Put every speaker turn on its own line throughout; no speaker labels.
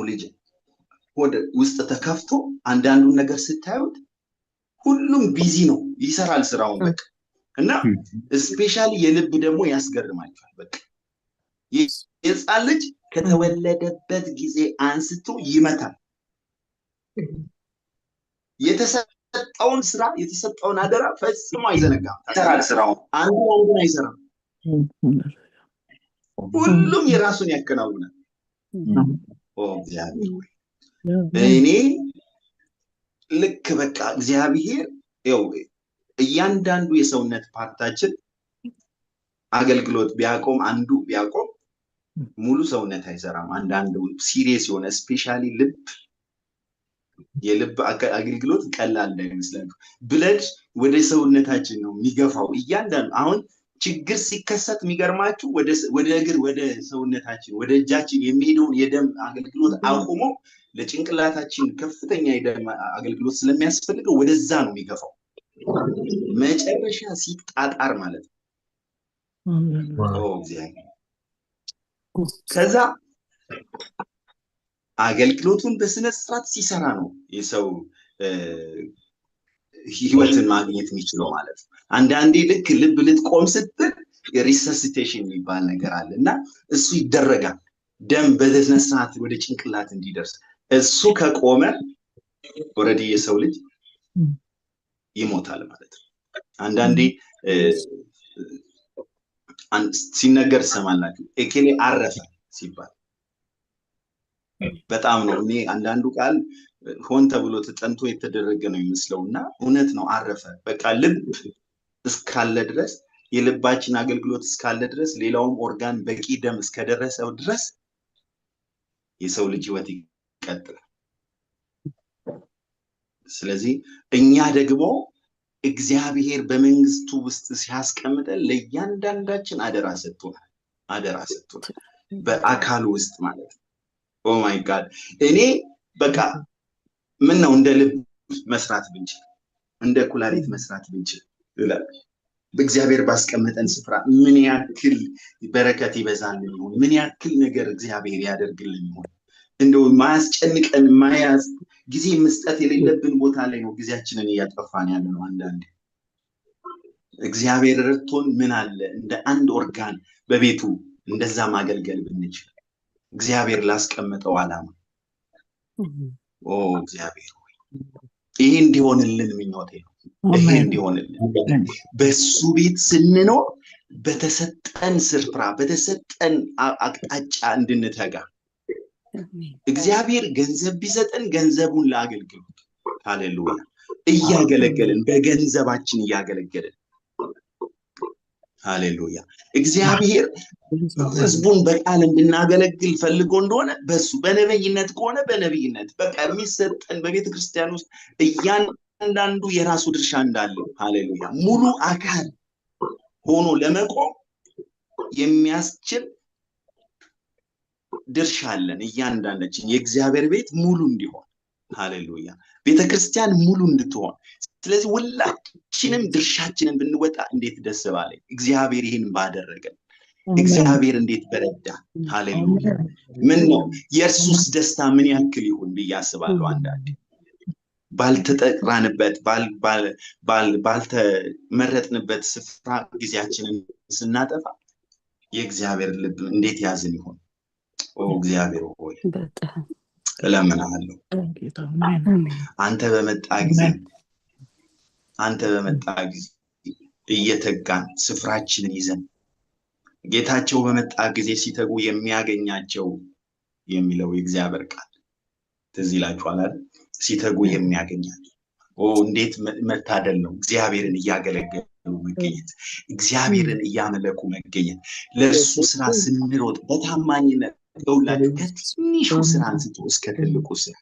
ልጅ ወደ ውስጥ ተከፍቶ አንዳንዱን ነገር ስታዩት ሁሉም ቢዚ ነው ይሰራል ስራውን በቃ እና ስፔሻሊ የልብ ደግሞ ያስገርማችኋል በቃ የሕፃን ልጅ ከተወለደበት ጊዜ አንስቶ ይመታል የተሰጠውን ስራ የተሰጠውን አደራ ፈጽሞ አይዘነጋም ይሰራል ስራውን አንዱን አይሰራም ሁሉም የራሱን ያከናውናል እግዚአብሔር እኔ ልክ በቃ እግዚአብሔር እያንዳንዱ የሰውነት ፓርታችን አገልግሎት ቢያቆም አንዱ ቢያቆም ሙሉ ሰውነት አይሰራም አንዳንዱ ሲሪየስ የሆነ ስፔሻሊ የልብ አገልግሎት ቀላል እንዳይመስላችሁ ብለድ ወደ ሰውነታችን ነው የሚገፋው እያንዳንዱ አሁን ችግር ሲከሰት የሚገርማችሁ ወደ እግር ወደ ሰውነታችን ወደ እጃችን የሚሄደውን የደም አገልግሎት አቁሞ ለጭንቅላታችን ከፍተኛ የደም አገልግሎት ስለሚያስፈልገው ወደዛ ነው የሚገፋው መጨረሻ ሲጣጣር ማለት ነው እግዚአብሔር ከዛ አገልግሎቱን በስነ ስርዓት ሲሰራ ነው የሰው ህይወትን ማግኘት የሚችለው ማለት ነው አንዳንዴ ልክ ልብ ልትቆም ስትል ሪሰሲቴሽን የሚባል ነገር አለና እሱ ይደረጋል ደም በስነ ስርዓት ወደ ጭንቅላት እንዲደርስ እሱ ከቆመ ኦሬዲ የሰው ልጅ ይሞታል ማለት ነው አንዳንዴ ሲነገር ሰማላችሁ እከሌ አረፈ ሲባል በጣም ነው እኔ አንዳንዱ ቃል ሆን ተብሎ ተጠንቶ የተደረገ ነው ይመስለውና እውነት ነው አረፈ በቃ ልብ እስካለ ድረስ የልባችን አገልግሎት እስካለ ድረስ ሌላውም ኦርጋን በቂ ደም እስከደረሰው ድረስ የሰው ልጅ ህይወት ይቀጥላል ስለዚህ እኛ ደግሞ እግዚአብሔር በመንግስቱ ውስጥ ሲያስቀምጠን ለእያንዳንዳችን አደራ ሰጥቶናል በአካል ውስጥ ማለት ነው ኦ ማይ ጋድ እኔ በቃ ምን ነው እንደ ልብ መስራት ብንችል እንደ ኩላሊት መስራት ብንችል ይላል በእግዚአብሔር ባስቀመጠን ስፍራ ምን ያክል በረከት ይበዛልን ይሆን ምን ያክል ነገር እግዚአብሔር ያደርግልን ይሆን እንደው ማያስጨንቀን ማያዝ ጊዜ መስጠት የሌለብን ቦታ ላይ ነው ጊዜያችንን ያጠፋን ያለው አንዳንዴ እግዚአብሔር ረድቶን ምን አለ እንደ አንድ ኦርጋን በቤቱ እንደዛ ማገልገል ብንችል እግዚአብሔር ላስቀመጠው ዓላማ እግዚአብሔር ይሄ እንዲሆንልን ምኞቴ ነው ይሄ እንዲሆንልን በሱ ቤት ስንኖር በተሰጠን ስፍራ በተሰጠን አቅጣጫ እንድንተጋ እግዚአብሔር ገንዘብ ቢሰጠን ገንዘቡን ለአገልግሎት ሃሌሉያ እያገለገልን በገንዘባችን እያገለገልን ሃሌሉያ እግዚአብሔር ህዝቡን በቃል እንድናገለግል ፈልጎ እንደሆነ በሱ በነብይነት ከሆነ በነብይነት በቃ የሚሰጠን በቤተ ክርስቲያን ውስጥ እያንዳንዱ የራሱ ድርሻ እንዳለው ሃሌሉያ ሙሉ አካል ሆኖ ለመቆም የሚያስችል ድርሻ አለን እያንዳንዳችን የእግዚአብሔር ቤት ሙሉ እንዲሆን ሃሌሉያ ቤተክርስቲያን ሙሉ እንድትሆን ስለዚህ ሁላችንም ድርሻችንን ብንወጣ እንዴት ደስ ባለኝ እግዚአብሔር ይሄን ባደረገ እግዚአብሔር እንዴት በረዳ ሃሌሉያ ምን ነው የኢየሱስ ደስታ ምን ያክል ይሁን በያስባለው አንዳንዴ ባልተጠራንበት ባልተመረጥንበት ስፍራ ጊዜያችንን ስናጠፋ የእግዚአብሔር ልብ እንዴት ያዝን ይሆን እግዚአብሔር ሆይ እለምናለሁ አንተ በመጣ ጊዜ እየተጋን ስፍራችንን ይዘን ጌታቸው በመጣ ጊዜ ሲተጉ የሚያገኛቸው የሚለው የእግዚአብሔር ቃል ትዝ ይላችኋል አይደል ሲተጉ የሚያገኛቸው እንዴት መታደል ነው እግዚአብሔርን እያገለገሉ መገኘት እግዚአብሔርን እያመለኩ መገኘት ለእርሱ ስራ ስንሮጥ በታማኝነት ደውላችሁ ከትንሹ ስራ አንስቶ እስከ ትልቁ ስራ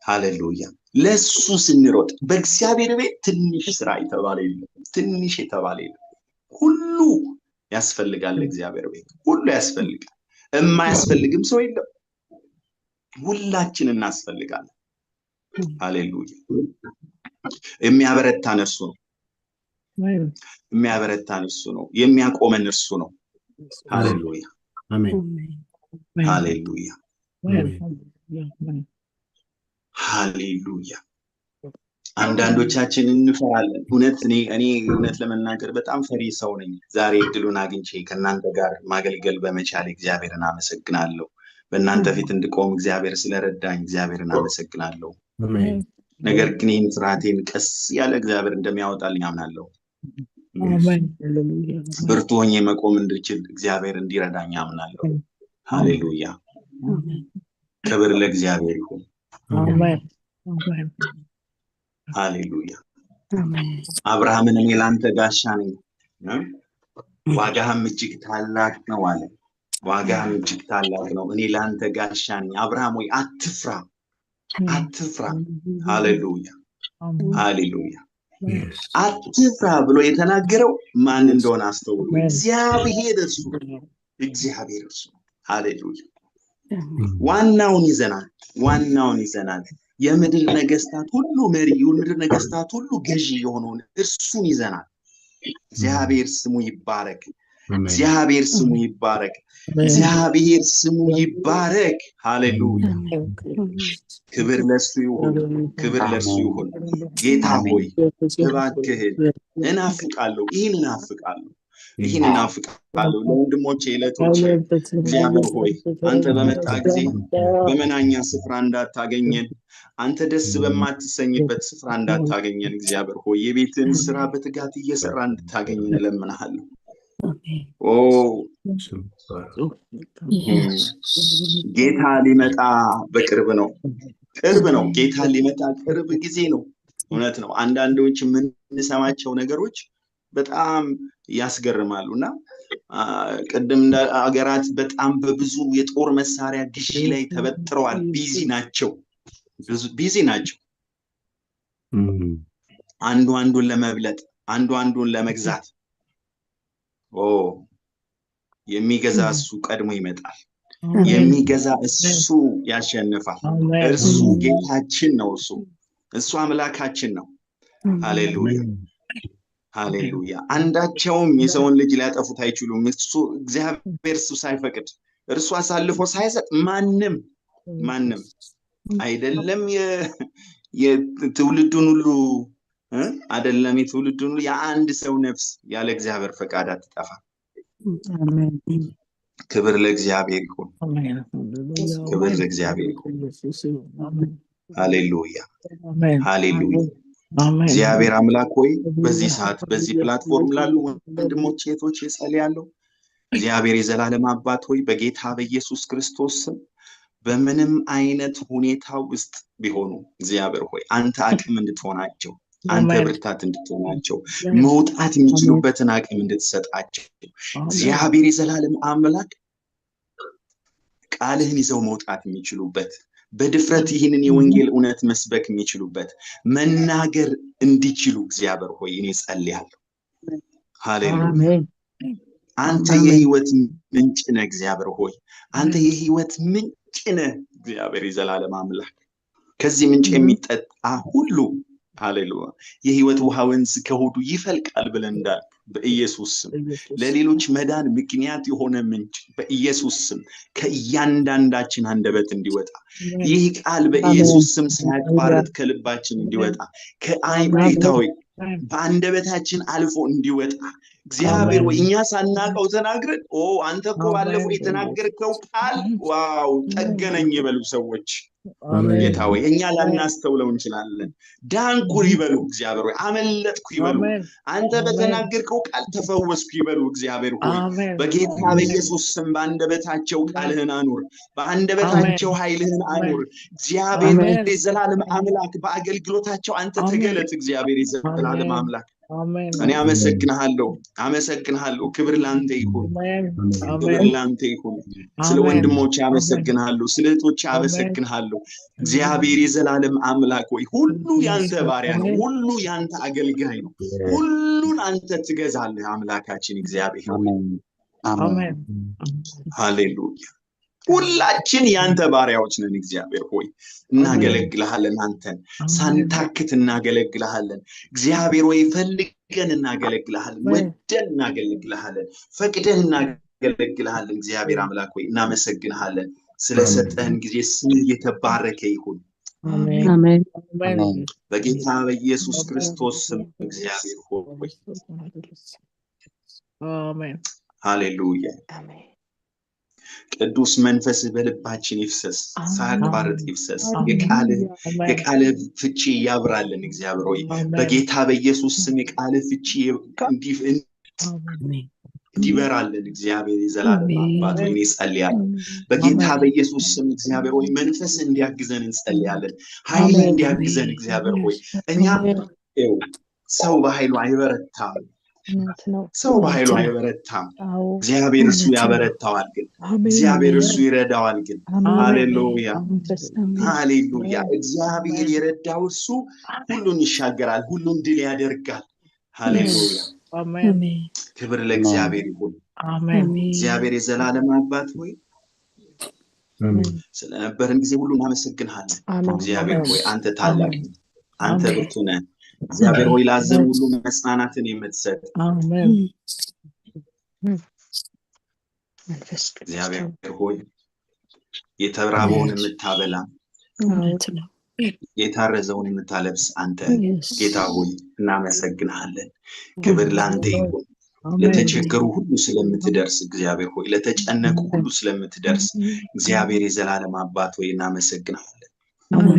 ሃሌሉያ ለሱ ስንሮጥ በእግዚአብሔር ቤት ትንሽ ስራ የተባለ የለም ትንሽ የተባለ የለም ሁሉ ያስፈልጋል እግዚአብሔር ቤት ሁሉ ያስፈልጋል የማያስፈልግም ሰው የለም ሁላችን እናስፈልጋለን ሃሌሉያ የሚያበረታን እርሱ ነው የሚያቆመን እርሱ ነው ሃሌሉያ ሃሌሉያ ሃሌሉያ። አንዳንዶቻችን እንፈራለን። እኔ እውነት ለመናገር በጣም ፈሪ ሰው ነኝ። ዛሬ እድሉን አግኝቼ ከእናንተ ጋር ማገልገል በመቻል እግዚአብሔርን አመሰግናለሁ። በእናንተ ፊት እንድቆም እግዚአብሔር ስለረዳኝ እግዚአብሔርን አመሰግናለሁ። ነገር ግን ይህን ፍርሃቴን ቀስ ያለ እግዚአብሔር እንደሚያወጣልኝ አምናለሁ። ብርቱ ሆኜ መቆም እንድችል እግዚአብሔር እንዲረዳኝ አምናለሁ። ሃሌሉያ። ክብር ለእግዚአብሔር ይሁን። ሃሌሉያ። አብርሃምን እኔ ላንተ ጋሻ ነኝ፣ ዋጋህም እጅግ ታላቅ ነው አለ። ዋጋህም እጅግ ታላቅ ነው፣ እኔ ላንተ ጋሻ ነኝ። አብርሃም ወይ አትፍራ፣ አትፍራ። ሃሌሉያ፣ ሃሌሉያ። አትፍራ ብሎ የተናገረው ማን እንደሆነ አስተውሉ። እግዚአብሔር እርሱ፣ እግዚአብሔር እርሱ። ሃሌሉያ። ዋናውን ይዘናል፣ ዋናውን ይዘናል። የምድር ነገስታት ሁሉ መሪ፣ የምድር ነገስታት ሁሉ ገዢ የሆነውን እርሱን ይዘናል። እግዚአብሔር ስሙ ይባረክ፣ እግዚአብሔር ስሙ ይባረክ፣ እግዚአብሔር ስሙ ይባረክ። ሃሌሉያ። ክብር ለሱ ይሁን፣ ክብር ለሱ ይሁን። ጌታ ሆይ እባክህ እናፍቃለሁ፣ ይህን እናፍቃለሁ፣ ይህን እናፍቃለሁ። ለወንድሞቼ ለቶቼ እግዚአብሔር ሆይ አንተ በመጣ ጊዜ በመናኛ ስፍራ እንዳታገኘን፣ አንተ ደስ በማትሰኝበት ስፍራ እንዳታገኘን እግዚአብሔር ሆይ የቤትን ስራ በትጋት እየሰራ እንድታገኘን እለምንሃለሁ። ኦ ጌታ ሊመጣ በቅርብ ነው፣ ቅርብ ነው። ጌታ ሊመጣ ቅርብ ጊዜ ነው። እውነት ነው። አንዳንዶች የምንሰማቸው ነገሮች በጣም ያስገርማሉና ቀደም አገራት በጣም በብዙ የጦር መሳሪያ ግዢ ላይ ተበጥረዋል። ቢዚ ናቸው። አንዱ አንዱን ለመብለጥ፣ አንዱ አንዱን ለመግዛት። የሚገዛ እሱ ቀድሞ ይመጣል። የሚገዛ እሱ ያሸንፋል። እርሱ ጌታችን ነው። እሱ አምላካችን ነው። ሃሌሉያ፣ ሃሌሉያ። አንዳቸውም የሰውን ልጅ ሊያጠፉት አይችሉም። እሱ እግዚአብሔር እሱ ሳይፈቅድ፣ እርሱ አሳልፎ ሳይሰጥ ማንም አይደለም የትውልዱን ሁሉ አይደለም የትውልዱን ሁሉ የአንድ ሰው ነፍስ ያለ እግዚአብሔር ፈቃድ አትጠፋም። ክብር ለእግዚአብሔር ይሁን፣ ክብር ለእግዚአብሔር ይሁን። ሃሌሉያ፣ ሃሌሉያ። እግዚአብሔር አምላክ ሆይ በዚህ ሰዓት በዚህ ፕላትፎርም ላሉ ወንድሞቼ እህቶቼ ጸልያለሁ። እግዚአብሔር የዘላለም አባት ሆይ በጌታ በኢየሱስ ክርስቶስ ስም በምንም አይነት ሁኔታ ውስጥ ቢሆኑ እግዚአብሔር ሆይ አንተ አቅም እንድትሆናቸው፣ አንተ ብርታት እንድትሆናቸው፣ መውጣት የሚችሉበትን አቅም እንድትሰጣቸው እግዚአብሔር የዘላለም አምላክ ቃልህን ይዘው መውጣት የሚችሉበት፣ በድፍረት ይህንን የወንጌል እውነት መስበክ የሚችሉበት፣ መናገር እንዲችሉ እግዚአብሔር ሆይ እኔ ጸልያለሁ። ሃሌሉያ። አንተ የህይወት ምንጭ ነህ እግዚአብሔር ሆይ፣ አንተ የህይወት ምንጭ ነህ እግዚአብሔር የዘላለም አምላክ። ከዚህ ምንጭ የሚጠጣ ሁሉ ሃሌሉያ የህይወት ውሃ ወንዝ ከሆዱ ይፈልቃል ብለን እንዳል በኢየሱስ ስም ለሌሎች መዳን ምክንያት የሆነ ምንጭ በኢየሱስ ስም ከእያንዳንዳችን አንደበት እንዲወጣ፣ ይህ ቃል በኢየሱስ ስም ሳያቋርጥ ከልባችን እንዲወጣ፣ ከአይምሮታዊ በአንደበታችን አልፎ እንዲወጣ እግዚአብሔር ወይ እኛ ሳናቀው ተናግረን አንተ እኮ ባለፈው የተናገርከው ቃል ዋው ጠገነኝ ይበሉ ሰዎች። ጌታ ሆይ እኛ ላናስተውለው እንችላለን። ዳንኩ ይበሉ እግዚአብሔር ሆይ፣ አመለጥኩ ይበሉ፣ አንተ በተናገርከው ቃል ተፈወስኩ ይበሉ እግዚአብሔር ሆይ በጌታ በኢየሱስ ስም በአንደበታቸው ቃልህን አኑር፣ በአንደበታቸው ኃይልህን አኑር እግዚአብሔር የዘላለም አምላክ። በአገልግሎታቸው አንተ ተገለጥ እግዚአብሔር የዘላለም አምላክ። እኔ አመሰግንሃለሁ። ክብር ላንተ ይሁን፣ ክብር ላንተ ይሁን። ስለ ወንድሞቼ አመሰግንሃለሁ፣ ስለ እህቶቼ አመሰግንሃለሁ እግዚአብሔር የዘላለም አምላክ ሆይ ሁሉ ያንተ ባሪያ ነው፣ ሁሉ ያንተ አገልጋይ ነው፣ ሁሉን አንተ ትገዛለህ አምላካችን እግዚአብሔር ሆይ። አሜን፣ ሃሌሉያ። ሁላችን ያንተ ባሪያዎች ነን እግዚአብሔር ሆይ እናገለግልሃለን። አንተን ሳንታክት እናገለግልሃለን እግዚአብሔር ሆይ። ፈልገን እናገለግልሃለን፣ ወደን እናገለግልሃለን፣ ፈቅደን እናገለግልሃለን እግዚአብሔር አምላክ ሆይ እናመሰግንሃለን። ስለሰጠን ጊዜ ስምህ የተባረከ ይሁን።
አሜን።
በጌታ በኢየሱስ ክርስቶስ ስም እግዚአብሔር ሆይ
አሜን።
ሃሌሉያ። ቅዱስ መንፈስ በልባችን ይፍሰስ፣ ሳያቋርጥ ይፍሰስ። የቃል ፍቺ ያብራልን እግዚአብሔር ሆይ በጌታ በኢየሱስ ስም የቃል ፍቺ እንዲበራልን እግዚአብሔር የዘላለም አባት ሆይ እንጸልያለን። በጌታ በኢየሱስ ስም እግዚአብሔር ሆይ መንፈስ እንዲያግዘን እንጸልያለን። ኃይል እንዲያግዘን እግዚአብሔር ሆይ እኛ ሰው በኃይሉ አይበረታም፣ ሰው በኃይሉ አይበረታም። እግዚአብሔር እሱ ያበረታዋል፣ ግን እግዚአብሔር እሱ ይረዳዋል። ግን ሃሌሉያ ሃሌሉያ። እግዚአብሔር የረዳው እሱ ሁሉን ይሻገራል፣ ሁሉን ድል ያደርጋል። ሃሌሉያ
አሜን።
ክብር ለእግዚአብሔር ይሁን።
አሜን።
እግዚአብሔር የዘላለም አባት ሆይ ስለነበረን ጊዜ ሁሉ እናመሰግንሃለን። እግዚአብሔር ሆይ አንተ ታላቅ፣ አንተ ብርቱ ነህ። እግዚአብሔር ሆይ ላዘኑ ሁሉ መጽናናትን የምትሰጥ
አሜን።
እግዚአብሔር ሆይ የተራበውን የምታበላ የታረዘውን የምታለብስ አንተ ጌታ ሆይ እናመሰግንሃለን። ክብር ላንተ ይሁን። ለተቸገሩ ሁሉ ስለምትደርስ እግዚአብሔር ሆይ ለተጨነቁ ሁሉ ስለምትደርስ እግዚአብሔር የዘላለም አባት ሆይ እናመሰግንሃለን።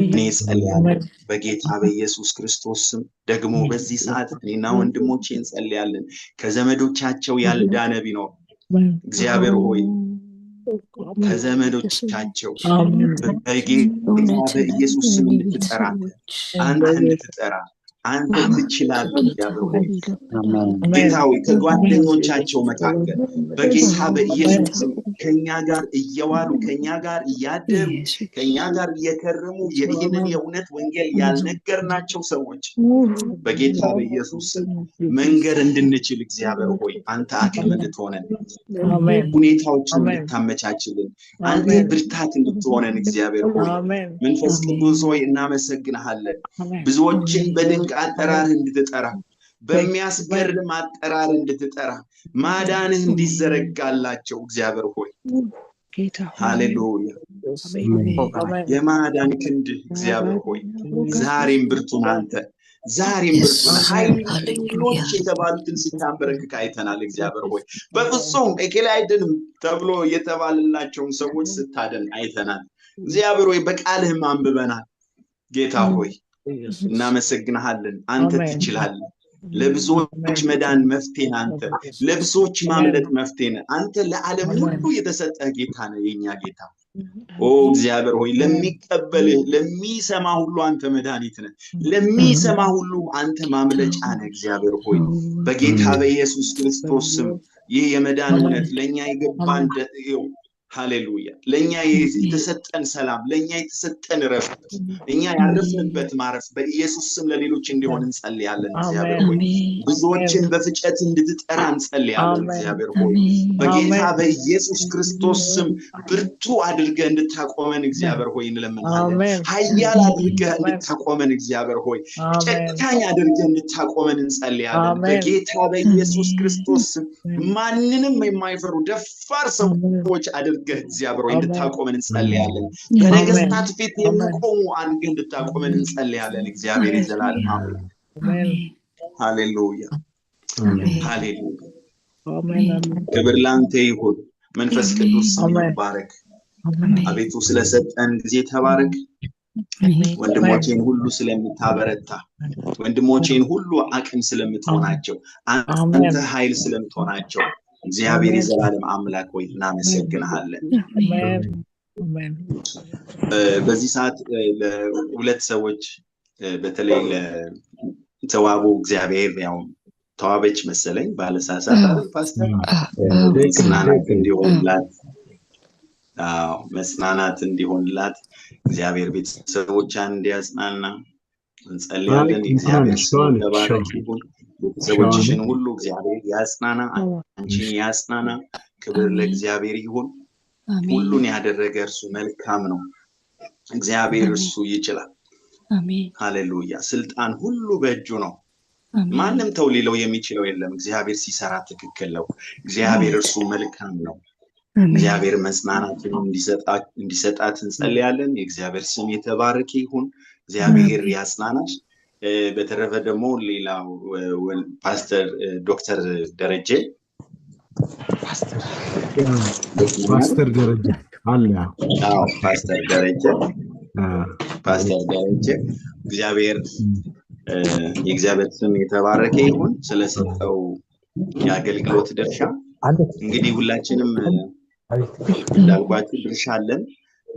እኔ ጸልያለሁ በጌታ በኢየሱስ ክርስቶስ ስም። ደግሞ በዚህ ሰዓት እኔና ወንድሞቼ እንጸልያለን። ከዘመዶቻቸው ያልዳነ ቢኖር እግዚአብሔር ሆይ ከዘመዶቻቸው በጌታ በኢየሱስ ስም እንድትጠራ አንተ እንድትጠራ አንተ ትችላለህ። እግዚአብሔር ሆይ ጌታ ሆይ ከጓደኞቻቸው መካከል በጌታ በኢየሱስ ስም ከኛ ጋር እየዋሉ ከኛ ጋር እያደሩ ከኛ ጋር እየከረሙ ይህንን የእውነት ወንጌል ያልነገርናቸው ሰዎች በጌታ በኢየሱስ ስም መንገር እንድንችል እግዚአብሔር ሆይ አንተ አቅም እንድትሆነን፣ ሁኔታዎችን እንድታመቻችልን፣ አንተ ብርታት እንድትሆነን እግዚአብሔር ሆይ መንፈስ ቅዱስ ሆይ እናመሰግንሃለን። ብዙዎችን በድንቅ አጠራር እንድትጠራ፣ በሚያስገርም አጠራር እንድትጠራ፣ ማዳንህ እንዲዘረጋላቸው እግዚአብሔር ሆይ ሃሌሉያ የማዳን ክንድ እግዚአብሔር ሆይ ዛሬም ብርቱን አንተ ዛሬም ብርቱን ኃይሎች የተባሉትን ሲታንበረክክ አይተናል። እግዚአብሔር ሆይ በፍጹም እከሌ አይድንም ተብሎ የተባለላቸውን ሰዎች ስታደን አይተናል። እግዚአብሔር ሆይ በቃልህም አንብበናል። ጌታ ሆይ እናመሰግንሃለን። አንተ ትችላለህ። ለብዙዎች መዳን መፍትሄ አንተ፣ ለብዙዎች ማምለጥ መፍትሄ አንተ። ለዓለም ሁሉ የተሰጠህ ጌታ ነህ፣ የኛ ጌታ። ኦ እግዚአብሔር ሆይ ለሚቀበልህ ለሚሰማ ሁሉ አንተ መድኃኒት ነህ፣ ለሚሰማ ሁሉ አንተ ማምለጫ ነህ። እግዚአብሔር ሆይ በጌታ በኢየሱስ ክርስቶስ ስም ይህ የመዳን እውነት ለኛ የገባን ሃሌሉያ ለኛ የተሰጠን ሰላም፣ ለኛ የተሰጠን ረፍት፣ እኛ ያረፍንበት ማረፍ በኢየሱስ ስም ለሌሎች እንዲሆን እንጸልያለን። እግዚአብሔር ሆይ ብዙዎችን በፍጨት እንድትጠራ እንጸልያለን። እግዚአብሔር ሆይ በጌታ በኢየሱስ ክርስቶስ ስም ብርቱ አድርገህ እንድታቆመን እግዚአብሔር ሆይ እንለምናለን። ኃያል አድርገህ እንድታቆመን እግዚአብሔር ሆይ ጨካኝ አድርገህ እንድታቆመን እንጸልያለን። በጌታ በኢየሱስ ክርስቶስ ስም ማንንም የማይፈሩ ደፋር ሰዎች አድርገህ እግዚአብሔር ሆይ እንድታቆመን እንጸልያለን። በነገስታት ፊት የሚቆሙ አድርገህ እንድታቆመን እንጸልያለን። እግዚአብሔር የዘላለም አምላክ ሃሌሉያ ሃሌሉያ። ክብር ላንተ ይሁን። መንፈስ ቅዱስ ይባረክ። አቤቱ ስለሰጠን ጊዜ ተባረክ። ወንድሞቼን ሁሉ ስለምታበረታ፣ ወንድሞቼን ሁሉ አቅም ስለምትሆናቸው፣ አንተ ኃይል ስለምትሆናቸው እግዚአብሔር የዘላለም አምላክ ሆይ እናመሰግንሃለን። በዚህ ሰዓት ለሁለት ሰዎች በተለይ ለተዋቡ እግዚአብሔር ያው ተዋበች መሰለኝ ባለሳሳት ፓስተር መጽናናት እንዲሆንላት መጽናናት እንዲሆንላት እግዚአብሔር ቤተሰቦቿን እንዲያጽናና እንጸልያለን። እግዚአብሔር ስም ተባረክ ይሁን። ቤተሰቦችሽን ሁሉ እግዚአብሔር ያጽናና፣ አንቺን ያጽናና። ክብር ለእግዚአብሔር ይሁን። ሁሉን ያደረገ እርሱ መልካም ነው። እግዚአብሔር እሱ ይችላል። ሃሌሉያ። ስልጣን ሁሉ በእጁ ነው። ማንም ተው ሊለው የሚችለው የለም። እግዚአብሔር ሲሰራ ትክክል ነው። እግዚአብሔር እርሱ መልካም ነው። እግዚአብሔር መጽናናትን እንዲሰጣት እንጸልያለን። የእግዚአብሔር ስም የተባረከ ይሁን። እግዚአብሔር ያጽናናሽ። በተረፈ ደግሞ ሌላው ፓስተር ዶክተር ደረጀ
ፓስተር ደረጀ አለ።
ፓስተር ደረጀ እግዚአብሔር የእግዚአብሔር ስም የተባረከ ይሁን ስለሰጠው የአገልግሎት ድርሻ። እንግዲህ ሁላችንም እንዳልኳችሁ ድርሻ አለን፣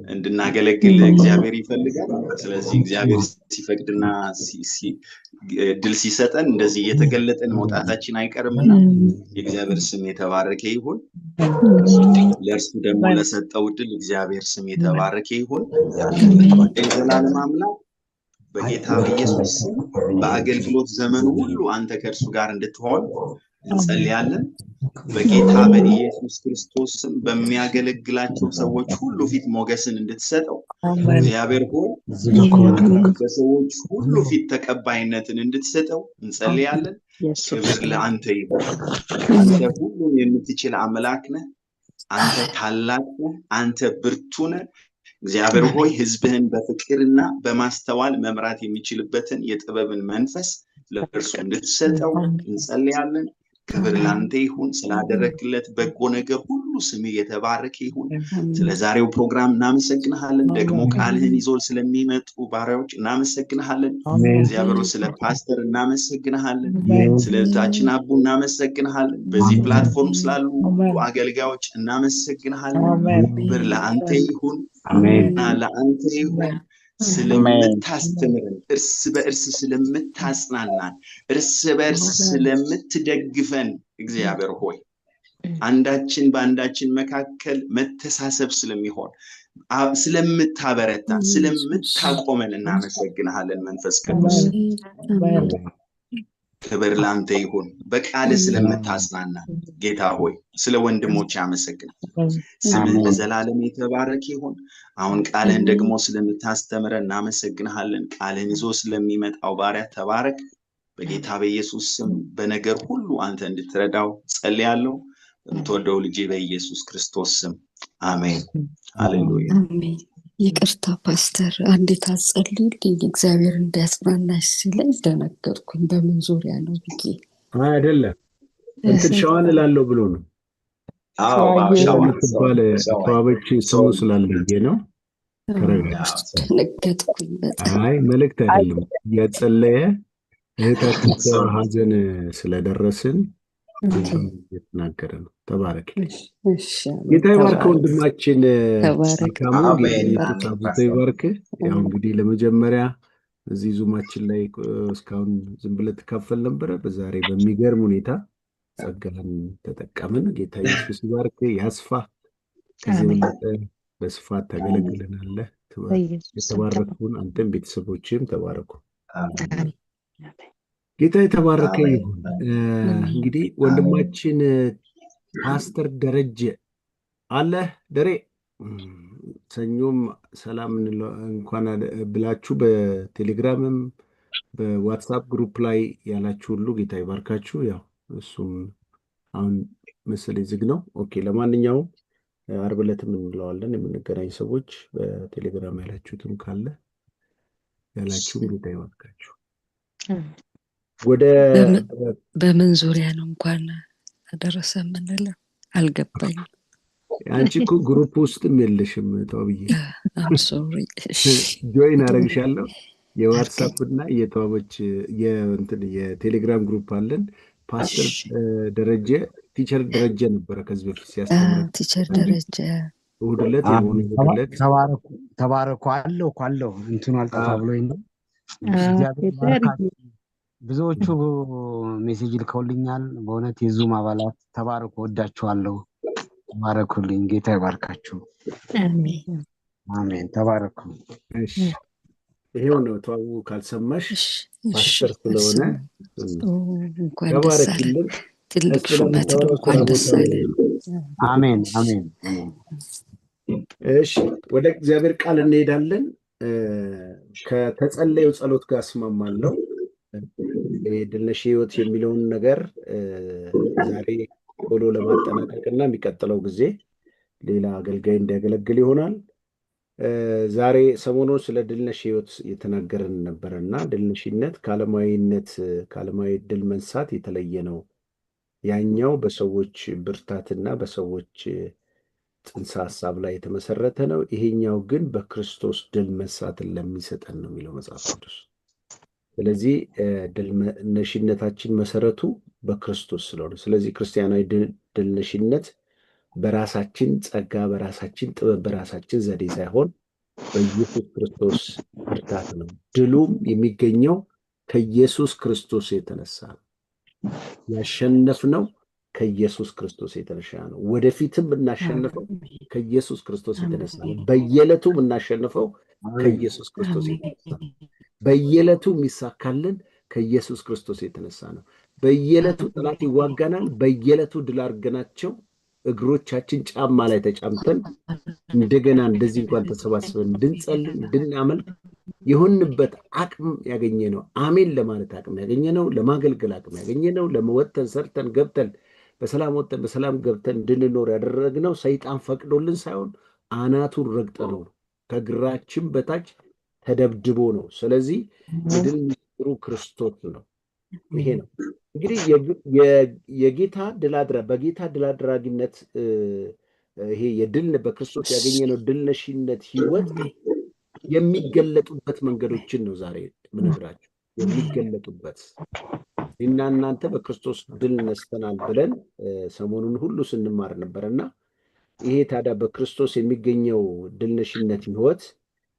እንድናገለግል እግዚአብሔር ይፈልጋል። ስለዚህ እግዚአብሔር ሲፈቅድና ድል ሲሰጠን እንደዚህ እየተገለጠን መውጣታችን አይቀርምና የእግዚአብሔር ስም የተባረከ ይሁን። ለእርሱ ደግሞ ለሰጠው ድል እግዚአብሔር ስም የተባረከ ይሁን። የዘላለም አምላክ በጌታ በኢየሱስ ስም በአገልግሎት ዘመኑ ሁሉ አንተ ከእርሱ ጋር እንድትሆን እንጸልያለን። በጌታ በኢየሱስ ክርስቶስ ስም በሚያገለግላቸው ሰዎች ሁሉ ፊት ሞገስን እንድትሰጠው እግዚአብሔር ሆይ በሰዎች ሁሉ ፊት ተቀባይነትን እንድትሰጠው እንጸልያለን። ክብር ለአንተ ይሁን። አንተ ሁሉን የምትችል አምላክ ነህ። አንተ ታላቅ ነህ። አንተ ብርቱ ነህ። እግዚአብሔር ሆይ ሕዝብህን በፍቅርና በማስተዋል መምራት የሚችልበትን የጥበብን መንፈስ ለእርሱ እንድትሰጠው እንጸልያለን። ክብር ላንተ ይሁን። ስላደረግለት በጎ ነገር ሁሉ ስምህ የተባረከ ይሁን። ስለዛሬው ፕሮግራም እናመሰግንሃለን። ደግሞ ቃልህን ይዞ ስለሚመጡ ባሪያዎች እናመሰግንሃለን። እግዚአብሔር ስለ ፓስተር እናመሰግንሃለን። ስለ እህታችን አቡ እናመሰግንሃለን። በዚህ ፕላትፎርም ስላሉ አገልጋዮች እናመሰግንሃለን። ክብር ለአንተ ይሁን እና ለአንተ ይሁን። ስለምታስተምረን፣ እርስ በእርስ ስለምታጽናናን፣ እርስ በእርስ ስለምትደግፈን እግዚአብሔር ሆይ አንዳችን በአንዳችን መካከል መተሳሰብ ስለሚሆን ስለምታበረታን፣ ስለምታቆመን እናመሰግንሃለን። መንፈስ ቅዱስ ክብር ላንተ ይሁን። በቃል ስለምታጽናና ጌታ ሆይ ስለ ወንድሞች ያመሰግናል። ስምህ ለዘላለም የተባረከ ይሁን። አሁን ቃልህን ደግሞ ስለምታስተምረን እናመሰግንሃለን። ቃልህን ይዞ ስለሚመጣው ባሪያ ተባረክ። በጌታ በኢየሱስ ስም በነገር ሁሉ አንተ እንድትረዳው ጸልያለሁ። በምትወደው ልጅ በኢየሱስ ክርስቶስ ስም አሜን። ሃሌሉያ።
ይቅርታ ፓስተር፣ አንዴት አጸልይልኝ እግዚአብሔር እንዲያጽናናሽ ሲለኝ ደነገጥኩኝ። በምን ዙሪያ ነው ብዬ
አይደለም እንትን ሸዋን እላለሁ ብሎ ነው። ሸዋን ተዋበች ስሙ ስላለየ ነው።
ደነገጥኩኝ በጣም።
አይ መልእክት አይደለም እያጸለየ እህታችን ሀዘን ስለደረስን የተናገረ ነው። ተባረክ። ጌታ ይባርክ ወንድማችን። ጌታ ይባርክ። ያው እንግዲህ ለመጀመሪያ እዚህ ዙማችን ላይ እስካሁን ዝም ብለህ ትካፈል ነበረ። በዛሬ በሚገርም ሁኔታ ጸጋህን ተጠቀምን። ጌታ ኢየሱስ ይባርክ፣ ያስፋ። ከዚህ በለጠ በስፋት ታገለግለናለህ። የተባረኩን አንተም ቤተሰቦችም ተባረኩ። ጌታ የተባረከ ይሁን። እንግዲህ ወንድማችን ፓስተር ደረጀ አለ ደሬ ሰኞም ሰላም እንኳን ብላችሁ በቴሌግራምም በዋትሳፕ ግሩፕ ላይ ያላችሁ ሁሉ ጌታ ይባርካችሁ። ያው እሱም አሁን መሰለኝ ዝግ ነው። ኦኬ፣ ለማንኛውም ዓርብ ዕለትም እንለዋለን የምንገናኝ ሰዎች በቴሌግራም ያላችሁትም ካለ ያላችሁም ጌታ ይባርካችሁ። ወደ
በምን ዙሪያ ነው እንኳን አደረሰ የምንለው አልገባኝም።
አንቺ እኮ ግሩፕ ውስጥም የለሽም ተዋብዬ።
ሶሪ
ጆይን አረግሻለሁ። የዋትሳፕ እና የተዋበች የቴሌግራም ግሩፕ አለን። ፓስተር ደረጀ ቲቸር ደረጀ ነበረ ከዚህ በፊት ሲያስተምር።
ቲቸር ደረጀ
እሑድ ዕለት የሆነ ዕለት
ተባረኩ አለው እንትኑ አልጠፋ ብሎኝ ነው። ብዙዎቹ ሜሴጅ ልከውልኛል። በእውነት የዙም አባላት ተባረኩ፣ ወዳችኋለሁ። ተባረኩልኝ። ጌታ ይባርካችሁ። አሜን። ተባረኩ።
እሺ፣ ይሄው ነው። ተዋው ካልሰማሽ ፓስተር ስለሆነ ተባረክልን።
ትልቅ ሹመት ነው። እንኳን ደስ አለን።
አሜን።
እሺ፣ ወደ እግዚአብሔር ቃል እንሄዳለን። ከተጸለየው ጸሎት ጋር እስማማለሁ። ድልነሽ ህይወት የሚለውን ነገር ዛሬ ቶሎ ለማጠናቀቅና የሚቀጥለው ጊዜ ሌላ አገልጋይ እንዲያገለግል ይሆናል። ዛሬ ሰሞኑን ስለ ድልነሽ ህይወት የተናገርን ነበርና ድልነሽነት ከዓለማዊ ድል መንሳት የተለየ ነው። ያኛው በሰዎች ብርታትና በሰዎች ጽንሰ ሀሳብ ላይ የተመሰረተ ነው። ይሄኛው ግን በክርስቶስ ድል መንሳትን ለሚሰጠን ነው የሚለው መጽሐፍ ቅዱስ። ስለዚህ ድልነሽነታችን መሰረቱ በክርስቶስ ስለሆነ፣ ስለዚህ ክርስቲያናዊ ድልነሽነት በራሳችን ጸጋ፣ በራሳችን ጥበብ፣ በራሳችን ዘዴ ሳይሆን በኢየሱስ ክርስቶስ ብርታት ነው። ድሉም የሚገኘው ከኢየሱስ ክርስቶስ የተነሳ ነው። ያሸነፍነው ከኢየሱስ ክርስቶስ የተነሳ ነው። ወደፊትም እናሸንፈው ከኢየሱስ ክርስቶስ የተነሳ ነው። በየዕለቱ እናሸንፈው ከኢየሱስ ክርስቶስ የተነሳ ነው። በየዕለቱ የሚሳካልን ከኢየሱስ ክርስቶስ የተነሳ ነው። በየዕለቱ ጠላት ይዋጋናል። በየዕለቱ ድል አድርገናቸው እግሮቻችን ጫማ ላይ ተጫምተን እንደገና እንደዚህ እንኳን ተሰባስበን እንድንጸልይ እንድናመልክ የሆንበት አቅም ያገኘ ነው። አሜን ለማለት አቅም ያገኘ ነው። ለማገልገል አቅም ያገኘ ነው። ለመወተን ሰርተን ገብተን በሰላም ወጥተን በሰላም ገብተን እንድንኖር ያደረግነው ሰይጣን ፈቅዶልን ሳይሆን አናቱን ረግጠነው ነው። ከግራችን በታች ተደብድቦ ነው። ስለዚህ የድል ምስጢሩ ክርስቶስ ነው። ይሄ ነው እንግዲህ የጌታ በጌታ ድል አድራጊነት ይሄ የድል በክርስቶስ ያገኘነው ድልነሽነት ህይወት የሚገለጡበት መንገዶችን ነው ዛሬ ምንግራችሁ። የሚገለጡበት እና እናንተ በክርስቶስ ድል ነስተናል ብለን ሰሞኑን ሁሉ ስንማር ነበርና ይሄ ታዲያ በክርስቶስ የሚገኘው ድልነሽነት ህይወት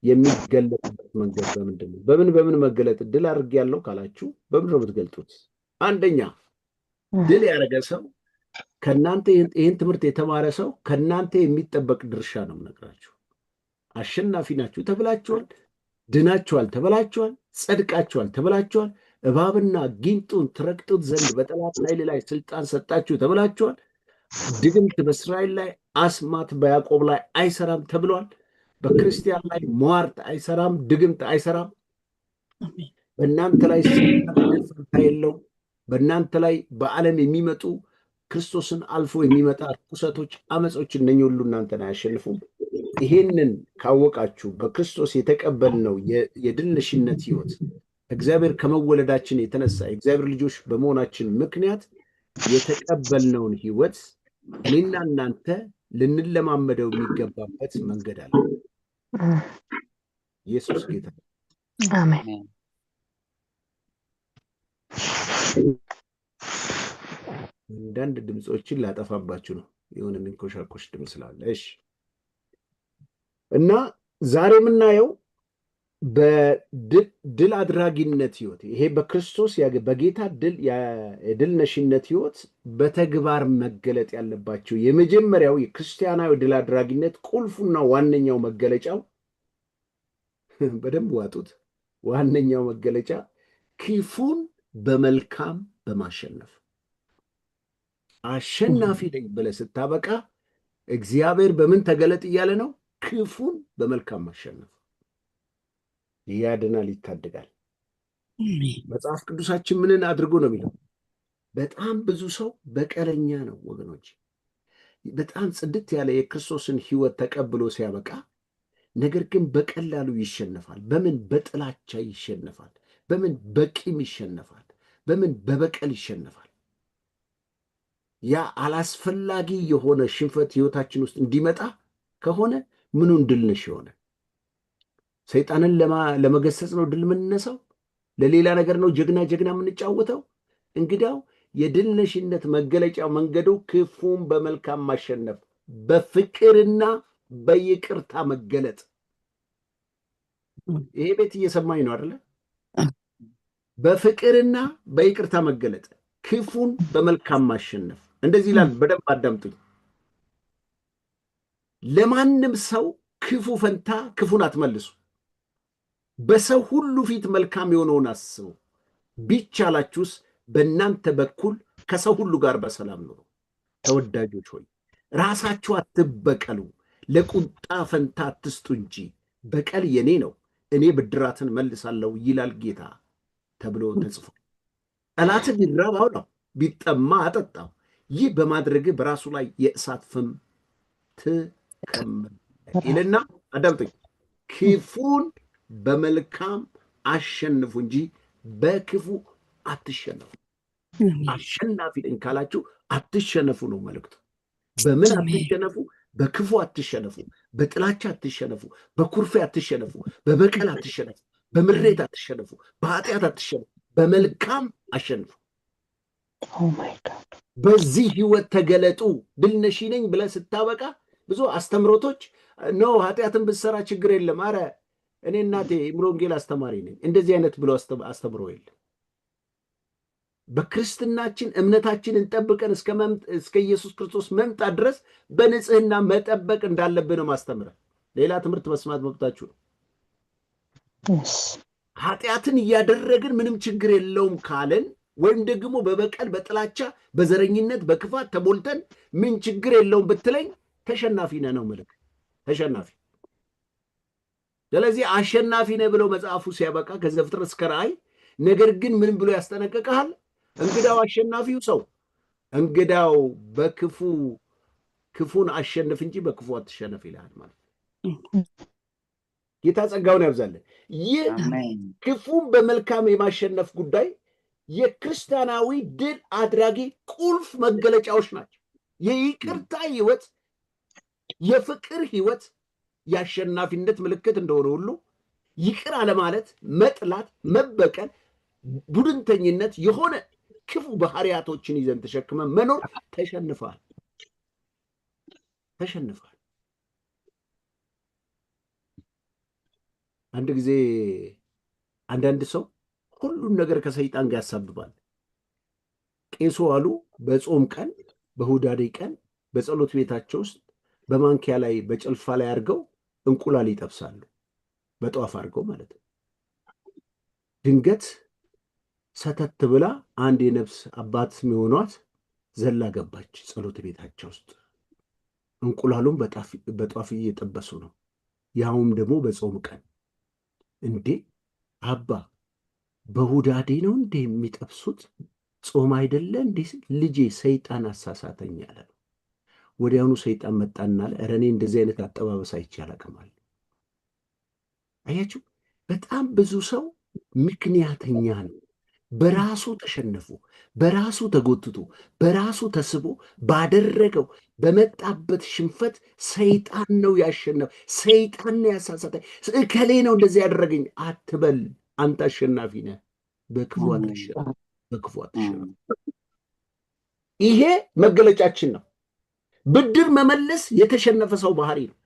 የሚገለጥበት መንገድ በምንድን ነው? በምን መገለጥ ድል አድርጌያለሁ ካላችሁ በምን ነው የምትገልጡት? አንደኛ ድል ያደረገ ሰው ከናንተ ይህን ትምህርት የተማረ ሰው ከናንተ የሚጠበቅ ድርሻ ነው የምነግራችሁ። አሸናፊ ናችሁ ተብላችኋል፣ ድናችኋል ተብላችኋል፣ ጸድቃችኋል ተብላችኋል፣ እባብና ጊንጡን ትረግጡት ዘንድ በጠላት ኃይል ላይ ስልጣን ሰጣችሁ ተብላችኋል። ድግምት በእስራኤል ላይ አስማት በያዕቆብ ላይ አይሰራም ተብሏል። በክርስቲያን ላይ ሟርት አይሰራም፣ ድግምት አይሰራም። በእናንተ ላይ ስልጣን የለውም። በእናንተ ላይ በዓለም የሚመጡ ክርስቶስን አልፎ የሚመጣ ርኩሰቶች፣ አመጾች እነኚህ ሁሉ እናንተን አያሸንፉም። ይሄንን ካወቃችሁ በክርስቶስ የተቀበልነው የድልነሽነት ህይወት እግዚአብሔር ከመወለዳችን የተነሳ የእግዚአብሔር ልጆች በመሆናችን ምክንያት የተቀበልነውን ህይወት እኔና እናንተ ልንለማመደው የሚገባበት መንገድ አለ። ኢየሱስ ጌታ።
አሜን።
አንዳንድ ድምፆችን ላጠፋባችሁ ነው፣ የሆነ የሚንኮሻኮሽ ድምፅ ስላለ። እሺ። እና ዛሬ የምናየው በድል አድራጊነት ህይወት ይሄ በክርስቶስ በጌታ የድል ነሽነት ህይወት በተግባር መገለጥ ያለባቸው የመጀመሪያው የክርስቲያናዊ ድል አድራጊነት ቁልፉና ዋነኛው መገለጫው በደንብ ዋጡት። ዋነኛው መገለጫ ክፉን በመልካም በማሸነፍ አሸናፊ ነኝ ብለህ ስታበቃ እግዚአብሔር በምን ተገለጥ እያለ ነው? ክፉን በመልካም ማሸነፍ። ያድናል፣ ይታደጋል። መጽሐፍ ቅዱሳችን ምንን አድርጎ ነው የሚለው? በጣም ብዙ ሰው በቀለኛ ነው ወገኖች። በጣም ጽድት ያለ የክርስቶስን ህይወት ተቀብሎ ሲያበቃ ነገር ግን በቀላሉ ይሸነፋል። በምን? በጥላቻ ይሸነፋል። በምን? በቂም ይሸነፋል። በምን? በበቀል ይሸነፋል። ያ አላስፈላጊ የሆነ ሽንፈት ህይወታችን ውስጥ እንዲመጣ ከሆነ ምኑን ድል ነሽ የሆነ? ሰይጣንን ለመገሰጽ ነው ድል የምንነሳው? ለሌላ ነገር ነው ጀግና የምንጫወተው? እንግዲያው የድል ነሽነት መገለጫው መንገዱ ክፉን በመልካም ማሸነፍ፣ በፍቅርና በይቅርታ መገለጥ። ይሄ ቤት እየሰማኝ ነው አይደለ? በፍቅርና በይቅርታ መገለጥ፣ ክፉን በመልካም ማሸነፍ። እንደዚህ ይላል፣ በደንብ አዳምጡኝ። ለማንም ሰው ክፉ ፈንታ ክፉን አትመልሱ፣ በሰው ሁሉ ፊት መልካም የሆነውን አስቡ፣ ቢቻላችሁስ በእናንተ በኩል ከሰው ሁሉ ጋር በሰላም ኑሩ። ተወዳጆች ሆይ ራሳችሁ አትበቀሉ፣ ለቁጣ ፈንታ አትስጡ እንጂ በቀል የኔ ነው፣ እኔ ብድራትን መልሳለሁ ይላል ጌታ ተብሎ ተጽፏል። ጠላት ቢራብ አብላው፣ ቢጠማ አጠጣው። ይህ በማድረግ በራሱ ላይ የእሳት ፍም ትከምራለህ ይልና አዳምጠኝ፣ ክፉን በመልካም አሸንፉ እንጂ በክፉ አትሸነፉ። አሸናፊ ነኝ ካላችሁ አትሸነፉ ነው መልእክቱ። በምን አትሸነፉ? በክፉ አትሸነፉ፣ በጥላቻ አትሸነፉ፣ በኩርፌ አትሸነፉ፣ በበቀል አትሸነፉ፣ በምሬት አትሸነፉ፣ በኃጢአት አትሸነፉ፣ በመልካም አሸንፉ። በዚህ ህይወት ተገለጡ። ድል ነሺ ነኝ ብለህ ስታበቃ ብዙ አስተምሮቶች ነው። ኃጢአትን ብትሰራ ችግር የለም። አረ እኔ እናቴ የምሮ ወንጌል አስተማሪ ነኝ። እንደዚህ አይነት ብሎ አስተምሮ የለም። በክርስትናችን እምነታችንን ጠብቀን እስከ ኢየሱስ ክርስቶስ መምጣት ድረስ በንጽህና መጠበቅ እንዳለብን ማስተምረ። ሌላ ትምህርት መስማት መብታችሁ ነው። ኃጢአትን እያደረግን ምንም ችግር የለውም ካለን ወይም ደግሞ በበቀል በጥላቻ በዘረኝነት በክፋት ተሞልተን ምን ችግር የለውም ብትለኝ ተሸናፊ ነህ ነው መልክ። ተሸናፊ። ስለዚህ አሸናፊ ነህ ብለው መጽሐፉ ሲያበቃ ከዘፍጥረት እስከ ራእይ፣ ነገር ግን ምን ብሎ ያስጠነቅቀሃል? እንግዳው አሸናፊው ሰው እንግዳው ክፉን አሸንፍ እንጂ በክፉ አትሸነፍ ይልሃል ማለት ነው። ጌታ ጸጋውን ያብዛለን። ይህ ክፉን በመልካም የማሸነፍ ጉዳይ የክርስቲያናዊ ድል አድራጊ ቁልፍ መገለጫዎች ናቸው። የይቅርታ ህይወት፣ የፍቅር ህይወት የአሸናፊነት ምልክት እንደሆነ ሁሉ ይቅር አለማለት፣ መጥላት፣ መበቀል፣ ቡድንተኝነት የሆነ ክፉ ባህሪያቶችን ይዘን ተሸክመን መኖር ተሸንፈዋል። አንድ ጊዜ አንዳንድ ሰው ሁሉን ነገር ከሰይጣን ጋር ያሳብባል። ቄሱ አሉ በጾም ቀን በሁዳዴ ቀን በጸሎት ቤታቸው ውስጥ በማንኪያ ላይ በጭልፋ ላይ አድርገው እንቁላል ይጠብሳሉ፣ በጧፍ አድርገው ማለት ነው። ድንገት ሰተት ብላ አንድ የነፍስ አባት የሚሆኗት ዘላ ገባች ጸሎት ቤታቸው ውስጥ። እንቁላሉን በጧፍ እየጠበሱ ነው፣ ያውም ደግሞ በጾም ቀን። እንዴ አባ በሁዳዴ ነው እንዴ የሚጠብሱት? ጾም አይደለ እንዴ? ልጄ ሰይጣን አሳሳተኝ አለ። ወዲያውኑ ሰይጣን መጣና አለ፣ ኧረ እኔ እንደዚህ አይነት አጠባበስ አይቼ አላውቅም አለ። አያችሁ፣ በጣም ብዙ ሰው ምክንያተኛ ነው። በራሱ ተሸነፉ፣ በራሱ ተጎትቶ፣ በራሱ ተስቦ ባደረገው በመጣበት ሽንፈት ሰይጣን ነው ያሸነፈ፣ ሰይጣን ነው ያሳሳተኝ፣ እከሌ ነው እንደዚህ ያደረገኝ አትበል። አንተ አሸናፊ ነህ። በክፉ አትሸነፍ፣ በክፉ አትሸነፍ። ይሄ መገለጫችን ነው። ብድር መመለስ የተሸነፈ ሰው ባህሪ ነው።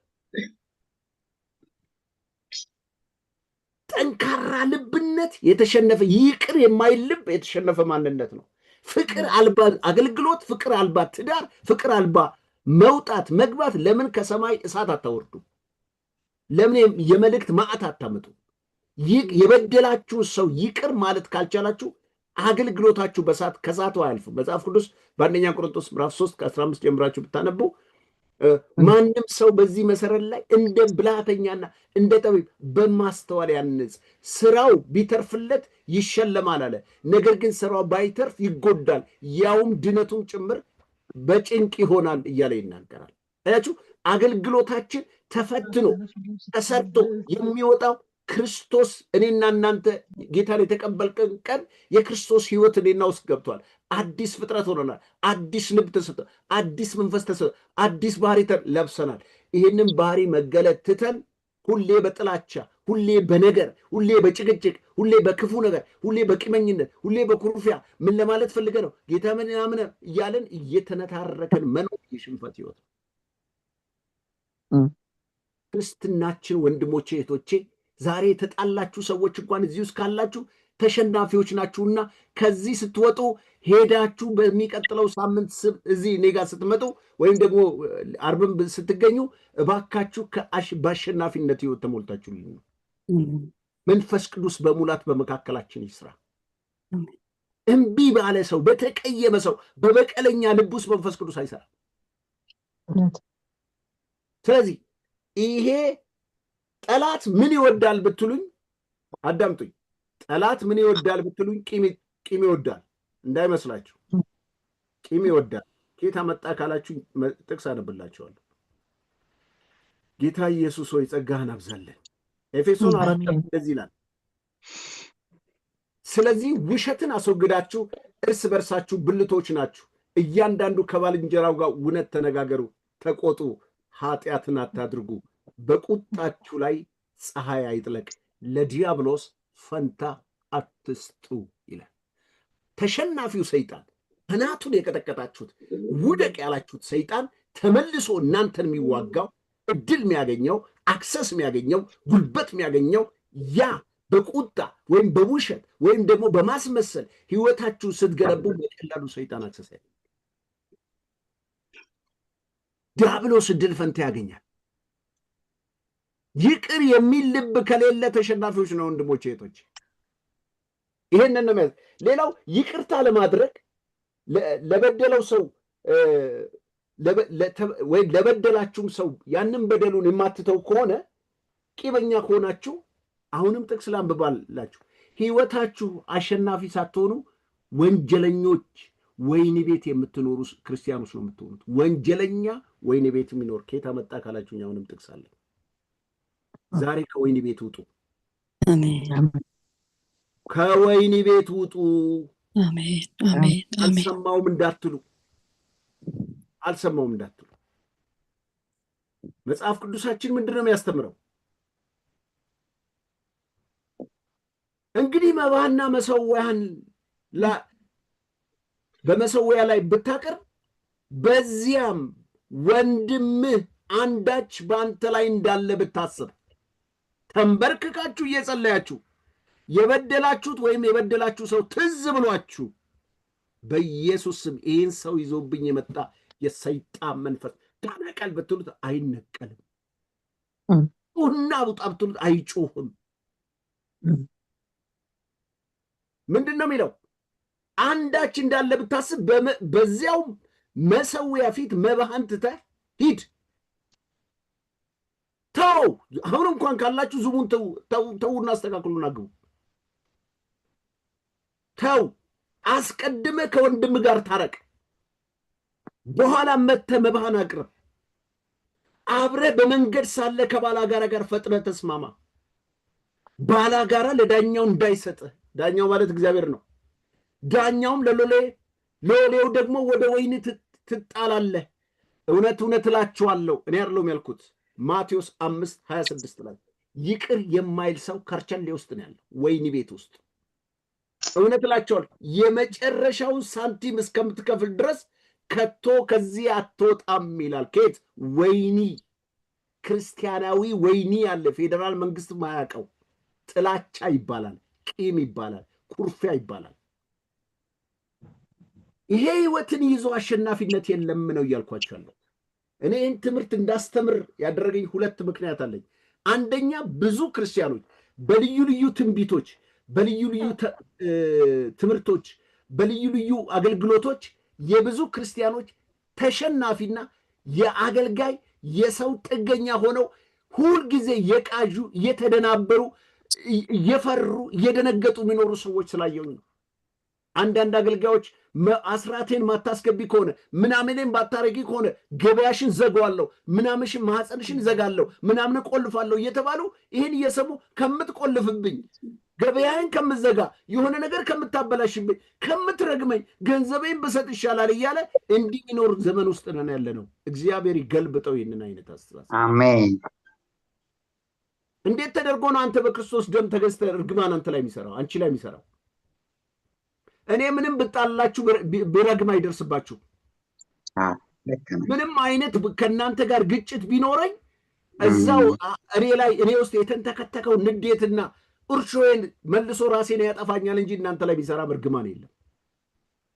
ጠንካራ ልብነት የተሸነፈ፣ ይቅር የማይል ልብ የተሸነፈ ማንነት ነው። ፍቅር አልባ አገልግሎት፣ ፍቅር አልባ ትዳር፣ ፍቅር አልባ መውጣት መግባት። ለምን ከሰማይ እሳት አታወርዱ? ለምን የመልእክት ማዕት አታመጡ? የበደላችሁ ሰው ይቅር ማለት ካልቻላችሁ አገልግሎታችሁ ከሳቱ አያልፍም። መጽሐፍ ቅዱስ በአንደኛ ቆሮንቶስ ምዕራፍ 3 ከ15 ጀምራችሁ ብታነቡ ማንም ሰው በዚህ መሰረት ላይ እንደ ብልሃተኛና እንደ ጠቢብ በማስተዋል ያንጽ፣ ስራው ቢተርፍለት ይሸለማል አለ። ነገር ግን ስራው ባይተርፍ ይጎዳል፣ ያውም ድነቱም ጭምር በጭንቅ ይሆናል እያለ ይናገራል። አያችሁ፣ አገልግሎታችን ተፈትኖ ተሰርቶ የሚወጣው ክርስቶስ እኔና እናንተ ጌታን የተቀበልከን ቀን የክርስቶስ ህይወት እኔና ውስጥ ገብቷል። አዲስ ፍጥረት ሆነናል። አዲስ ልብ ተሰጥቷል። አዲስ መንፈስ ተሰጥቷል። አዲስ ባህሪ ለብሰናል። ይህንን ባህሪ መገለጥ ትተን ሁሌ በጥላቻ፣ ሁሌ በነገር፣ ሁሌ በጭቅጭቅ፣ ሁሌ በክፉ ነገር፣ ሁሌ በቂመኝነት፣ ሁሌ በኩርፊያ ምን ለማለት ፈልገ ነው ጌታ ምናምን እያለን እየተነታረከን መኖር የሽንፈት ህይወት። ክርስትናችን ወንድሞቼ እህቶቼ፣ ዛሬ የተጣላችሁ ሰዎች እንኳን እዚህ ውስጥ ካላችሁ ተሸናፊዎች ናችሁና ከዚህ ስትወጡ ሄዳችሁ በሚቀጥለው ሳምንት እዚህ እኔ ጋር ስትመጡ ወይም ደግሞ አርብም ስትገኙ እባካችሁ በአሸናፊነት ህይወት ተሞልታችሁልኝ ነው። መንፈስ ቅዱስ በሙላት በመካከላችን ይስራ። እምቢ ባለ ሰው፣ በተቀየመ ሰው፣ በበቀለኛ ልብ ውስጥ መንፈስ ቅዱስ አይሰራ። ስለዚህ ይሄ ጠላት ምን ይወዳል ብትሉኝ፣ አዳምጡኝ። ጠላት ምን ይወዳል ብትሉኝ፣ ቂም ይወዳል። እንዳይመስላችሁ ቂም ይወዳል። ኬታ መጣ ካላችሁ ጥቅስ አነብላችኋለሁ። ጌታ ኢየሱስ ሆይ ጸጋህን አብዛለን። ኤፌሶን 4 እንደዚህ ይላል፣ ስለዚህ ውሸትን አስወግዳችሁ እርስ በርሳችሁ ብልቶች ናችሁ፣ እያንዳንዱ ከባልንጀራው ጋር እውነት ተነጋገሩ፣ ተቆጡ፣ ኃጢአትን አታድርጉ፣ በቁጣችሁ ላይ ፀሐይ አይጥለቅ፣ ለዲያብሎስ ፈንታ አትስጡ ይላል። ተሸናፊው ሰይጣን አናቱን የቀጠቀጣችሁት ውደቅ ያላችሁት ሰይጣን ተመልሶ እናንተን የሚዋጋው እድል የሚያገኘው አክሰስ የሚያገኘው ጉልበት የሚያገኘው ያ በቁጣ ወይም በውሸት ወይም ደግሞ በማስመሰል ህይወታችሁ ስትገነቡ በቀላሉ ሰይጣን አክሰስ ያገኛል። ዲያብሎስ እድል ፈንታ ያገኛል። ይቅር የሚል ልብ ከሌለ ተሸናፊዎች ነው ወንድሞቼ እህቶቼ። ይሄንን ነው ማለት። ሌላው ይቅርታ ለማድረግ ለበደለው ሰው ወይ ለበደላችሁም ሰው ያንን በደሉን የማትተው ከሆነ ቂበኛ ከሆናችሁ አሁንም ጥቅስ ላንብባላችሁ። ህይወታችሁ አሸናፊ ሳትሆኑ ወንጀለኞች ወይን ቤት የምትኖሩ ክርስቲያኖች ነው የምትሆኑት። ወንጀለኛ ወይን ቤት የሚኖር ከየት አመጣ ካላችሁኝ አሁንም ጥቅስ አለ። ዛሬ ከወይን ቤት ውጡ።
አሜን።
ከወይን ቤት ውጡ።
አሜን። አሜን።
አልሰማውም እንዳትሉ፣ አልሰማውም እንዳትሉ። መጽሐፍ ቅዱሳችን ምንድን ነው የሚያስተምረው? እንግዲህ መባህና መሰዊያን በመሰዊያ ላይ ብታቀርብ በዚያም ወንድምህ አንዳች በአንተ ላይ እንዳለ ብታስብ ተንበርክካችሁ እየጸለያችሁ የበደላችሁት ወይም የበደላችሁ ሰው ትዝ ብሏችሁ በኢየሱስ ስም ይህን ሰው ይዞብኝ የመጣ የሰይጣን መንፈስ ተነቀል ብትሉት አይነቀልም። ጩህና ውጣ ብትሉት አይጮህም። ምንድን ነው የሚለው? አንዳች እንዳለ ብታስብ በዚያው መሰዊያ ፊት መባህን ትተህ ሂድ። ተው። አሁን እንኳን ካላችሁ ዝሙን ተውና አስተካክሉና ግቡ። ተው። አስቀድመ ከወንድም ጋር ታረቅ። በኋላ መጥተህ መባህን አቅርብ። አብረ በመንገድ ሳለ ከባላጋራ ጋር ፈጥነህ ተስማማ። ባላጋራ ለዳኛው እንዳይሰጥህ፣ ዳኛው ማለት እግዚአብሔር ነው። ዳኛውም ለሎሌው ደግሞ ወደ ወህኒ ትጣላለህ። እውነት እውነት እላችኋለሁ፣ እኔ አይደለሁም ያልኩት፣ ማቴዎስ 5:26 ላይ ይቅር የማይል ሰው ከርቸሌ ውስጥ ነው ያለው፣ ወህኒ ቤት ውስጥ። እውነት እላችኋለሁ የመጨረሻውን ሳንቲም እስከምትከፍል ድረስ ከቶ ከዚህ አትወጣም ይላል። ከየት? ወህኒ። ክርስቲያናዊ ወህኒ ያለ ፌዴራል መንግስት ማያውቀው ጥላቻ ይባላል፣ ቂም ይባላል፣ ኩርፊያ ይባላል። ይሄ ህይወትን ይዞ አሸናፊነት የለም ነው እያልኳቸዋለሁ። እኔ ይህን ትምህርት እንዳስተምር ያደረገኝ ሁለት ምክንያት አለኝ። አንደኛ ብዙ ክርስቲያኖች በልዩ ልዩ ትንቢቶች፣ በልዩ ልዩ ትምህርቶች፣ በልዩ ልዩ አገልግሎቶች የብዙ ክርስቲያኖች ተሸናፊና የአገልጋይ የሰው ጥገኛ ሆነው ሁልጊዜ የቃዡ እየተደናበሩ እየፈሩ እየደነገጡ የሚኖሩ ሰዎች ስላየሁኝ ነው። አንዳንድ አገልጋዮች አስራቴን ማታስገቢ ከሆነ ምናምኔን ባታረጊ ከሆነ ገበያሽን ዘጋዋለሁ፣ ምናምንሽን ማህፀንሽን ዘጋለሁ፣ ምናምን ቆልፋለሁ እየተባሉ ይህን እየሰሙ ከምትቆልፍብኝ፣ ገበያዬን ከምትዘጋ፣ የሆነ ነገር ከምታበላሽብኝ፣ ከምትረግመኝ ገንዘቤን ብሰጥ ይሻላል እያለ እንዲህ የሚኖር ዘመን ውስጥ ነን ያለ ነው። እግዚአብሔር ይገልብጠው ይህንን አይነት አስተሳሰብ።
አሜን።
እንዴት ተደርጎ ነው አንተ በክርስቶስ ደም ተገዝተህ እርግማን አንተ ላይ የሚሰራው አንቺ ላይ የሚሰራው? እኔ ምንም ብጣላችሁ ብረግም አይደርስባችሁ። ምንም አይነት ከእናንተ ጋር ግጭት ቢኖረኝ እዛው እኔ ውስጥ የተንተከተከው ንዴትና እርሾዬን መልሶ ራሴን ያጠፋኛል እንጂ እናንተ ላይ የሚሰራ እርግማን የለም።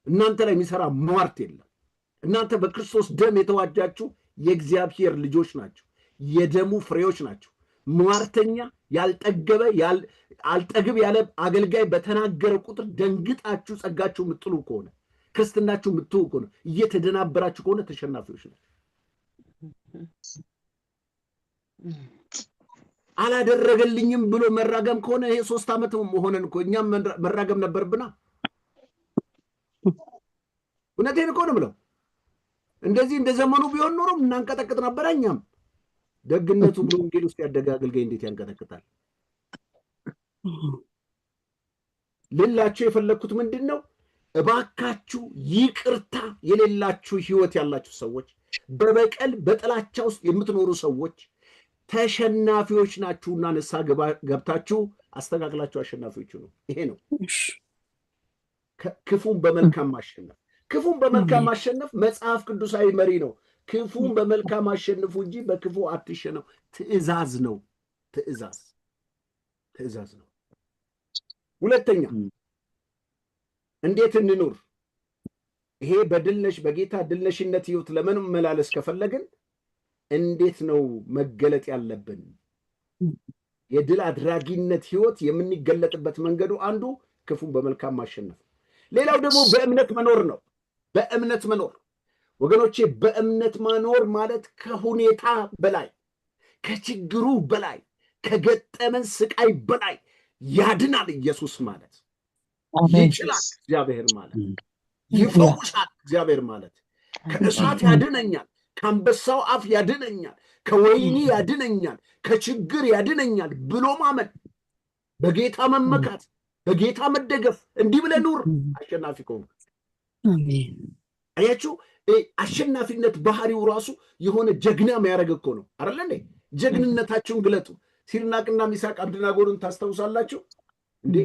እናንተ ላይ የሚሰራ ሟርት የለም። እናንተ በክርስቶስ ደም የተዋጃችሁ የእግዚአብሔር ልጆች ናቸው፣ የደሙ ፍሬዎች ናቸው። ሟርተኛ ያልጠገበ አልጠግብ ያለ አገልጋይ በተናገረ ቁጥር ደንግጣችሁ ጸጋችሁ የምትጥሉ ከሆነ ክርስትናችሁ የምትው ከሆነ እየተደናበራችሁ ከሆነ ተሸናፊዎች ናቸው። አላደረገልኝም ብሎ መራገም ከሆነ ይሄ 3 ዓመት ሆነን እኮ እኛም መራገም ነበርብና። እውነቴን እኮ ነው የምለው። እንደዚህ እንደ ዘመኑ ቢሆን ኖሮ እናንቀጠቅጥ ነበር እኛም። ደግነቱ ብሎ ወንጌል ውስጥ ያደገ አገልጋይ እንዴት ያንቀጠቅጣል? ልላችሁ የፈለግኩት ምንድን ነው? እባካችሁ ይቅርታ የሌላችሁ ህይወት ያላችሁ ሰዎች፣ በበቀል በጥላቻ ውስጥ የምትኖሩ ሰዎች ተሸናፊዎች ናችሁና ንስሐ ገብታችሁ አስተካክላችሁ አሸናፊዎቹ ነው። ይሄ ነው ክፉን በመልካም ማሸነፍ። ክፉን በመልካም ማሸነፍ መጽሐፍ ቅዱሳዊ መሪ ነው። ክፉን በመልካም አሸንፉ እንጂ በክፉ አትሸነፉ። ትእዛዝ ነው። ትእዛዝ ነው። ሁለተኛ እንዴት እንኑር? ይሄ በጌታ ድልነሽነት ህይወት ለመመላለስ ከፈለግን እንዴት ነው መገለጥ ያለብን? የድል አድራጊነት ህይወት የምንገለጥበት መንገዱ አንዱ ክፉን በመልካም ማሸነፍ፣ ሌላው ደግሞ በእምነት መኖር ነው። በእምነት መኖር ወገኖቼ፣ በእምነት መኖር ማለት ከሁኔታ በላይ፣ ከችግሩ በላይ፣ ከገጠመን ስቃይ በላይ ያድናል ኢየሱስ ማለት፣ ይችላል እግዚአብሔር ማለት፣ ይፈውሳል እግዚአብሔር ማለት፣ ከእሳት ያድነኛል፣ ከአንበሳው አፍ ያድነኛል፣ ከወይኒ ያድነኛል፣ ከችግር ያድነኛል ብሎ ማመን፣ በጌታ መመካት፣ በጌታ መደገፍ፣ እንዲህ ብለህ ኑር። አሸናፊ ከሆንክ አያችሁ፣ አሸናፊነት ባህሪው ራሱ የሆነ ጀግና የሚያደርግ እኮ ነው አይደል እንዴ? ጀግንነታችሁን ግለጡ። ሲድራቅና ሚሳቅ አብደናጎን ታስታውሳላችሁ እንዴ?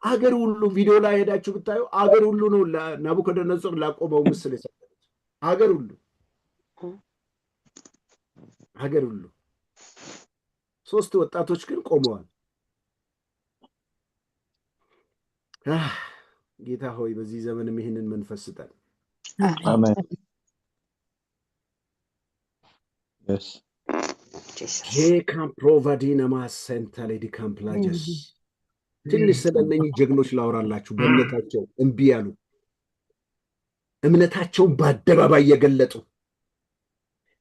አገር ሁሉ ቪዲዮ ላይ ሄዳችሁ ብታዩ አገር ሁሉ ነው ናቡከደነጾር ላቆመው ምስል የሰጠው። አገር ሁሉ ሶስት ወጣቶች ግን ቆመዋል። ጌታ ሆይ በዚህ ዘመንም ይህንን መንፈስ ስጠን።
አሜን።
ፕሮቫዲና ማሰንታሌ ዲካምፕላጀስ ትንሽ ስለነኚህ ጀግኖች ላወራላችሁ። በእምነታቸው እምቢ ያሉ፣ እምነታቸውን በአደባባይ የገለጡ፣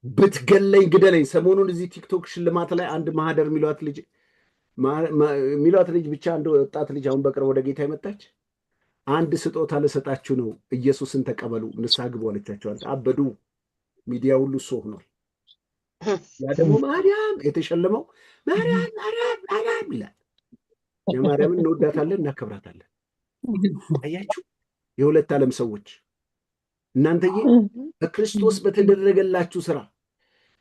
ብትገለኝ ግደለኝ። ሰሞኑን እዚህ ቲክቶክ ሽልማት ላይ አንድ ማህደር የሚሏት ልጅ ብቻ አንድ ወጣት ልጅ አሁን በቅርብ ወደ ጌታ የመጣች አንድ ስጦታ ልሰጣችሁ ነው፣ ኢየሱስን ተቀበሉ፣ ንስሐ ግቡ አለቻቸዋል። አበዱ። ሚዲያ ሁሉ እሱ ሆኗል። ያ ደግሞ ማርያም የተሸለመው ማርያም ይላል። የማርያምን እንወዳታለን፣ እናከብራታለን። አያችሁ፣ የሁለት ዓለም ሰዎች እናንተዬ፣ በክርስቶስ በተደረገላችሁ ስራ፣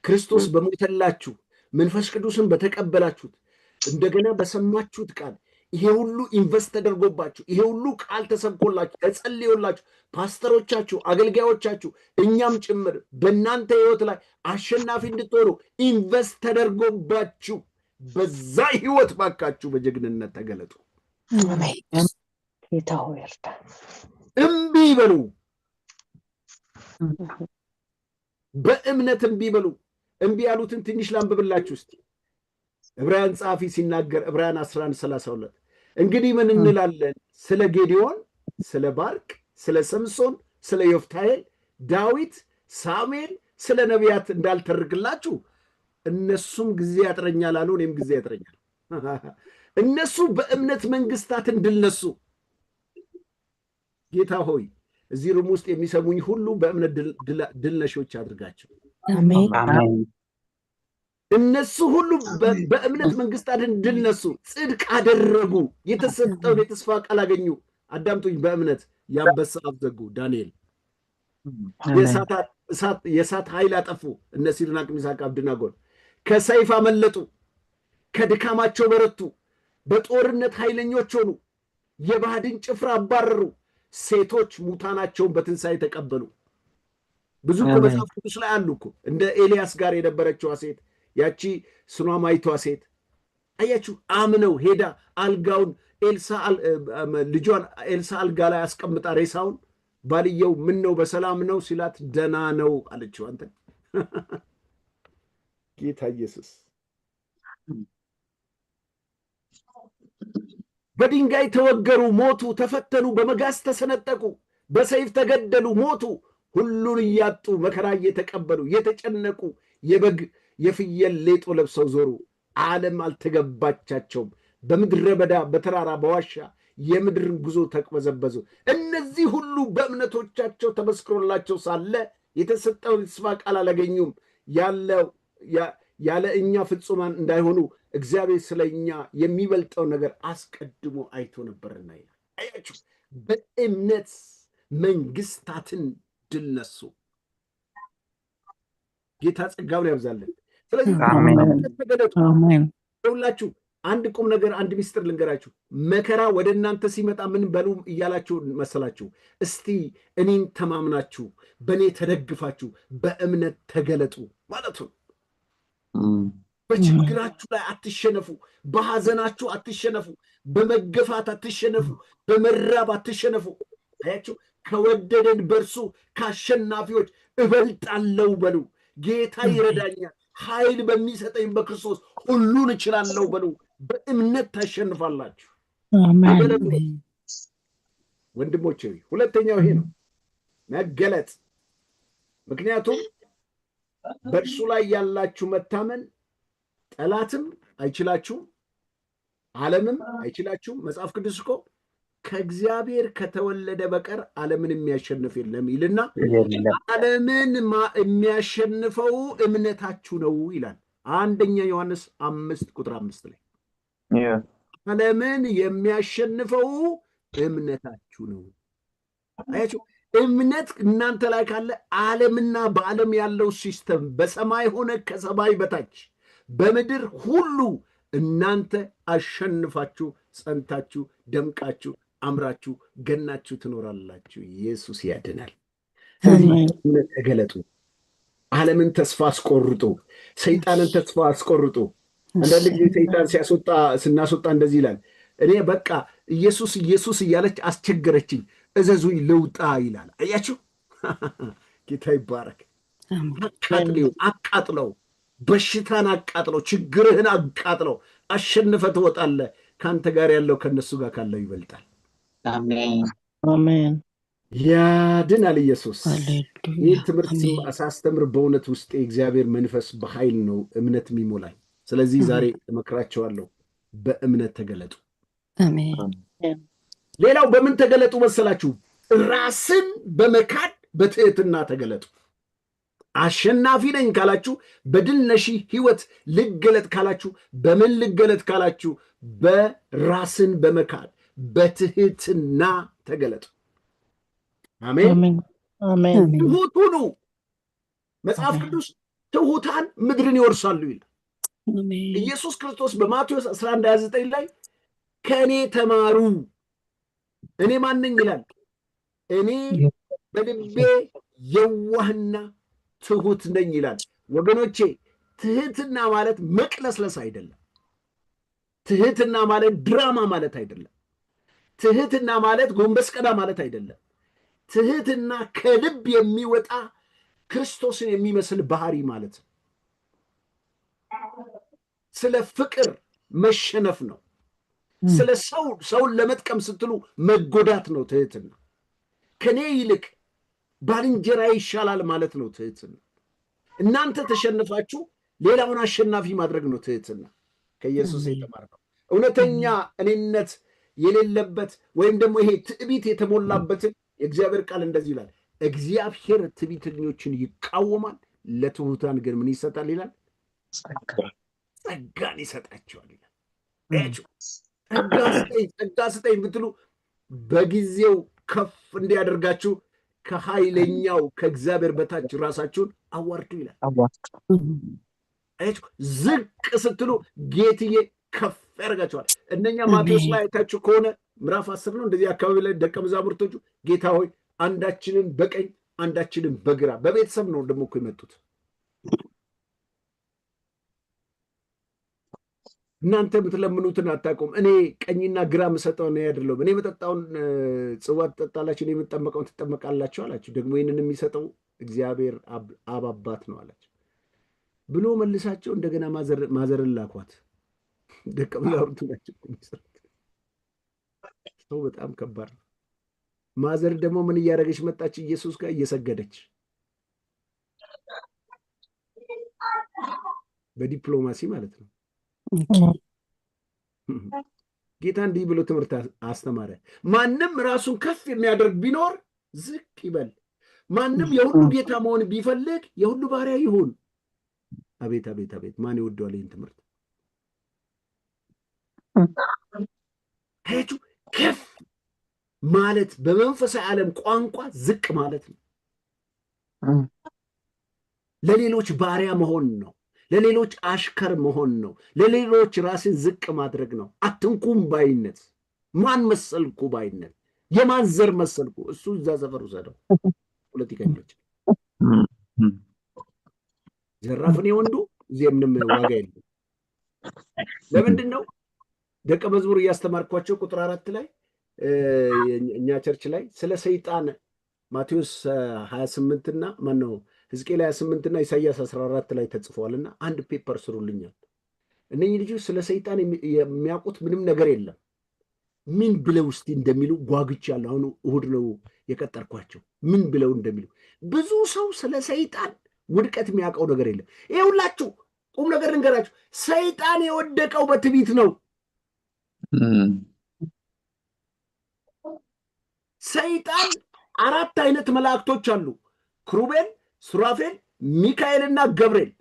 ክርስቶስ በሞተላችሁ፣ መንፈስ ቅዱስን በተቀበላችሁት፣ እንደገና በሰማችሁት ቃል ይሄ ሁሉ ኢንቨስት ተደርጎባችሁ፣ ይሄ ሁሉ ቃል ተሰብኮላችሁ፣ ተጸልዮላችሁ፣ ፓስተሮቻችሁ፣ አገልጋዮቻችሁ፣ እኛም ጭምር በእናንተ ህይወት ላይ አሸናፊ እንድትሆኑ ኢንቨስት ተደርጎባችሁ በዛ ህይወት ባካችሁ በጀግንነት ተገለጡ።
ጌታ ሆይ እርዳን።
እምቢ በሉ፣ በእምነት እምቢ በሉ። እምቢ ያሉትን ትንሽ ላንብብላችሁ እስቲ። ዕብራውያን ጸሐፊ ሲናገር ዕብራውያን 11:32 እንግዲህ ምን እንላለን? ስለ ጌዲዮን፣ ስለ ባርቅ፣ ስለ ሰምሶን፣ ስለ ዮፍታሔል፣ ዳዊት፣ ሳሙኤል፣ ስለ ነቢያት እንዳልተርክላችሁ እነሱም ጊዜ ያጥረኛል አሉ፣ እኔም ጊዜ ያጥረኛል። እነሱ በእምነት መንግስታትን ድል ነሱ። ጌታ ሆይ እዚህ ሩም ውስጥ የሚሰሙኝ ሁሉ በእምነት ድል ነሾች አድርጋቸው።
አሜን።
እነሱ ሁሉ በእምነት መንግስታትን ድል ነሱ፣ ጽድቅ አደረጉ፣ የተሰጠውን የተስፋ ቃል አገኙ። አዳምጡኝ። በእምነት የአንበሳ አፍ ዘጉ። ዳንኤል የእሳት ኃይል አጠፉ። እነ ሲድራቅ ሚሳቅ አብደናጎን ከሰይፍ አመለጡ፣ ከድካማቸው በረቱ፣ በጦርነት ኃይለኞች ሆኑ፣ የባዕድን ጭፍራ አባረሩ፣ ሴቶች ሙታናቸውን በትንሣኤ ተቀበሉ። ብዙ መጽሐፍ ቅዱስ ላይ አሉ እኮ እንደ ኤልያስ ጋር የነበረችዋ ሴት፣ ያቺ ሱናማይቷ ሴት አያችሁ፣ አምነው ሄዳ አልጋውን ልጇን ኤልሳ አልጋ ላይ አስቀምጣ ሬሳውን ባልየው ምን ነው በሰላም ነው ሲላት ደና ነው አለችው። አንተ ጌታ ኢየሱስ በድንጋይ ተወገሩ፣ ሞቱ፣ ተፈተኑ፣ በመጋዝ ተሰነጠቁ፣ በሰይፍ ተገደሉ፣ ሞቱ። ሁሉን እያጡ መከራ እየተቀበሉ የተጨነቁ የበግ የፍየል ሌጦ ለብሰው ዞሩ። ዓለም አልተገባቻቸውም። በምድረ በዳ በተራራ በዋሻ የምድርን ጉዞ ተቅበዘበዙ። እነዚህ ሁሉ በእምነቶቻቸው ተመስክሮላቸው ሳለ የተሰጠውን ተስፋ ቃል አላገኙም። ያለ እኛ ፍጹማን እንዳይሆኑ እግዚአብሔር ስለ እኛ የሚበልጠው ነገር አስቀድሞ አይቶ ነበርና ይላል። አያችሁ፣ በእምነት መንግስታትን ድል ነሱ። ጌታ ጸጋውን ያብዛልን። ስለዚህ ተገለጡ። ሁላችሁ አንድ ቁም ነገር፣ አንድ ሚስጥር ልንገራችሁ። መከራ ወደ እናንተ ሲመጣ ምን በሉ እያላችሁ መሰላችሁ? እስቲ እኔን ተማምናችሁ በእኔ ተደግፋችሁ በእምነት ተገለጡ ማለቱ። በችግራችሁ ላይ አትሸነፉ፣ በሐዘናችሁ አትሸነፉ፣ በመገፋት አትሸነፉ፣ በመራብ አትሸነፉ። አያችሁ፣ ከወደደን በእርሱ ከአሸናፊዎች እበልጣለሁ በሉ። ጌታ ይረዳኛል፣ ኃይል በሚሰጠኝ በክርስቶስ ሁሉን እችላለሁ በሉ። በእምነት ታሸንፋላችሁ። ወንድሞቼ፣ ሁለተኛው ይሄ ነው መገለጥ። ምክንያቱም በእርሱ ላይ ያላችሁ መታመን ጠላትም አይችላችሁም፣ ዓለምም አይችላችሁም። መጽሐፍ ቅዱስ እኮ ከእግዚአብሔር ከተወለደ በቀር ዓለምን የሚያሸንፍ የለም ይልና ዓለምን የሚያሸንፈው እምነታችሁ ነው ይላል። አንደኛ ዮሐንስ 5:5 ላይ ዓለምን የሚያሸንፈው እምነታችሁ ነው። አያችሁ፣ እምነት እናንተ ላይ ካለ ዓለምና በዓለም ያለው ሲስተም በሰማይ ሆነ ከሰማይ በታች በምድር ሁሉ እናንተ አሸንፋችሁ ጸንታችሁ ደምቃችሁ አምራችሁ ገናችሁ ትኖራላችሁ። ኢየሱስ ያድናል። ስለዚህ ተገለጡ። ዓለምን ተስፋ አስቆርጡ፣ ሰይጣንን ተስፋ አስቆርጡ። አንዳንድ ጊዜ ሰይጣን ስናስወጣ እንደዚህ ይላል፣ እኔ በቃ ኢየሱስ ኢየሱስ እያለች አስቸገረችኝ፣ እዘዙኝ ልውጣ ይላል። አያችሁ፣ ጌታ ይባረክ። አቃጥለው፣ በሽታን አቃጥለው፣ ችግርህን አቃጥለው፣ አሸንፈ ትወጣለህ። ከአንተ ጋር ያለው ከነሱ ጋር ካለው ይበልጣል።
አሜን።
ያድናል ኢየሱስ። ይህ ትምህርት ሳስተምር በእውነት ውስጥ የእግዚአብሔር መንፈስ በኃይል ነው እምነት የሚሞላኝ። ስለዚህ ዛሬ እመክራቸዋለሁ፣ በእምነት ተገለጡ። ሌላው በምን ተገለጡ መሰላችሁ? ራስን በመካድ በትህትና ተገለጡ። አሸናፊ ነኝ ካላችሁ፣ በድል ነሺ ህይወት ልገለጥ ካላችሁ፣ በምን ልገለጥ ካላችሁ፣ በራስን በመካድ በትህትና ተገለጡ። አሜን አሜን። ትሁት ሁኑ። መጽሐፍ ቅዱስ ትሁታን ምድርን ይወርሳሉ ይላል። ኢየሱስ ክርስቶስ በማቴዎስ 11:29 ላይ ከእኔ ተማሩ፣ እኔ ማነኝ ይላል? እኔ በልቤ የዋህና ትሁት ነኝ ይላል። ወገኖቼ፣ ትህትና ማለት መቅለስለስ አይደለም። ትህትና ማለት ድራማ ማለት አይደለም። ትህትና ማለት ጎንበስ ቀና ማለት አይደለም። ትህትና ከልብ የሚወጣ ክርስቶስን የሚመስል ባህሪ ማለት ነው። ስለ ፍቅር መሸነፍ ነው። ስለ ሰውን ለመጥቀም ስትሉ መጎዳት ነው ትህትና። ከኔ ይልቅ ባልንጀራ ይሻላል ማለት ነው ትህትና። እናንተ ተሸንፋችሁ ሌላውን አሸናፊ ማድረግ ነው ትህትና። ከኢየሱስ የተማርነው እውነተኛ እኔነት የሌለበት ወይም ደግሞ ይሄ ትዕቢት የተሞላበትን የእግዚአብሔር ቃል እንደዚህ ይላል፣ እግዚአብሔር ትዕቢተኞችን ይቃወማል፣ ለትሑታን ግን ምን ይሰጣል ይላል? ጸጋን ይሰጣቸዋል ይላል። ጸጋ ስጠኝ ብትሉ በጊዜው ከፍ እንዲያደርጋችሁ ከኃይለኛው ከእግዚአብሔር በታች ራሳችሁን አዋርዱ ይላል። ዝቅ ስትሉ ጌትዬ ከፍ ያደርጋቸዋል። እነኛ ማቴዎስ ላይ አይታችሁ ከሆነ ምዕራፍ 10 ነው እንደዚህ አካባቢ ላይ ደቀ መዛሙርቶቹ ጌታ ሆይ አንዳችንን በቀኝ አንዳችንን በግራ፣ በቤተሰብ ነው ደግሞ እኮ የመጡት። እናንተ የምትለምኑትን አታውቁም፣ እኔ ቀኝና ግራ የምሰጠው ነው አይደለም፣ እኔ የምጠጣውን ጽዋ ትጠጣላችሁ፣ እኔ የምጠመቀውን ትጠመቃላችሁ አላችሁ። ደግሞ ይህንን የሚሰጠው እግዚአብሔር አብ አባት ነው አላቸው ብሎ መልሳቸው እንደገና ማዘርን ላኳት። ደቀ መዛሙርቱ ናቸው። ሰው በጣም ከባድ ነው። ማዘር ደግሞ ምን እያደረገች መጣች? ኢየሱስ ጋር እየሰገደች በዲፕሎማሲ ማለት ነው። ጌታ እንዲህ ብሎ ትምህርት አስተማረ። ማንም ራሱን ከፍ የሚያደርግ ቢኖር ዝቅ ይበል። ማንም የሁሉ ጌታ መሆን ቢፈልግ የሁሉ ባሪያ ይሁን። አቤት አቤት አቤት ማን ይወደዋል ይህን ትምህርት? ሄቱ ከፍ ማለት በመንፈሳዊ ዓለም ቋንቋ ዝቅ ማለት ነው። ለሌሎች ባሪያ መሆን ነው። ለሌሎች አሽከር መሆን ነው። ለሌሎች ራስን ዝቅ ማድረግ ነው። አትንኩም ባይነት፣ ማን መሰልኩ ባይነት፣ የማን ዘር መሰልኩ፣ እሱ እዛ ሰፈር ውሰደው። ፖለቲከኞች ዘራፍን የወንዱ እዚህ ምንም ዋጋ የለም። ለምንድን ነው ደቀ መዝሙር እያስተማርኳቸው ቁጥር 4 ላይ እኛ ቸርች ላይ ስለ ሰይጣን ማቴዎስ 28 እና ማነው ሕዝቅኤል 28 እና ኢሳይያስ 14 ላይ ተጽፈዋልና አንድ ፔፐር ስሩልኛል። እነኚህ ልጆች ስለ ሰይጣን የሚያውቁት ምንም ነገር የለም። ምን ብለው እስቲ እንደሚሉ ጓጉቻለሁ። አሁን እሑድ ነው የቀጠርኳቸው። ምን ብለው እንደሚሉ ብዙ ሰው ስለ ሰይጣን ውድቀት የሚያውቀው ነገር የለም። ይሄ ሁላችሁ ቁም ነገር ልንገራችሁ፣ ሰይጣን የወደቀው በትዕቢት ነው። ሰይጣን 4 አይነት መላእክቶች አሉ፣ ክሩቤል፣ ሱራፌል፣ ሚካኤልና ገብርኤል።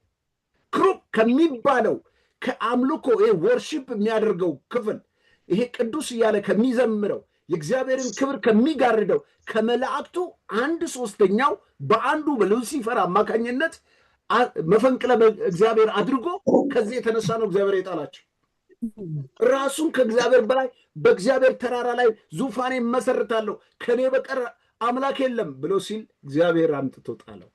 ክሩብ ከሚባለው ከአምልኮ ይሄ ወርሺፕ የሚያደርገው ክፍል ይሄ ቅዱስ እያለ ከሚዘምረው የእግዚአብሔርን ክብር ከሚጋርደው ከመላእክቱ 1/3 በአንዱ በሉሲፈር አማካኝነት መፈንቅለ እግዚአብሔር አድርጎ ከዚህ የተነሳ ነው እግዚአብሔር የጣላቸው። ራሱን ከእግዚአብሔር በላይ በእግዚአብሔር ተራራ ላይ ዙፋኔ መሰርታለሁ ከኔ በቀር አምላክ የለም ብሎ ሲል እግዚአብሔር አምጥቶ ጣለው።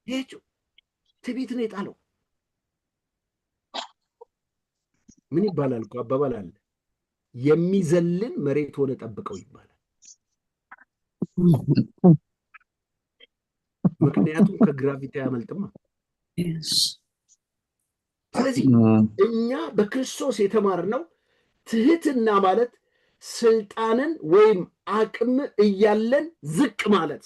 ይሄ ትዕቢት ነው የጣለው። ምን ይባላል እኮ አባባል አለ፣ የሚዘልን መሬት ሆነ ጠብቀው ይባላል። ምክንያቱም ከግራቪቲ አያመልጥማ። ስለዚህ እኛ በክርስቶስ የተማርነው ትህትና ማለት ስልጣንን ወይም አቅም እያለን ዝቅ ማለት፣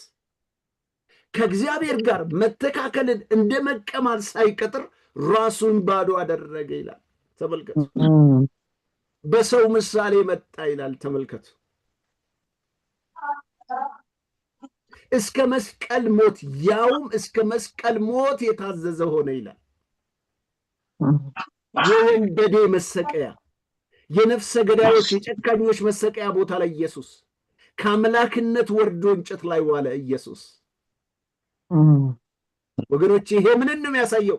ከእግዚአብሔር ጋር መተካከልን እንደ መቀማል ሳይቀጥር ራሱን ባዶ አደረገ ይላል። ተመልከቱ። በሰው ምሳሌ መጣ ይላል። ተመልከቱ። እስከ መስቀል ሞት፣ ያውም እስከ መስቀል ሞት የታዘዘ ሆነ ይላል። የወንበዴ መሰቀያ፣ የነፍሰ ገዳዮች የጨካኞች መሰቀያ ቦታ ላይ ኢየሱስ ከአምላክነት ወርዶ እንጨት ላይ ዋለ። ኢየሱስ ወገኖች፣ ይሄ ምንን ነው የሚያሳየው?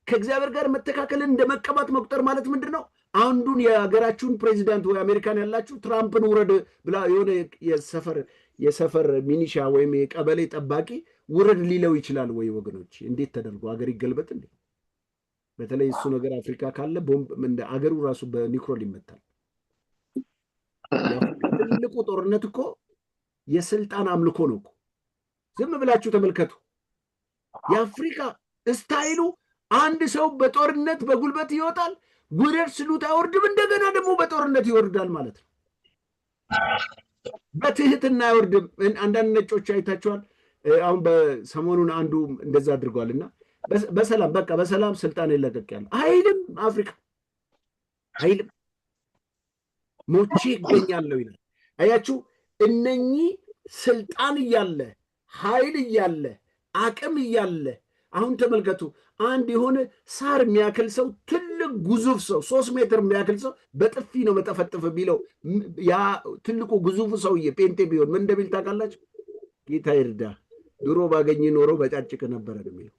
ከእግዚአብሔር ጋር መተካከልን እንደ መቀባት መቁጠር ማለት ምንድን ነው? አንዱን የሀገራችሁን ፕሬዚዳንት ወይ አሜሪካን ያላችሁ ትራምፕን ውረድ ብላ የሆነ የሰፈር ሚኒሻ ወይም የቀበሌ ጠባቂ ውረድ ሊለው ይችላል ወይ? ወገኖች፣ እንዴት ተደርጎ ሀገር ይገልበጥ እንዴ? በተለይ እሱ ነገር አፍሪካ ካለ ቦምብ እንደ አገሩ ራሱ በኒክሮል ይመታል። ትልቁ ጦርነት እኮ የስልጣን አምልኮ ነው እኮ። ዝም ብላችሁ ተመልከቱ። የአፍሪካ ስታይሉ አንድ ሰው በጦርነት በጉልበት ይወጣል፣ ጉረድ ስሉት አይወርድም፣ እንደገና ደግሞ በጦርነት ይወርዳል ማለት ነው። በትህትና አይወርድም። አንዳንድ ነጮች አይታችኋል። አሁን በሰሞኑን አንዱ እንደዛ አድርጓልና በሰላም በቃ በሰላም ስልጣን ይለቀቅ ያለ አይልም። አፍሪካ አይልም፣ ሞቼ ይገኛለሁ ይላል። አያችሁ፣ እነኚህ ስልጣን እያለ ኃይል እያለ አቅም እያለ አሁን ተመልከቱ። አንድ የሆነ ሳር የሚያክል ሰው፣ ትልቅ ግዙፍ ሰው 3 ሜትር የሚያክል ሰው በጥፊ ነው መጠፈጥፍ ቢለው ያ ትልቁ ግዙፍ ሰውዬ ጴንጤ ቢሆን ምን እንደሚል ታውቃላችሁ? ጌታ ይርዳ፣ ድሮ ባገኝ ኖሮ በጫጭቅ ነበረ ነው የሚለው።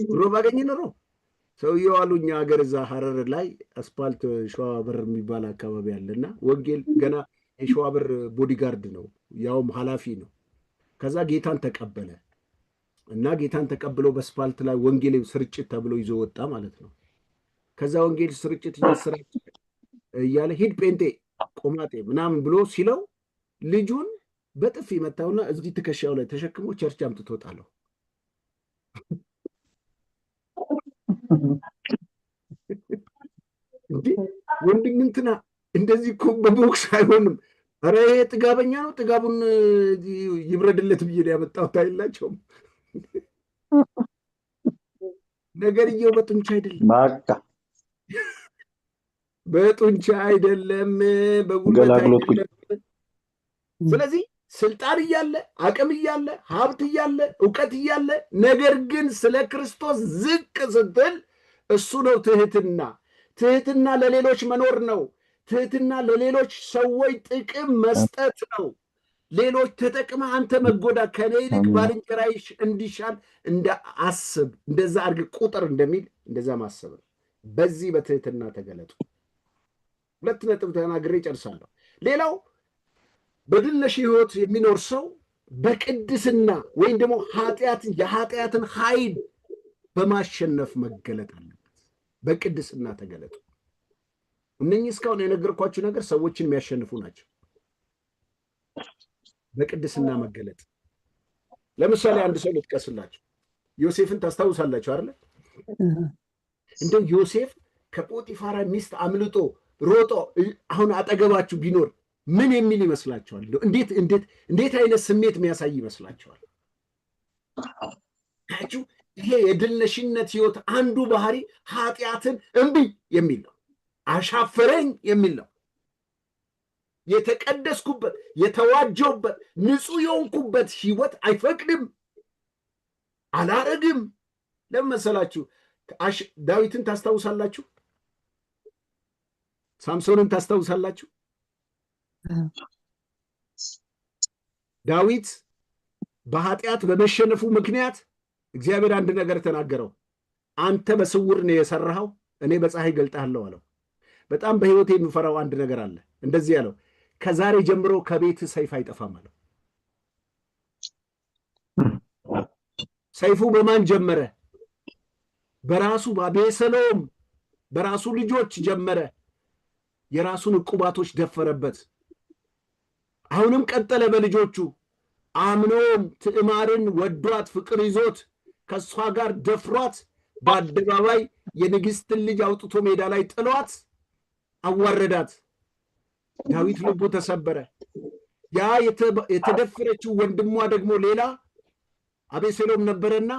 ድሮ ባገኝ ኖሮ ሰውየው አሉ እኛ ሀገር እዛ ሀረር ላይ አስፓልት ሸዋበር የሚባል አካባቢ አለና ወንጌል ገና የሸዋበር ቦዲጋርድ ነው፣ ያውም ኃላፊ ነው። ከዛ ጌታን ተቀበለ እና ጌታን ተቀብሎ በአስፓልት ላይ ወንጌል ስርጭት ተብሎ ይዞ ወጣ ማለት ነው። ከዛ ወንጌል ስርጭት እያሰራጨ እያለ ሂድ ጴንጤ ቆማጤ ምናምን ብሎ ሲለው ልጁን በጥፊ መታውና እዚህ ትከሻው ላይ ተሸክሞ ቸርች አምጥቶ ጣለው። እንዴ ወንድም እንትና እንደዚህ እኮ በቦክስ አይሆንም። ኧረ ይሄ ጥጋበኛ ነው፣ ጥጋቡን ይብረድለት ብዬ ነው ያመጣሁት አይላቸውም። ነገርየው በጡንቻ አይደለም፣ በጡንቻ አይደለም፣ በጉልበት አይደለም። ስለዚህ ስልጣን እያለ አቅም እያለ ሀብት እያለ ዕውቀት እያለ ነገር ግን ስለ ክርስቶስ ዝቅ ስትል እሱ ነው ትህትና። ትህትና ለሌሎች መኖር ነው። ትህትና ለሌሎች ሰዎች ጥቅም መስጠት ነው። ሌሎች ተጠቅመ አንተ መጎዳ ከኔ ይልቅ ባልንጀራዬ እንዲሻል አስብ፣ እንደዛ አድርግ ቁጥር እንደሚል እንደዛ ማሰብ ነው። በዚህ በትህትና ተገለጡ። 2 ነጥብ ተናግሬ ጨርሳለሁ። ሌላው በድል ነሽ ሕይወት የሚኖር ሰው በቅድስና ወይም ደግሞ የኃጢአትን ኃይል በማሸነፍ መገለጥ አለበት። በቅድስና ተገለጡ። እነኚህ እስካሁን የነገርኳችሁ ነገር ሰዎችን የሚያሸንፉ ናቸው። በቅድስና መገለጥ። ለምሳሌ አንድ ሰው ልጥቀስላችሁ። ዮሴፍን ታስታውሳላችሁ አይደል? እንደው ዮሴፍ ከጶጢፋራ ሚስት አምልጦ ሮጦ አሁን አጠገባችሁ ቢኖር ምን የሚል ይመስላችኋል? እንዴት አይነት ስሜት የሚያሳይ ይመስላችኋል? ታችሁ ይሄ የድልነሽነት ሕይወት አንዱ ባህሪ ኃጢአትን እምቢ የሚል ነው። አሻፈረኝ የሚል ነው። የተቀደስኩበት የተዋጀውበት ንጹሕ የሆንኩበት ሕይወት አይፈቅድም፣ አላረግም። ለምን መሰላችሁ? ዳዊትን ታስታውሳላችሁ? ሳምሶንን ታስታውሳላችሁ? ዳዊት በኃጢአት በመሸነፉ ምክንያት እግዚአብሔር አንድ ነገር ተናገረው። አንተ በስውር ነው የሰራኸው፣ እኔ በፀሐይ ገልጣለሁ አለው። በጣም በሕይወቴ የምፈራው አንድ ነገር አለ። እንደዚህ ያለው ከዛሬ ጀምሮ ከቤት ሰይፍ አይጠፋም አለው። ሰይፉ በማን ጀመረ? በራሱ በአቤሴሎም በራሱ ልጆች ጀመረ። የራሱን ዕቁባቶች ደፈረበት። አሁንም ቀጠለ በልጆቹ። አምኖን ትዕማርን ወዷት ፍቅር ይዞት ከእሷ ጋር ደፍሯት በአደባባይ የንግሥትን ልጅ አውጥቶ ሜዳ ላይ ጥሏት አዋረዳት። ዳዊት ልቡ ተሰበረ። ያ የተደፈረችው ወንድሟ ደግሞ ሌላ አቤሴሎም ነበረና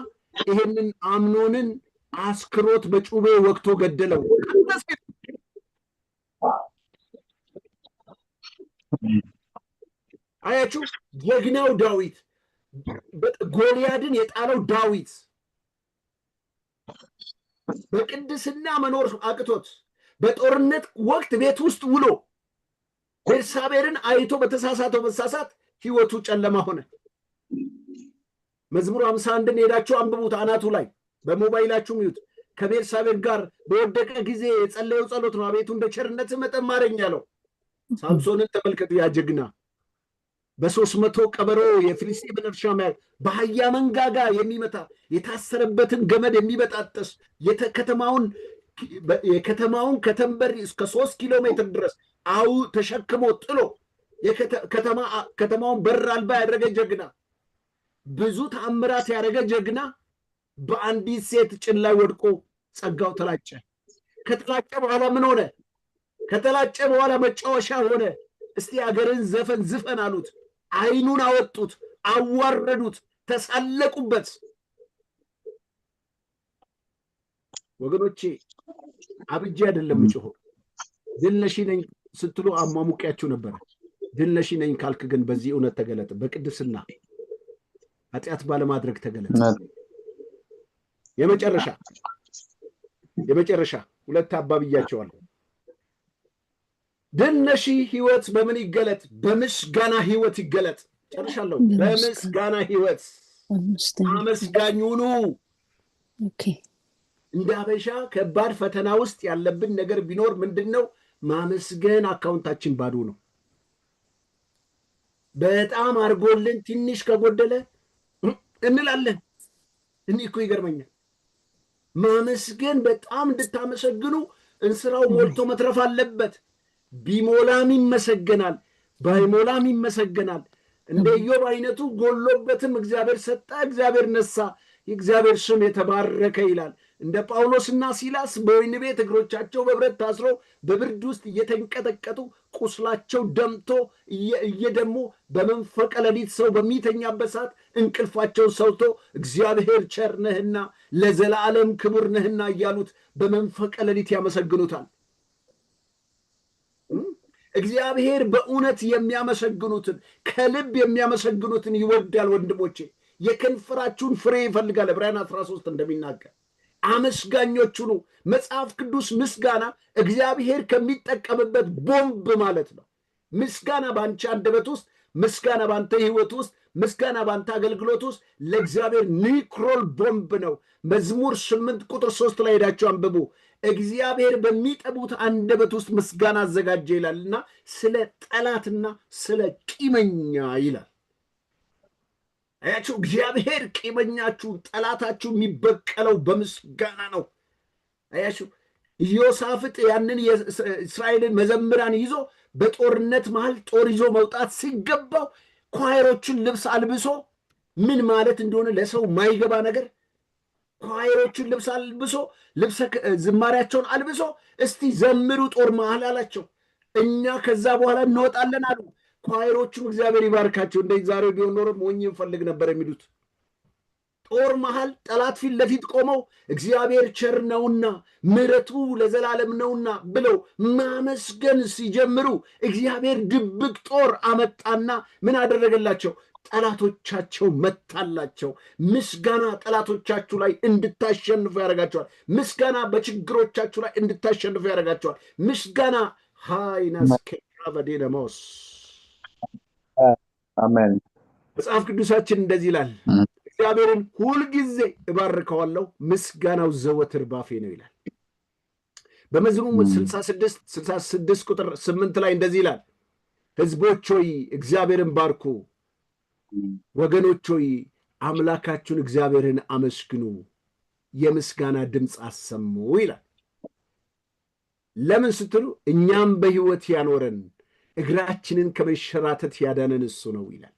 ይሄንን አምኖንን አስክሮት በጩቤ ወቅቶ ገደለው። አያችሁ፣ ጀግናው ዳዊት፣ ጎልያድን የጣለው ዳዊት በቅድስና መኖር አቅቶት በጦርነት ወቅት ቤት ውስጥ ውሎ ቤርሳቤርን አይቶ በተሳሳተው መሳሳት ሕይወቱ ጨለማ ሆነ። መዝሙር 51ን ሄዳችሁ አንብቡት። አናቱ ላይ በሞባይላችሁ ሚዩት። ከቤርሳቤር ጋር በወደቀ ጊዜ የጸለየው ጸሎት ነው። አቤቱ እንደ ቸርነት መጠን ማረኝ ያለው። ሳምሶንን ተመልከቱ። ያ ጀግና በ300 ቀበሮ የፊልስጤምን እርሻ በአህያ መንጋጋ የሚመታ የታሰረበትን ገመድ የሚበጣጠስ የከተማውን ከተንበር እስከ 3 ኪሎ ሜትር ድረስ ተሸክሞ ጥሎ ከተማውን በር አልባ ያደረገ ጀግና፣ ብዙ ተአምራት ያደረገ ጀግና በአንዲት ሴት ጭን ላይ ወድቆ ጸጋው ተላጨ። ከተላጨ በኋላ ምን ሆነ? ከተላጨ በኋላ መጫወሻ ሆነ። እስቲ አገርን ዘፈን ዝፈን አሉት። ዓይኑን አወጡት፣ አዋረዱት፣ ተሳለቁበት። ወገኖቼ አብጄ አይደለም ጮሆ ድል ነሽ ነኝ ስትሉ አሟሙቂያችሁ ነበር። ድል ነሽ ነኝ ካልክ ግን በዚህ እውነት ተገለጥ። በቅድስና ኃጢአት ባለማድረግ ተገለጥ። የመጨረሻ 2 አባብያቸዋለሁ። ድል ነሽ ሕይወት በምን ይገለጥ? በምስጋና ሕይወት ይገለጥ። ጨርሻለሁ። በምስጋና ሕይወት አመስጋኝ ሁኑ። እንደ አበሻ ከባድ ፈተና ውስጥ ያለብን ነገር ቢኖር ምንድን ነው? ማመስገን አካውንታችን ባዶ ነው። በጣም አርጎልን ትንሽ ከጎደለ እንላለን። እኔ እኮ ይገርመኛል። ማመስገን በጣም እንድታመሰግኑ እንስራው ሞልቶ መትረፍ አለበት። ቢሞላም ይመሰገናል፣ ባይሞላም ይመሰገናል። እንደ ኢዮብ አይነቱ ጎሎበትም እግዚአብሔር ሰጠ፣ እግዚአብሔር ነሳ፣ የእግዚአብሔር ስም የተባረከ ይላል። እንደ ጳውሎስና ሲላስ በወህኒ ቤት እግሮቻቸው በብረት ታስረው በብርድ ውስጥ እየተንቀጠቀጡ ቁስላቸው ደምቶ እየደሙ በመንፈቀ ሌሊት ሰው በሚተኛበት ሰዓት እንቅልፋቸው ሰውቶ እግዚአብሔር ቸር ነህና ለዘላለም ክቡር ነህና እያሉት በመንፈቀ ሌሊት ያመሰግኑታል። እግዚአብሔር በእውነት የሚያመሰግኑትን ከልብ የሚያመሰግኑትን ይወዳል። ወንድሞቼ የከንፈራችሁን ፍሬ ይፈልጋል። ዕብራውያን 13 እንደሚናገር አመስጋኞች ሁኑ። መጽሐፍ ቅዱስ ምስጋና እግዚአብሔር ከሚጠቀምበት ቦምብ ማለት ነው። ምስጋና በአንቺ አንደበት ውስጥ፣ ምስጋና በአንተ ህይወት ውስጥ፣ ምስጋና በአንተ አገልግሎት ውስጥ ለእግዚአብሔር ኒክሮል ቦምብ ነው። መዝሙር 8 ቁጥር 3 ላይ ሄዳችሁ አንብቡ። እግዚአብሔር በሚጠቡት አንደበት ውስጥ ምስጋና አዘጋጀ ይላልና ስለ ጠላትና ስለ ቂመኛ ይላል። አያችሁ፣ እግዚአብሔር ቂመኛችሁ ጠላታችሁ የሚበቀለው በምስጋና ነው። አያችሁ፣ ኢዮሳፍጥ ያንን የእስራኤልን መዘምራን ይዞ በጦርነት መሃል ጦር ይዞ መውጣት ሲገባው ኳይሮችን ልብስ አልብሶ ምን ማለት እንደሆነ ለሰው ማይገባ ነገር ኳይሮችን ልብስ አልብሶ ልብሰ ዝማሪያቸውን አልብሶ እስቲ ዘምሩ ጦር መሃል አላቸው። እኛ ከዛ በኋላ እንወጣለን አሉ። ኳይሮቹም እግዚአብሔር ይባርካቸው። እንደ ዛሬ ቢሆን ኖሮ ሞኝ እንፈልግ ነበር የሚሉት። ጦር መሃል ጠላት ፊት ለፊት ቆመው እግዚአብሔር ቸር ነውና ምሕረቱ ለዘላለም ነውና ብለው ማመስገን ሲጀምሩ እግዚአብሔር ድብቅ ጦር አመጣና ምን አደረገላቸው? ጠላቶቻቸው መታላቸው። ምስጋና ጠላቶቻችሁ ላይ እንድታሸንፉ ያደርጋቸዋል። ምስጋና በችግሮቻችሁ ላይ እንድታሸንፉ ያደርጋቸዋል። ምስጋና ሃይናስ ከአቨዴነሞስ
አሜን።
መጽሐፍ ቅዱሳችን እንደዚህ ይላል፣ እግዚአብሔርን ሁልጊዜ እባርከዋለሁ፣ ምስጋናው ዘወትር ባፌ ነው ይላል። በመዝሙር 66 ቁጥር 8 ላይ እንደዚህ ይላል፣ ሕዝቦች ሆይ እግዚአብሔርን ባርኩ፣ ወገኖች ሆይ አምላካችሁን እግዚአብሔርን አመስግኑ፣ የምስጋና ድምፅ አሰሙ ይላል። ለምን ስትሉ እኛም በሕይወት ያኖረን እግራችንን ከመሸራተት ያዳነን እሱ ነው ይላል።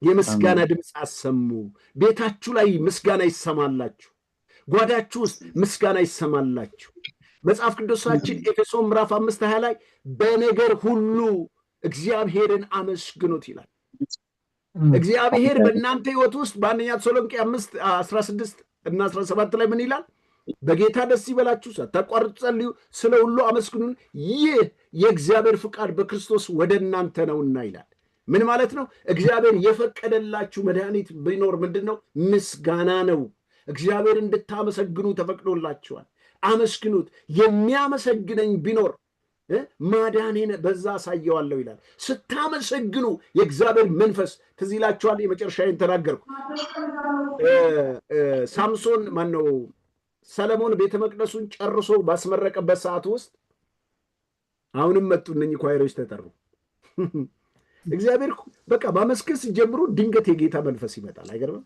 የምስጋና ድምፅ አሰሙ። ቤታችሁ ላይ ምስጋና ይሰማላችሁ። ጓዳችሁ ውስጥ ምስጋና ይሰማላችሁ። መጽሐፍ ቅዱሳችን ኤፌሶን ምዕራፍ 5:20 ላይ በነገር ሁሉ እግዚአብሔርን አመስግኑት ይላል። እግዚአብሔር በእናንተ ሕይወት ውስጥ በአንደኛ ተሰሎንቄ 5:16 እና 17 ላይ ምን ይላል? በጌታ ደስ ይበላችሁ፣ ሳታቋርጡ ጸልዩ፣ ስለ ሁሉ አመስግኑን፣ ይህ የእግዚአብሔር ፍቃድ በክርስቶስ ወደ እናንተ ነውና ይላል። ምን ማለት ነው? እግዚአብሔር የፈቀደላችሁ መድኃኒት ቢኖር ምንድን ነው? ምስጋና ነው። እግዚአብሔር እንድታመሰግኑ ተፈቅዶላችኋል። አመስግኑት። የሚያመሰግነኝ ቢኖር ማዳኔን በዛ አሳየዋለሁ ይላል። ስታመሰግኑ የእግዚአብሔር መንፈስ ትዝ ይላችኋል። የመጨረሻዬን ተናገርኩ። ሳምሶን ማነው ሰለሞን ቤተ መቅደሱን ጨርሶ ባስመረቀበት ሰዓት ውስጥ አሁንም መጡ እነኚህ ኳይሮች ተጠሩ። እግዚአብሔር በቃ ማመስገን ሲጀምሩ ድንገት የጌታ መንፈስ ይመጣል። አይገርምም?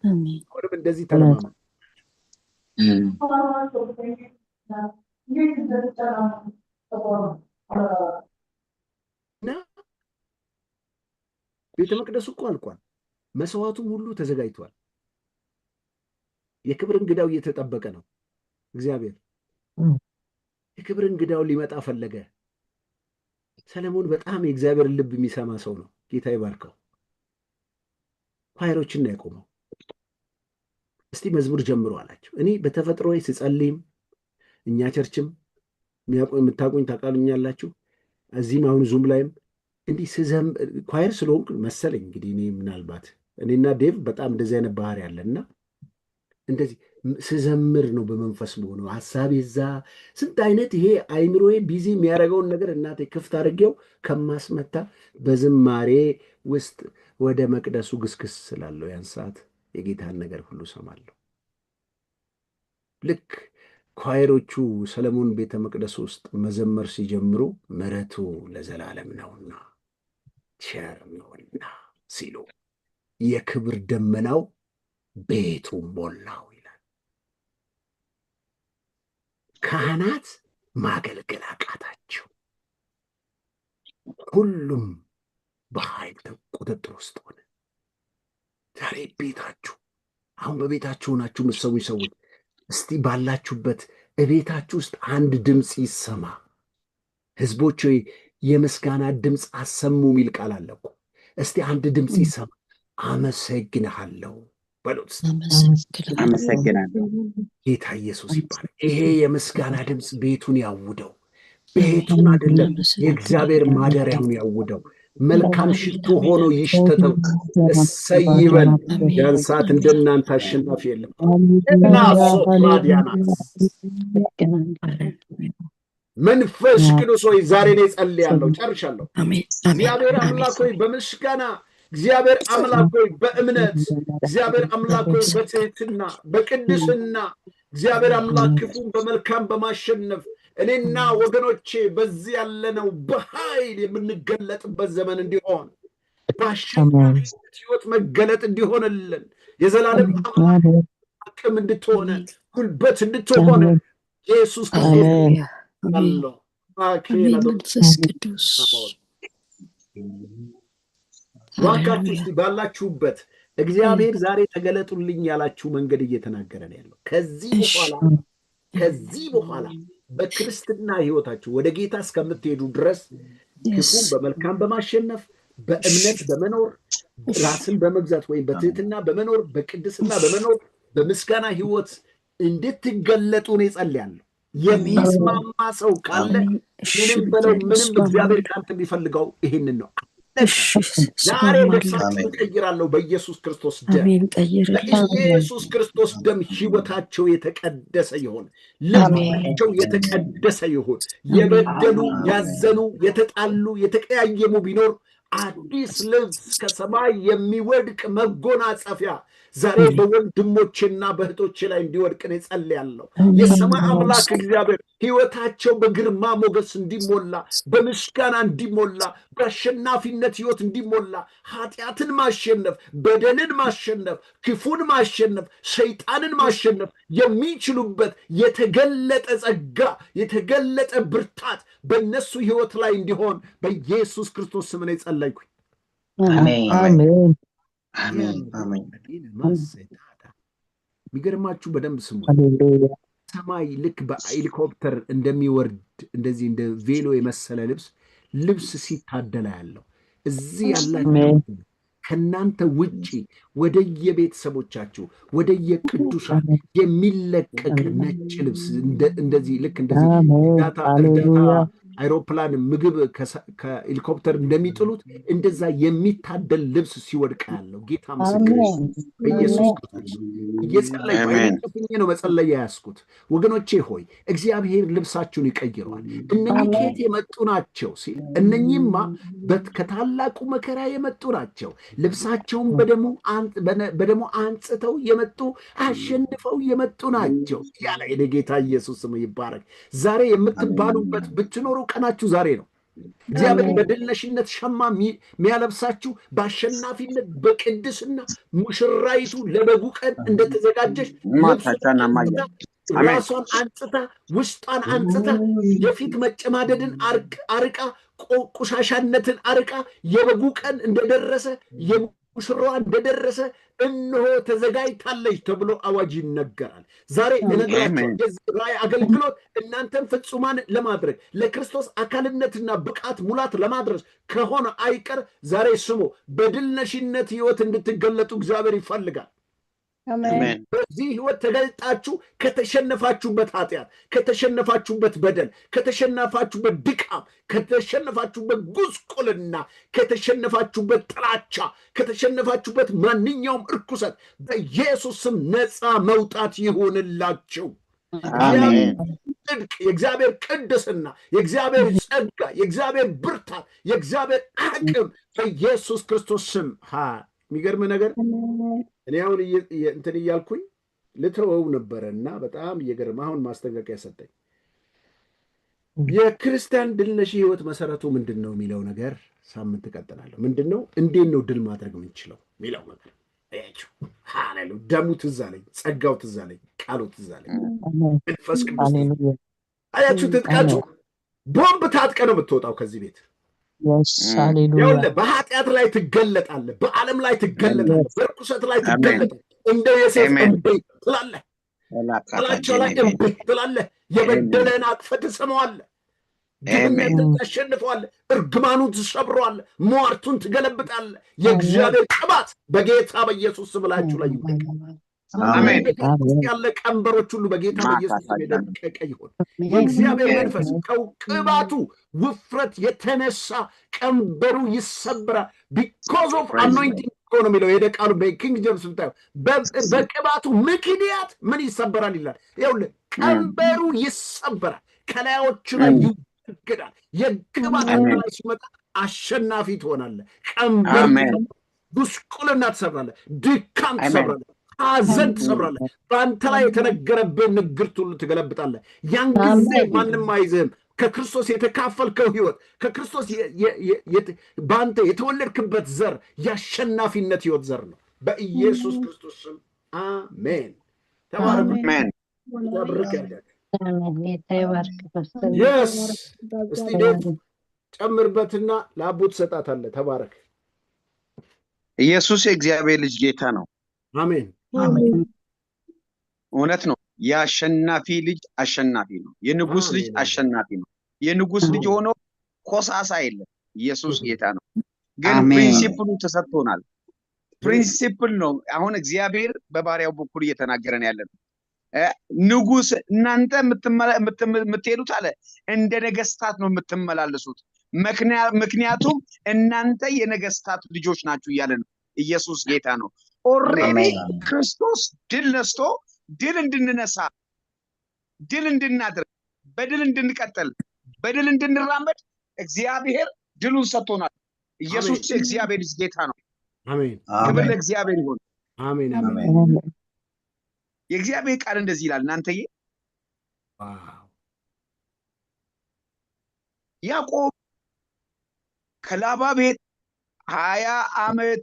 አሁንም እንደዚህ ተለማመዱ። እና ቤተ መቅደሱ እኮ አልቋል። መስዋዕቱም ሁሉ ተዘጋጅቷል። የክብር እንግዳው እየተጠበቀ ነው። እግዚአብሔር የክብር እንግዳው ሊመጣ ፈለገ። ሰለሞን በጣም የእግዚአብሔርን ልብ የሚሰማ ሰው ነው። ጌታ ይባርከው። ኳይሮችን ነው ያቆመው። እስቲ መዝሙር ጀምሮ አላቸው። እኔ በተፈጥሮ ስጸልይም እኛ ቸርችም የምታውቁኝ ታውቃሉኛላችሁ። እዚህም አሁን ዙም ላይም እንዲህ ኳየር ስለሆንኩ መሰለኝ እንግዲህ እኔ ምናልባት እኔና ዴቭ በጣም እንደዚህ አይነት ባህሪ ያለና እንደዚህ ስዘምር ነው በመንፈስ መሆነው ሀሳብ የዛ ስንት አይነት ይሄ አይምሮዬ ቢዚ የሚያደርገውን ነገር እናቴ ክፍት አድርጌው ከማስመታ በዝማሬ ውስጥ ወደ መቅደሱ ግስግስ ስላለው ያን ሰዓት የጌታን ነገር ሁሉ ሰማለሁ። ልክ ኳይሮቹ ሰለሞን ቤተ መቅደስ ውስጥ መዘመር ሲጀምሩ ምሕረቱ ለዘላለም ነውና ቸር ነውና ሲሉ የክብር ደመናው ቤቱ ሞላው ይላል። ካህናት ማገልገል አቃታቸው። ሁሉም በኃይል ቁጥጥር ውስጥ ሆነ። ዛሬ ቤታችሁ አሁን በቤታችሁ ሆናችሁ የምትሰሙኝ ሰዎች እስቲ ባላችሁበት እቤታችሁ ውስጥ አንድ ድምፅ ይሰማ። ህዝቦች ሆይ የምስጋና ድምፅ አሰሙ የሚል ቃል አለ እኮ። እስቲ አንድ ድምፅ ይሰማ። አመሰግንሃለሁ በሉት።
አመሰግናለሁ።
ጌታ ኢየሱስ ይባላል። ይሄ የምስጋና ድምፅ ቤቱን ያውደው። ቤቱን አይደለም የእግዚአብሔር ማደሪያውን ያውደው። መልካም ሽቱ ሆኖ ይሽተተው። እሰይ ይበል። ያን ሰዓት እንደናንተ አሸናፊ የለም እና ሶፕራዲያናስ መንፈስ ቅዱስ ሆይ ዛሬ ነው ጸልያለሁ። ጨርሻለሁ። እግዚአብሔር አምላክ ሆይ በምስጋና እግዚአብሔር አምላክ ሆይ በእምነት እግዚአብሔር አምላክ ሆይ በትህትና በቅድስና እግዚአብሔር አምላክ ክፉን በመልካም በማሸነፍ እኔና ወገኖቼ በዚህ ያለነው በኃይል የምንገለጥበት ዘመን እንዲሆን በአሸናፊነት ሕይወት መገለጥ እንዲሆንልን የዘላለም አቅም እንድትሆነ ጉልበት እንድትሆነ ኢየሱስ ክርስቶስ አለው።
መንፈስ ቅዱስ
ዋካችሁ ባላችሁበት እግዚአብሔር ዛሬ ተገለጡልኝ ያላችሁ መንገድ እየተናገረ ነው ያለው። ከዚህ በኋላ በክርስትና ሕይወታችሁ ወደ ጌታ እስከምትሄዱ ድረስ ክፉን በመልካም በማሸነፍ በእምነት በመኖር ራስን በመግዛት ወይም በትህትና በመኖር በቅድስና በመኖር በምስጋና ሕይወት እንድትገለጡ ነው ጸልያለሁ። የሚስማማ ሰው ካለ ምንም በለው ምንም እግዚአብሔር ካንተ የሚፈልገው ይሄንን ነው። ዛሬ ልብሳችሁን ቀይራለሁ በኢየሱስ ክርስቶስ ደም። በኢየሱስ ክርስቶስ ደም ሕይወታቸው የተቀደሰ ይሁን፣ ልባቸው የተቀደሰ ይሁን። የበደሉ ያዘኑ የተጣሉ የተቀያየሙ ቢኖር አዲስ ልብስ ከሰማይ የሚወድቅ መጎናጸፊያ ዛሬ በወንድሞቼና በእህቶቼ ላይ እንዲወድቅ ነው ጸልያለሁ። የሰማይ አምላክ እግዚአብሔር ሕይወታቸው በግርማ ሞገስ እንዲሞላ፣ በምስጋና እንዲሞላ፣ በአሸናፊነት ሕይወት እንዲሞላ፣ ኃጢአትን ማሸነፍ፣ በደልን ማሸነፍ፣ ክፉን ማሸነፍ፣ ሰይጣንን ማሸነፍ የሚችሉበት የተገለጠ ጸጋ፣ የተገለጠ ብርታት በእነሱ ሕይወት ላይ እንዲሆን በኢየሱስ ክርስቶስ ስም ነው ጸለይኩኝ።
አሜን።
የሚገርማችሁ በደንብ ስሙ። ሰማይ ልክ በሄሊኮፕተር እንደሚወርድ እንደዚህ እንደ ቬሎ የመሰለ ልብስ ሲታደላ ያለው እዚህ ያላችሁ ከናንተ ውጪ ወደየቤተሰቦቻችሁ ወደየቅዱሳን የሚለቀቅ ነጭ ልብስ እንደዚህ ልክ እንደዚህ እርዳታ አይሮፕላን ምግብ ከሄሊኮፕተር እንደሚጥሉት እንደዛ የሚታደል ልብስ ሲወድቅ ያለው ጌታ ምስክር በኢየሱስ ክርስቶስ እየጸለይኩ ነው። መጸለይ ያስኩት ወገኖቼ ሆይ እግዚአብሔር ልብሳችሁን ይቀይረዋል። እነኚህ ከየት የመጡ ናቸው ሲል እነኚህማ ከታላቁ መከራ የመጡ ናቸው። ልብሳቸውን በደሙ አንጽተው የመጡ አሸንፈው የመጡ ናቸው ያለ ጌታ ኢየሱስ ስም ይባረክ። ዛሬ የምትባሉበት ብትኖሩ ቀናችሁ ዛሬ ነው። እግዚአብሔር በድልነሽነት ሸማ የሚያለብሳችሁ በአሸናፊነት በቅድስና ሙሽራይቱ ለበጉ ቀን እንደተዘጋጀች ራሷን አንጽታ ውስጧን አንጽታ የፊት መጨማደድን አርቃ ቆሻሻነትን አርቃ የበጉ ቀን እንደደረሰ ሙሽራዋ እንደደረሰ እነሆ ተዘጋጅታለች ተብሎ አዋጅ ይነገራል። ዛሬ እነግራችሁ የዚህ አገልግሎት እናንተን ፍጹማን ለማድረግ ለክርስቶስ አካልነትና ብቃት ሙላት ለማድረስ ከሆነ አይቀር ዛሬ ስሙ በድል ነሽነት ሕይወት እንድትገለጡ እግዚአብሔር ይፈልጋል።
አሜን።
በዚህ ሕይወት ተገልጣችሁ ከተሸነፋችሁበት ኃጢአት፣ ከተሸነፋችሁበት በደል፣ ከተሸነፋችሁበት ድቃም፣ ከተሸነፋችሁበት ጉስቁልና፣ ከተሸነፋችሁበት ጥላቻ፣ ከተሸነፋችሁበት ማንኛውም እርኩሰት በኢየሱስ ስም ነፃ መውጣት ይሁንላችሁ። ጽድቅ፣ የእግዚአብሔር ቅድስና፣ የእግዚአብሔር ጸጋ፣ የእግዚአብሔር ብርታት፣ የእግዚአብሔር አቅም በኢየሱስ ክርስቶስ ስም የሚገርም ነገር እኔ አሁን እንትን እያልኩኝ ልተወው ነበረ እና በጣም እየገርም አሁን ማስጠንቀቂያ ሰጠኝ። የክርስቲያን ድል ነሽ ሕይወት መሰረቱ ምንድን ነው የሚለው ነገር ሳምንት እቀጥላለሁ። ምንድን ነው እንዴት ነው ድል ማድረግ የምንችለው የሚለው ነገር ሃሌሉያ። ደሙ ትዝ አለኝ፣ ጸጋው ትዝ አለኝ፣ ቃሉ ትዝ አለኝ፣ መንፈስ ቅዱስ አያችሁ። ትጥቃችሁ ቦምብ ታጥቀ ነው የምትወጣው ከዚህ ቤት። ይኸውልህ በኃጢአት ላይ ትገለጣለህ፣ በዓለም ላይ ትገለጣለህ፣ በርኩሰት ላይ ትገለጣለህ። እንደ ዮሴፍ እምቢ ትላለህ፣ ጥላቸው ላይ እምቢ ትላለህ። የበደለህን አቅፈህ ትስመዋለህ፣ ድህነትን ታሸንፈዋለህ፣ እርግማኑን ትሰብረዋለህ፣ ሟርቱን ትገለብጣለህ። የእግዚአብሔር ቅባት በጌታ በኢየሱስ ስም ላያችሁ ላይ ይውደቅ።
አሜን
ያለ ቀንበሮች ሁሉ በጌታ በኢየሱስ ስም የደቀቀ ይሁን። የእግዚአብሔር መንፈስ ከቅባቱ ውፍረት የተነሳ ቀንበሩ ይሰበራል። because of anointing ነው የሚለው የደቃሉ በኪንግ ጄምስ ብታዩ በቅባቱ ምክንያት ምን ይሰበራል ይላል። ይኸውልህ ቀንበሩ ይሰበራል፣ ከላዮቹ ላይ ይወገዳል። የቅባት ላይ ሲመጣ አሸናፊ ትሆናለህ። ቀንበር ጉስቁልና ትሰብራለህ፣ ድካም ትሰብራለህ፣ ሐዘን ትሰብራለህ። በአንተ ላይ የተነገረብህ ንግርት ሁሉ ትገለብጣለህ። ያን ጊዜ ማንም አይዝህም። ከክርስቶስ የተካፈልከው ህይወት ከክርስቶስ በአንተ የተወለድክበት ዘር የአሸናፊነት ህይወት ዘር ነው። በኢየሱስ ክርስቶስ ስም አሜን። ተባረኩ። አሜን። የስ እስቲ ዴት ጨምርበትና ለአቡ ትሰጣታለህ። ተባረክ።
ኢየሱስ የእግዚአብሔር ልጅ ጌታ ነው።
አሜን።
እውነት ነው። የአሸናፊ ልጅ አሸናፊ ነው። የንጉስ ልጅ አሸናፊ ነው። የንጉስ ልጅ ሆኖ ኮሳሳ የለም። ኢየሱስ ጌታ ነው። ግን ፕሪንሲፕሉ ተሰጥቶናል። ፕሪንሲፕል ነው። አሁን እግዚአብሔር በባሪያው በኩል እየተናገረን ያለ ነው። ንጉስ እናንተ የምትሄዱት አለ እንደ ነገስታት ነው የምትመላለሱት። ምክንያቱም እናንተ የነገስታት ልጆች ናችሁ እያለ ነው። ኢየሱስ ጌታ ነው። ኦልሬዲ ክርስቶስ ድል ነስቶ ድል እንድንነሳ ድል እንድናድር በድል እንድንቀጥል በድል እንድንራመድ እግዚአብሔር ድሉን ሰጥቶናል። ኢየሱስ የእግዚአብሔር ልጅ ጌታ ነው።
አሜን።
ክብር ለእግዚአብሔር ይሁን።
አሜን። አሜን።
የእግዚአብሔር ቃል እንደዚህ ይላል። እናንተዬ ያዕቆብ ከላባ ቤት 20 ዓመት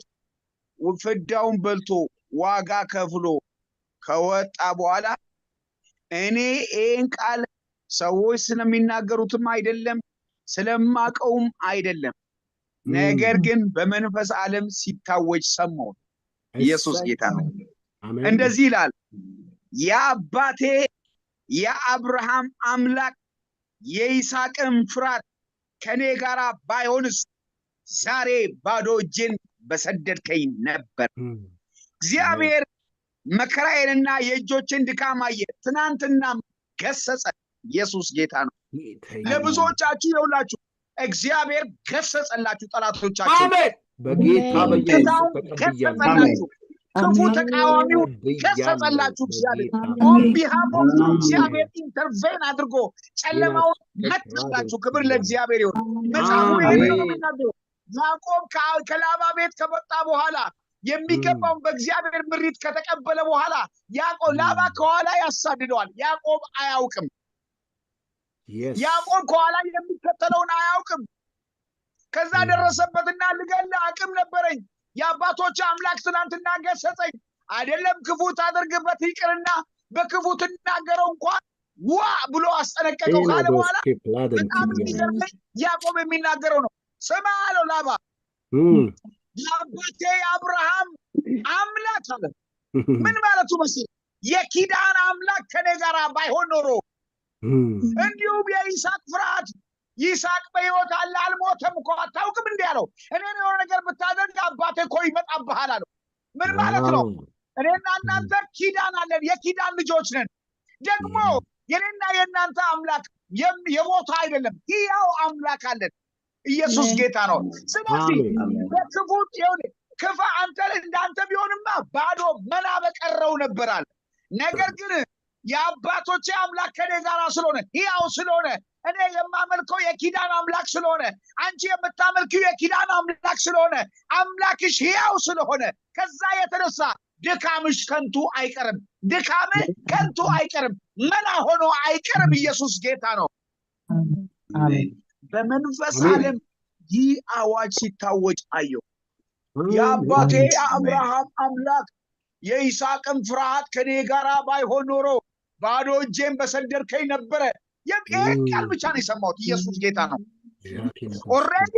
ፍዳውን በልቶ ዋጋ ከፍሎ ከወጣ በኋላ እኔ ይህን ቃል ሰዎች ስለሚናገሩትም አይደለም ስለማቀውም አይደለም፣ ነገር ግን በመንፈስ ዓለም ሲታወጅ ሰማሁ። ኢየሱስ ጌታ ነው። እንደዚህ ይላል፣ የአባቴ የአብርሃም አምላክ የይስሐቅም ፍራት ከኔ ጋር ባይሆንስ ዛሬ ባዶ እጄን በሰደድከኝ ነበር። እግዚአብሔር መከራዬንና የእጆችን ድካም አየ፣ ትናንትና ገሰጸ። ኢየሱስ ጌታ ነው። ለብዙዎቻችሁ ይኸውላችሁ እግዚአብሔር ገሰጸላችሁ ጠላቶቻችሁ።
አሜን። በጌታ
ገሰጸላችሁ፣ ክፉ ተቃዋሚው ገሰጸላችሁ። እግዚአብሔር ኢንተርቬን አድርጎ ጨለማውን መታላችሁ። ክብር ለእግዚአብሔር ይሁን። መጽሐፉ ይናገራል። ያዕቆብ ከላባ ቤት ከወጣ በኋላ የሚገባውን በእግዚአብሔር ምሪት ከተቀበለ በኋላ ያዕቆብ ላባ ከኋላ ያሳድደዋል። ያዕቆብ አያውቅም። ያዕቆብ ከኋላ የሚከተለውን አያውቅም። ከዛ ደረሰበትና ልገል አቅም ነበረኝ፣ የአባቶች አምላክ ትናንትና ገሰጸኝ። አይደለም ክፉ ታደርግበት ይቅርና በክፉ ትናገረው እንኳን ዋ ብሎ አስጠነቀቀው ካለ በኋላ በጣም የሚገርመኝ ያዕቆብ የሚናገረው ነው። ስማ አለው ላባ፣ የአባቴ የአብርሃም አምላክ አለ። ምን ማለቱ መሰለህ? የኪዳን አምላክ ከኔ ጋር ባይሆን ኖሮ እንዲሁም የይስሐቅ ፍርሃት፣ ይስሐቅ በሕይወት አለ አልሞተም እኮ አታውቅም እንዲህ አለው። እኔን የሆነ ነገር ብታደርግ አባቴ እኮ ይመጣብሃል አለው። ምን ማለት ነው? እኔና እናንተ ኪዳን አለን፣ የኪዳን ልጆች ነን። ደግሞ የኔና የእናንተ አምላክ የሞተ አይደለም፣ ሕያው አምላክ አለን። ኢየሱስ ጌታ ነው። ስለዚህ በክፉ ክፋ አንተ እንዳንተ ቢሆንማ ባዶ መና በቀረው ነበራል። ነገር ግን የአባቶቼ አምላክ ከኔ ጋር ስለሆነ ሕያው ስለሆነ እኔ የማመልከው የኪዳን አምላክ ስለሆነ አንቺ የምታመልኪው የኪዳን አምላክ ስለሆነ አምላክሽ ሕያው ስለሆነ ከዛ የተነሳ ድካምሽ ከንቱ አይቀርም፣ ድካምህ ከንቱ አይቀርም፣ መና ሆኖ አይቀርም። ኢየሱስ ጌታ ነው። በመንፈስ ዓለም ይህ አዋጅ ሲታወጅ አየሁ። የአባቴ የአብርሃም አምላክ የይስሐቅም ፍርሃት ከኔ ጋር ባይሆን ኖሮ ባዶ እጄን በሰደድከኝ ነበረ። ይህን ቃል ብቻ ነው የሰማሁት። ኢየሱስ ጌታ ነው። ኦልሬዲ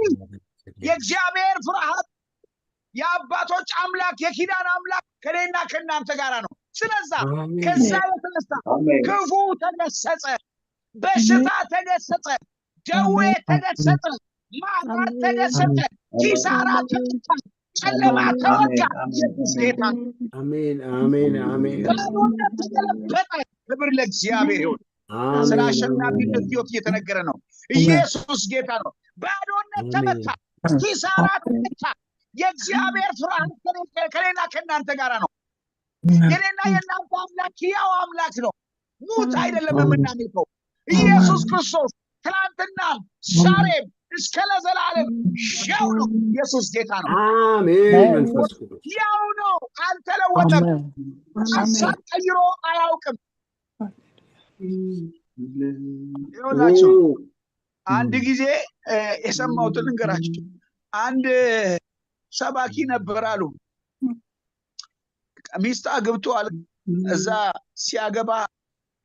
የእግዚአብሔር ፍርሃት የአባቶች አምላክ የኪዳን አምላክ ከኔና ከእናንተ ጋር ነው። ስለዛ ከዛ የተነሳ ክፉ ተገሰጸ፣ በሽታ ተገሰጸ፣ ደዌ ተገሰጸ፣ ማጣት ተገሰጸ፣ ኪሳራ ተገሰጸ።
ጨለማ ተወጋ። ኢየሱስ ጌታ ነው።
አሜን አሜን አሜን።
ባዶነት ተገለበጠ። ክብር ለእግዚአብሔር ይሁን። ስለ አሸናፊነት ሕይወት እየተነገረ ነው። ኢየሱስ ጌታ ነው። ባዶነት ተመታ፣ ኪሳራ ተመታ። የእግዚአብሔር ፍርሃት ከኔና ከእናንተ ጋር ነው። የኔና የእናንተ አምላክ ሕያው አምላክ ነው። ሙት አይደለም የምናመልከው። ኢየሱስ ክርስቶስ ትናንትና ዛሬም እስከ ለዘላለም ያው ነው። ኢየሱስ ጌታ ነው።
አሜን። መንፈስ ቅዱስ
ያው ነው፣ አልተለወጠም። ሀሳብ ቀይሮ አያውቅም። ይኸውላችሁ አንድ ጊዜ የሰማሁትን ልንገራችሁ። አንድ ሰባኪ ነበር አሉ። ሚስት አግብቷል። እዛ ሲያገባ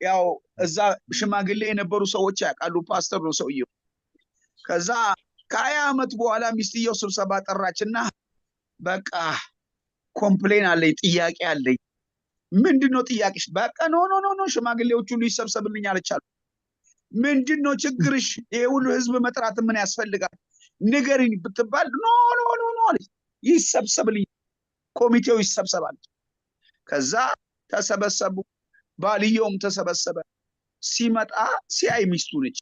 ያው እዛ ሽማግሌ የነበሩ ሰዎች ያውቃሉ። ፓስተር ነው ሰውየው። ከዛ ከ20 ዓመት በኋላ ሚስትየው ስብሰባ ጠራችና በቃ ኮምፕሌን አለኝ፣ ጥያቄ አለኝ። ምንድነው ጥያቄሽ? በቃ ኖ ሽማግሌዎቹ ሁሉ ይሰብሰብልኝ አለቻሉ። ምንድነው ችግርሽ? ይሄ ሁሉ ህዝብ መጥራት ምን ያስፈልጋል? ንገሪኝ ብትባል ኖ አለች። ይሰብሰብልኝ፣ ኮሚቴው ይሰብሰባል። ከዛ ተሰበሰቡ። ባልየውም ተሰበሰበ። ሲመጣ ሲያይ ሚስቱ ነች።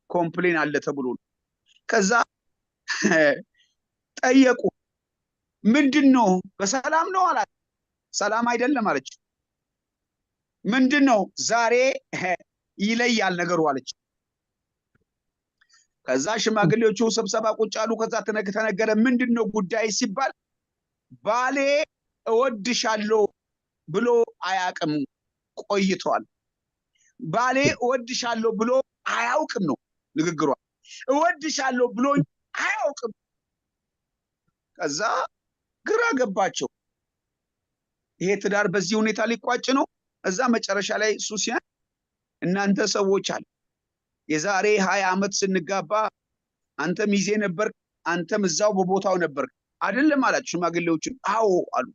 ኮምፕሌን አለ ተብሎ ከዛ ጠየቁ። ምንድነው? በሰላም ነው አላት። ሰላም አይደለም አለች። ምንድነው? ዛሬ ይለያል ነገሩ አለች። ከዛ ሽማግሌዎቹ ስብሰባ ቁጭ አሉ። ከዛ ተነገረ። ምንድነው ጉዳይ ሲባል ባሌ እወድሻለሁ ብሎ አያውቅም ቆይቷል። ባሌ እወድሻለሁ ብሎ አያውቅም ነው ንግግሯ። እወድሻለሁ ብሎ አያውቅም። ከዛ ግራ ገባቸው። ይሄ ትዳር በዚህ ሁኔታ ሊቋጭ ነው? እዛ መጨረሻ ላይ እሱ ሲያን እናንተ ሰዎች አለ የዛሬ 20 ዓመት ስንጋባ አንተም ይዜ ነበር፣ አንተም እዛው በቦታው ነበር አይደለም አላችሁ ሽማግሌዎችን። አዎ አሉ።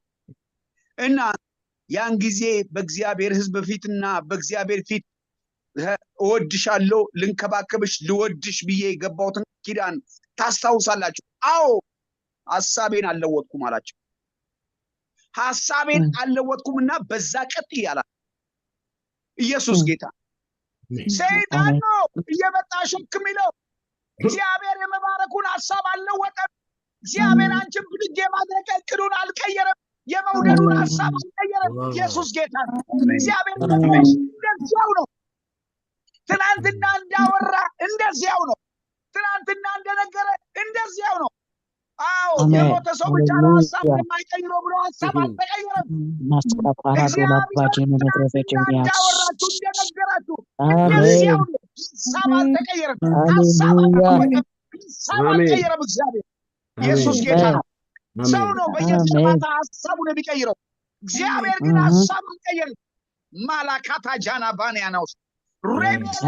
እና ያን ጊዜ በእግዚአብሔር ሕዝብ ፊትና በእግዚአብሔር ፊት እወድሻለሁ፣ ልንከባከብሽ፣ ልወድሽ ብዬ የገባሁትን ኪዳን ታስታውሳላችሁ? አዎ። ሐሳቤን አልለወጥኩም አላቸው። ሐሳቤን አልለወጥኩምና በዛ ቀጥ ይያላል። ኢየሱስ ጌታ። ሰይጣን ነው እየመጣ ሸክም ይለው። እግዚአብሔር የመባረኩን ሐሳብ አልለወጠም። እግዚአብሔር አንቺን ብድግ የማድረግ እቅዱን አልቀየረም። የመውደዱን ሐሳብ አልቀየረም። ኢየሱስ ጌታ ነው። እግዚአብሔር እንደዚያው ነው። ትናንትና እንዳወራ እንደዚያው ነው። ትናንትና እንደነገረ እንደዚያው ነው። አዎ የሞተ ሰው ብቻ ነው ሐሳብ የማይቀይረው ብሎ ሐሳብ አልተቀየረም። እግዚአብሔር እንዳወራችሁ እንደነገራችሁ እንደዚያው ነው። ሐሳብ አልተቀየረም። ሐሳብ አልቀየረም። እግዚአብሔር ኢየሱስ ጌታ ነው። ሰው ነው በየሰዓቱ ሐሳቡን የሚቀይረው። እግዚአብሔር ግን ሐሳብ አልቀየረም። ማላካታ ጃና ባንያናው ሬቤሌታ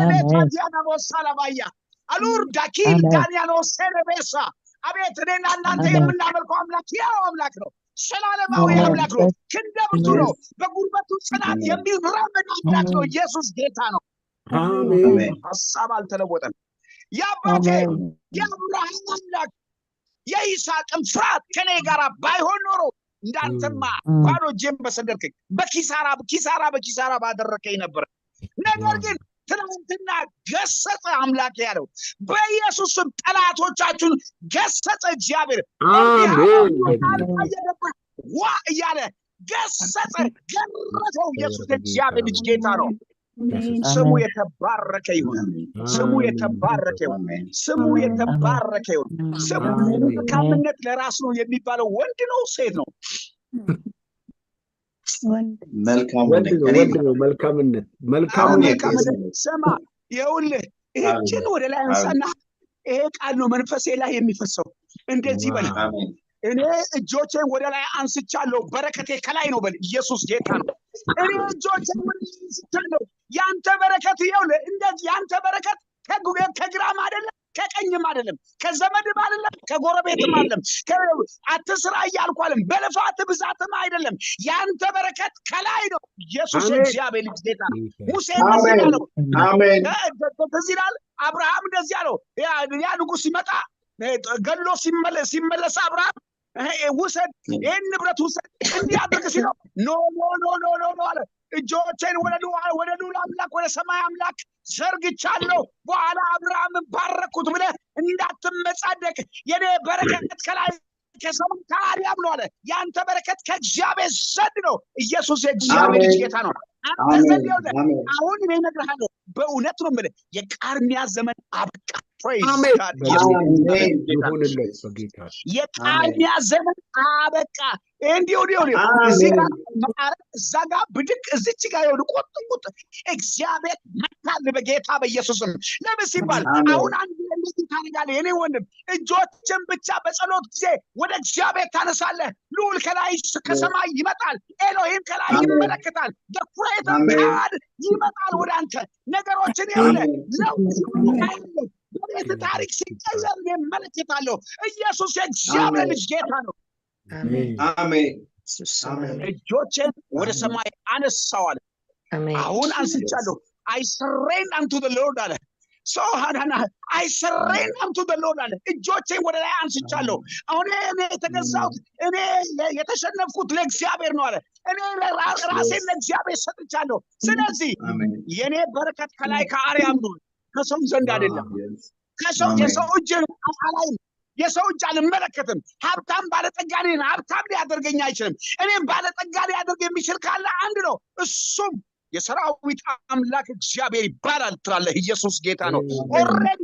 ዲያናቦ ሳላባያ አሉር ዳኪል ዳንያኖ ሰለቤሳ አቤት እኔና እናንተ የምናመልከው አምላክ ያው አምላክ ነው። ሰላለማዊ አምላክ ነው። ክንደ ብርቱ ነው። በጉልበቱ ጽናት የሚራመድ አምላክ ነው። ኢየሱስ ጌታ ነው።
አሜን።
ሐሳብ አልተለወጠም። የአባቴ የአብርሃም አምላክ የይስሐቅም ፍርሃት ከኔ ጋር ባይሆን ኖሮ እንዳንተማ ባዶ እጄን በሰደድከኝ፣ በኪሳራ ባደረከኝ ነበር። ነገር ግን ትናንትና ገሰጸ አምላክ ያለው በኢየሱስም ጠላቶቻችሁን ገሰጸ። እግዚአብሔር ዋ እያለ ገሰጸ፣ ገረፈው። ኢየሱስ እግዚአብሔር ልጅ ጌታ ነው። ስሙ የተባረከ ይሁን። ስሙ የተባረከ ይሁን። ስሙ የተባረከ ይሁን። ስሙ መልካምነት ለራስ ነው የሚባለው ወንድ ነው ሴት ነው? መልካምነት ስማ፣ ይኸውልህ ይህችን ወደ ላይ አንሳና ይሄ ቃል ነው መንፈሴ ላይ የሚፈሰው። እንደዚህ በል፣ እኔ እጆቼን ወደ ላይ አንስቻለሁ፣ በረከቴ ከላይ ነው በል። ኢየሱስ ጌታ ነው። እኔ እጆቼን ወደ ላይ አንስቻለሁ። ያንተ በረከት ይኸውልህ፣ እንደዚህ ያንተ በረከት ከግራም አይደለም ከቀኝም አይደለም፣ ከዘመድም አይደለም፣ ከጎረቤትም አይደለም፣ አትስራ እያልኩ አይደለም፣ በልፋት ብዛትም አይደለም። ያንተ በረከት ከላይ ነው። ኢየሱስ እግዚአብሔር ልጅ ጌታ ነው። ሙሴ እንደዚህ ያለው ትዝ ይላል። አብርሃም እንደዚህ ያለው ያ ንጉሥ ሲመጣ ገድሎ ሲመለስ አብርሃም ውሰድ፣ ይህን ንብረት ውሰድ፣ እንዲህ አድርግ ሲለው ኖ ኖ ኖ ኖ ኖ ኖ አለ። እጆቼን ወደ ልዑል አምላክ ወደ ሰማይ አምላክ ዘርግቻለሁ፣ በኋላ አብርሃምን ባረኩት ብለህ እንዳትመጻደቅ። የኔ በረከት ከላይ ከሰማይ ከአርያም ነው አለ። ያንተ በረከት ከእግዚአብሔር ዘንድ ነው። ኢየሱስ የእግዚአብሔር ልጅ ጌታ ነው። አንተ ዘንድ ይኸውልህ፣ አሁን እኔ እነግርሃለሁ፣ በእውነት ነው የምልህ፣ የቃርሚያ ዘመን አበቃ። የቃርሚያ ዘመን አበቃ። እንዲሁ እዛ ጋ ብድቅ እዚች ጋ ይኸውልህ ቁጥ እግዚአብሔር መታል በጌታ በኢየሱስም። ለምን ሲባል አሁን አንድ እንደዚህ ታደርጋለህ የኔ ወንድም፣ እጆችን ብቻ በጸሎት ጊዜ ወደ እግዚአብሔር ታነሳለህ። ልዑል ከላይ ከሰማይ ይመጣል፣ ኤሎሂም ከላይ ይመለከታል፣ the God ይመጣል ወደ አንተ። ነገሮችን ይኸውልህ ነው በቤት ታሪክ ሲቀየር እመለከታለሁ። ኢየሱስ የእግዚአብሔር ልጅ ጌታ ነው።
አሜን።
እጆቼን ወደ ሰማይ አነሳዋል። አሁን አንስቻለሁ። I surrender unto the Lord አለ። I surrender unto the Lord አለ። እጆቼን ወደ ላይ አንስቻለሁ። አሁን እኔ የተገዛሁት እኔ የተሸነፍኩት ለእግዚአብሔር ነው አለ። እኔ ራሴን ለእግዚአብሔር ሰጥቻለሁ። ስለዚህ የኔ በረከት ከላይ ከአርያም ነው፣ ከሰው ዘንድ አይደለም። ከሰው የሰው እጅ አላይ የሰው እጅ አልመለከትም። ሀብታም ባለጠጋ ነኝ፣ ሀብታም ሊያደርገኝ አይችልም። እኔም ባለጠጋ ሊያደርግ የሚችል ካለ አንድ ነው፣ እሱም የሰራዊት አምላክ እግዚአብሔር ይባላል ትላለህ። ኢየሱስ ጌታ ነው። ኦልሬዲ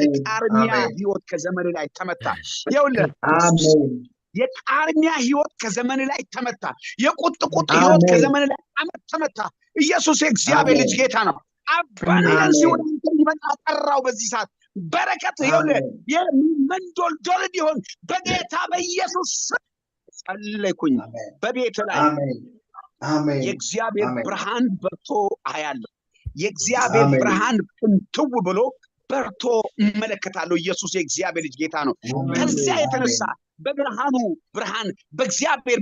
የቃርሚያ ህይወት ከዘመን ላይ ተመታ። ይኸውልህ የቃርሚያ ህይወት ከዘመን ላይ ተመታ። የቁጥቁጥ ህይወት ከዘመን ላይ ተመታ። ኢየሱስ የእግዚአብሔር ልጅ ጌታ ነው። አባንዳንስ ወደ አንተ ሊመጣ ጠራው። በዚህ ሰዓት በረከት ይኸውልህ የመንዶልዶል እንዲሆን በጌታ በኢየሱስ ጸለይኩኝ። በቤት ላይ የእግዚአብሔር ብርሃን በርቶ አያለሁ። የእግዚአብሔር ብርሃን ፍንትው ብሎ በርቶ እመለከታለሁ። ኢየሱስ የእግዚአብሔር ልጅ ጌታ ነው። ከዚያ የተነሳ በብርሃኑ ብርሃን በእግዚአብሔር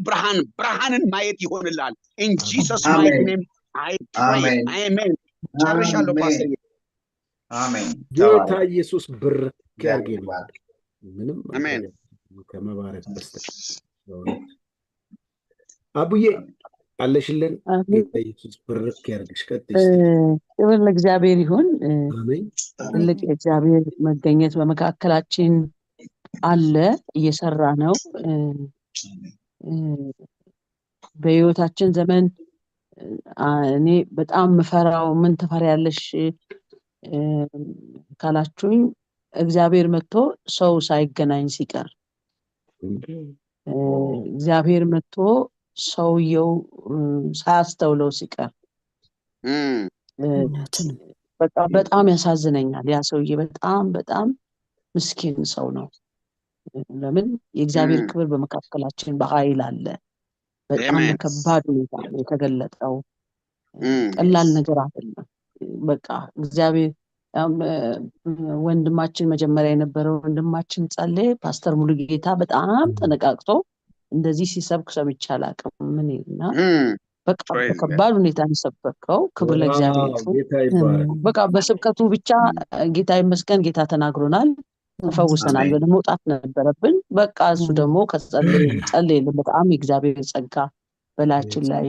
ብርሃንን ማየት ይሆንላል። ኢን ጂሰስ ማይት ኔም አይ ፕሬይ አሜን። ጨርሻለሁ ፓስተር።
አሜን።
ጌታ ኢየሱስ ብርክ ያርገን። ምንም
አሜን
ከመባረክ በስተቀር አቡዬ አለሽልን። ጌታ ኢየሱስ ብርክ ያርግሽ። ቀጥይ።
ክብር ለእግዚአብሔር ይሁን። ትልቅ የእግዚአብሔር መገኘት በመካከላችን አለ፣ እየሰራ ነው። በህይወታችን ዘመን እኔ በጣም ምፈራው ምን ትፈሪያለሽ ካላችሁኝ እግዚአብሔር መጥቶ ሰው ሳይገናኝ ሲቀር፣ እግዚአብሔር መጥቶ ሰውየው ሳያስተውለው ሲቀር በቃ በጣም ያሳዝነኛል። ያ ሰውዬ በጣም ምስኪን ሰው ነው። ለምን የእግዚአብሔር ክብር በመካከላችን በኃይል አለ። በጣም ከባድ ሁኔታ የተገለጠው ቀላል ነገር አይደለም። በቃ እግዚአብሔር ወንድማችን መጀመሪያ የነበረው ወንድማችን ጸለየ። ፓስተር ሙሉጌታ በጣም ተነቃቅቶ እንደዚህ ሲሰብክ ሰምቼ አላውቅም። ምን ይልና በቃ በከባድ ሁኔታ ተሰበከው። ክብር ለእግዚአብሔር። በቃ በስብከቱ ብቻ ጌታ ይመስገን፣ ጌታ ተናግሮናል፣ ተፈውሰናል ብለን መውጣት ነበረብን። በቃ እሱ ደግሞ ከጸለየ በጣም የእግዚአብሔር ጸጋ በላችን ላይ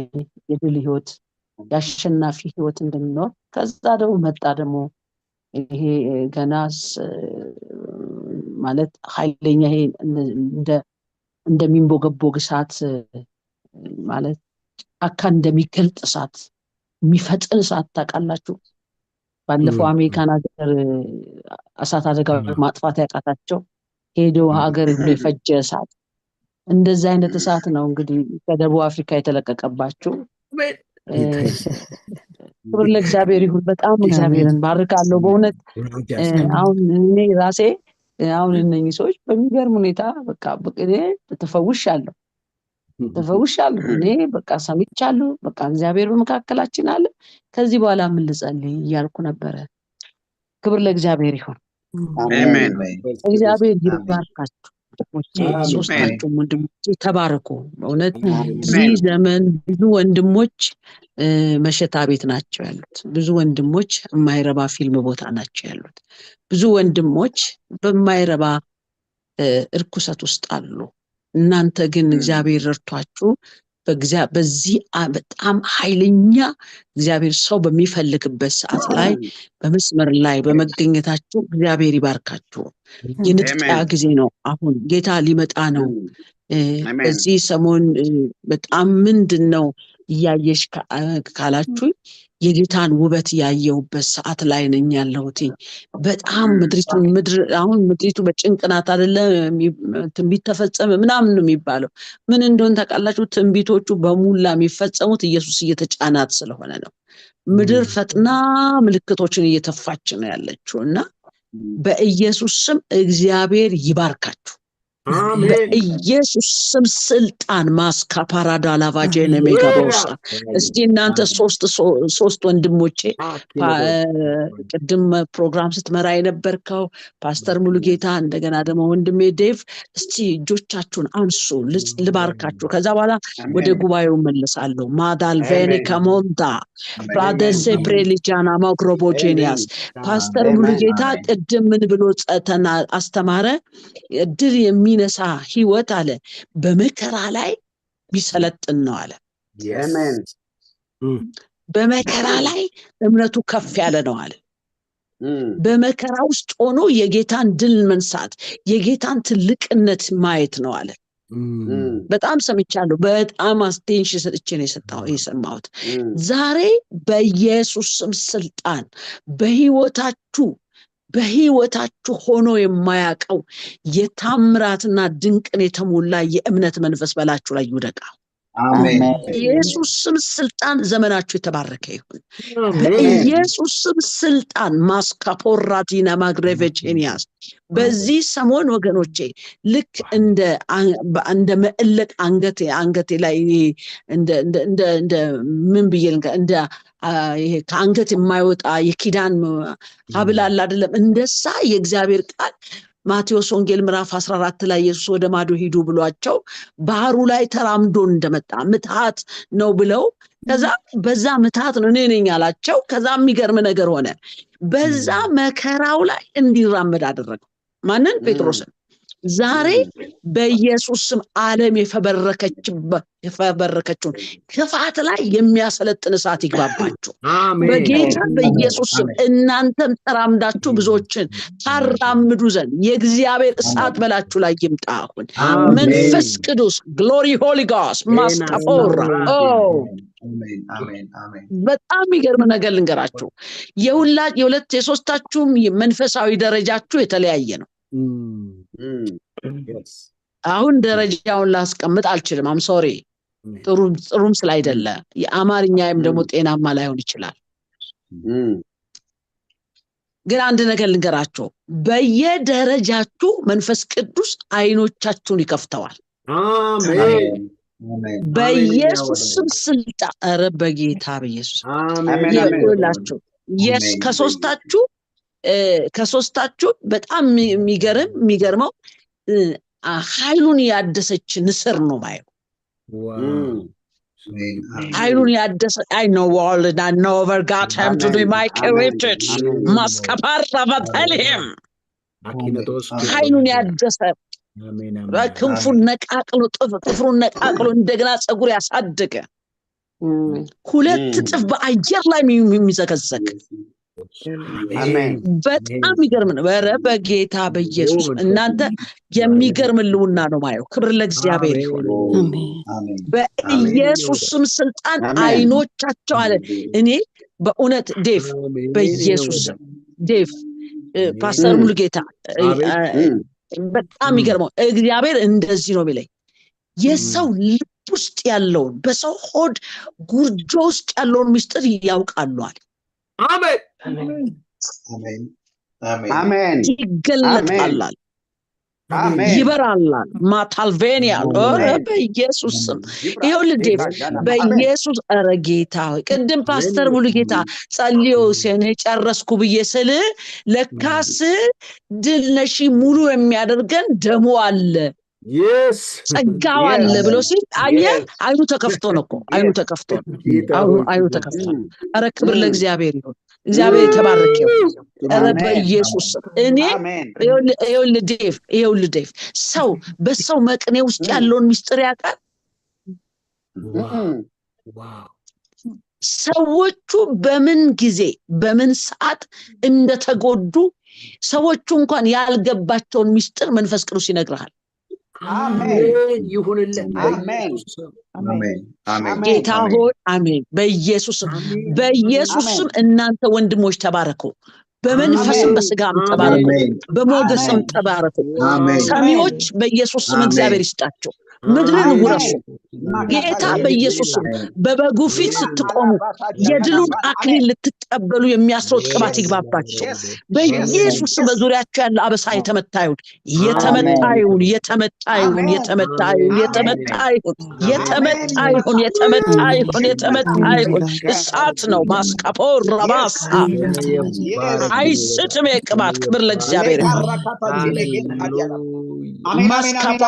የድል ህይወት ያሸናፊ ህይወት እንድንኖር ከዛ ደግሞ መጣ ደግሞ ይሄ ገናስ ማለት ኃይለኛ ይሄ እንደሚንቦገቦግ እሳት ማለት ጫካ እንደሚገልጥ እሳት የሚፈጥን እሳት ታውቃላችሁ። ባለፈው አሜሪካን ሀገር እሳት አደጋ ማጥፋት ያቃታቸው ሄደው ሀገር ብሎ የፈጀ እሳት፣ እንደዚህ አይነት እሳት ነው እንግዲህ ከደቡብ አፍሪካ የተለቀቀባቸው። ክብር ለእግዚአብሔር ይሁን። በጣም እግዚአብሔርን ባርካለሁ በእውነት። አሁን እኔ ራሴ አሁን እነኚህ ሰዎች በሚገርም ሁኔታ በቃ እኔ ተፈውሻለሁ። እኔ በቃ ሰምቻለሁ። በቃ እግዚአብሔር በመካከላችን አለ። ከዚህ በኋላ ምን ልጸልይ እያልኩ ነበረ። ክብር ለእግዚአብሔር ይሁን።
አሜን።
እግዚአብሔር ይባርካችሁ። ሶስታችሁም ወንድሞቼ ተባረኩ። በእውነት እዚህ ዘመን ብዙ ወንድሞች መሸታ ቤት ናቸው ያሉት። ብዙ ወንድሞች የማይረባ ፊልም ቦታ ናቸው ያሉት። ብዙ ወንድሞች በማይረባ እርኩሰት ውስጥ አሉ። እናንተ ግን እግዚአብሔር ረድቷችሁ በዚህ በጣም ኃይለኛ እግዚአብሔር ሰው በሚፈልግበት ሰዓት ላይ በመስመር ላይ በመገኘታችሁ እግዚአብሔር ይባርካችሁ። የንጥቂያ ጊዜ ነው። አሁን ጌታ ሊመጣ ነው። በዚህ ሰሞን በጣም ምንድነው እያየሽ ካላችሁ የጌታን ውበት ያየውበት ሰዓት ላይ ነኝ ያለሁት። በጣም አሁን ምድሪቱ በጭንቅናት አይደለ ትንቢት ተፈጸመ ምናምን ነው የሚባለው። ምን እንደሆነ ታውቃላችሁ? ትንቢቶቹ በሙላ የሚፈጸሙት ኢየሱስ እየተጫናት ስለሆነ ነው። ምድር ፈጥና ምልክቶችን እየተፋች ነው ያለችው እና በኢየሱስ ስም እግዚአብሔር ይባርካችሁ። በኢየሱስ ስም ስልጣን ማስካፓራዳ ላቫጄነ ሜጋቦሳ። እስቲ እናንተ ሶስት ወንድሞቼ ቅድም ፕሮግራም ስትመራ የነበርከው ፓስተር ሙሉጌታ፣ እንደገና ደግሞ ወንድሜ ዴቭ፣ እስቲ እጆቻችሁን አንሱ ልባርካችሁ። ከዛ በኋላ ወደ ጉባኤው መለሳለሁ። ማዳልቬኔ ከሞንታ ራደሴ ፕሬሊጃና ማግሮቦጄኒያስ። ፓስተር ሙሉጌታ ቅድም ምን ብሎ ጸተና አስተማረ? ድል የሚነሳ ህይወት አለ በመከራ ላይ ቢሰለጥን ነው አለ። በመከራ ላይ እምነቱ ከፍ ያለ ነው አለ። በመከራ ውስጥ ሆኖ የጌታን ድል መንሳት፣ የጌታን ትልቅነት ማየት ነው አለ። በጣም ሰምቻለሁ። በጣም አቴንሽን ሰጥቼ ነው የሰማሁት። ዛሬ በኢየሱስ ስም ስልጣን በህይወታችሁ ሆኖ የማያውቀው የታምራትና ድንቅን የተሞላ የእምነት መንፈስ በላችሁ ላይ ይውደቃ። ኢየሱስ ስም ስልጣን ዘመናችሁ የተባረከ ይሁን። በኢየሱስ ስም ስልጣን ማስካፖራቲና ማግሬቬቼኒያስ። በዚህ ሰሞን ወገኖቼ ልክ እንደ መዕለቅ አንገቴ ላይ እንደ ምን ብዬ እንደ ይሄ ከአንገት የማይወጣ የኪዳን ሀብል አለ አይደለም? እንደዛ የእግዚአብሔር ቃል ማቴዎስ ወንጌል ምዕራፍ 14 ላይ ኢየሱስ ወደ ማዶ ሂዱ ብሏቸው ባህሩ ላይ ተራምዶ እንደመጣ ምትሃት ነው ብለው፣ ከዛ በዛ ምትሃት ነው እኔ ነኝ አላቸው። ከዛ የሚገርም ነገር ሆነ። በዛ መከራው ላይ እንዲራመድ አደረገው። ማንን? ጴጥሮስን። ዛሬ በኢየሱስ ስም ዓለም የፈበረከችውን ክፋት ላይ የሚያሰለጥን እሳት ይግባባችሁ በጌታ በኢየሱስ ስም። እናንተም ተራምዳችሁ ብዙዎችን ታራምዱ ዘንድ የእግዚአብሔር እሳት በላችሁ ላይ ይምጣ። አሁን መንፈስ ቅዱስ ግሎሪ ሆሊ ጎስት ማስካፖራ። በጣም የሚገርም ነገር ልንገራችሁ። የሶስታችሁም መንፈሳዊ ደረጃችሁ የተለያየ ነው። አሁን ደረጃውን ላስቀምጥ አልችልም። አም ሶሪ ጥሩም ስላይደለ የአማርኛም ደግሞ ጤናማ ላይሆን ይችላል። ግን አንድ ነገር ልንገራችሁ፣ በየደረጃችሁ መንፈስ ቅዱስ አይኖቻችሁን ይከፍተዋል። በኢየሱስ ስም ስልጣን። ኧረ በጌታ በኢየሱስ ይሁንላችሁ። ከሶስታችሁ በጣም የሚገርመው ኃይሉን ያደሰች ንስር ነው ማየው። ኃይሉን ያደሰ I know all and I never got him to be my characters ማስከፋራ በተልህም ኃይሉን ያደሰ ክንፉን ነቃቅሎ ጥፍሩን ነቃቅሎ እንደገና ፀጉር ያሳደገ 2 እጥፍ በአየር ላይ የሚዘገዘግ በጣም ይገርም ነው። በጌታ በኢየሱስ እናንተ የሚገርም ልውና ነው ማየው። ክብር ለእግዚአብሔር ይሁን። በኢየሱስ ስም ስልጣን አይኖቻቸው አለ። እኔ በእውነት ዴቭ በኢየሱስ ስም ዴቭ ፓስተር ሙሉጌታ በጣም ይገርመው እግዚአብሔር እንደዚህ ነው የሚለኝ። የሰው ልብ ውስጥ ያለውን በሰው ሆድ ጉርጆ ውስጥ ያለውን ምስጢር ያውቃሉ አለ።
አሜን አሜን።
ይገለጣል፣ ይበራል። ማታልቬኒያ በኢየሱስ ስም ይኸውልህ ዴቭ በኢየሱስ ኧረ ጌታ ቅድም ፓስተር ሙሉጌታ ጸልዮ ሲኔ ጨረስኩ ብዬ ስል ለካስ ድል ነሺ ሙሉ የሚያደርገን ደሙ አለ ጸጋው አለ ብሎ ሲል አይኑ ተከፍቶ ነው እኮ አይኑ ተከፍቶ። ኧረ ክብር ለእግዚአብሔር ይሁን። እግዚአብሔር የተባረከ ኧረ በኢየሱስ እኔ ይኸውልህ ዴቭ ሰው በሰው መቅኔ ውስጥ ያለውን ምስጢር ያውቃል። ሰዎቹ በምን ጊዜ በምን ሰዓት እንደተጎዱ ሰዎቹ እንኳን ያልገባቸውን ምስጢር መንፈስ ቅዱስ ይነግርሃል።
አሜን ይሁንልን።
ጌታ ሆይ አሜን። በኢየሱስም እናንተ ወንድሞች ተባረኩ። በመንፈስም በስጋም ተባረኩ፣ በሞገስም ተባረኩ። ሰሚዎች በኢየሱስም እግዚአብሔር ይስጣቸው። ምድርን ውረሱ። ጌታ በኢየሱስም በበጉ ፊት ስትቆሙ የድሉን አክሊል ልትቀበሉ የሚያስሮጥ ቅባት ይግባባቸው። በኢየሱስ በዙሪያቸው ያለ አበሳ የተመታዩን እሳት ነው። ማስካፖ ረባስ አይስትም ቅባት። ክብር ለእግዚአብሔር። ማስካፓ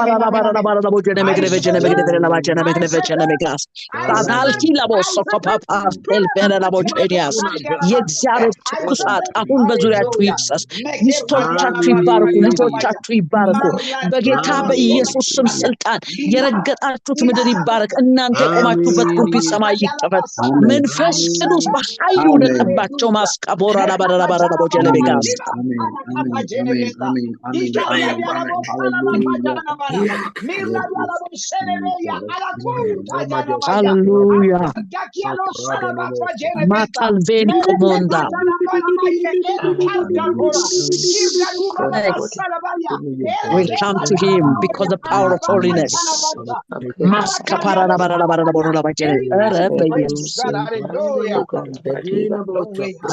የእግዚአብሔር ትኩሳት አሁን በዙሪያችሁ ይፍሰስ። ሚስቶቻችሁ ይባረኩ፣ ልጆቻችሁ ይባረኩ። በጌታ በኢየሱስ ስም ስልጣን የረገጣችሁት ምድር ይባረክ። እናንተ የቆማችሁበት ፑልፒት ሰማይ ይከፈት። መንፈስ ቅዱስ በኃይል ይውደቅባቸው። ማስካቦራ ለባራባራቦጀለቤጋስ Hallelujah. Matalven Kumonda. We come to him because the power of holiness.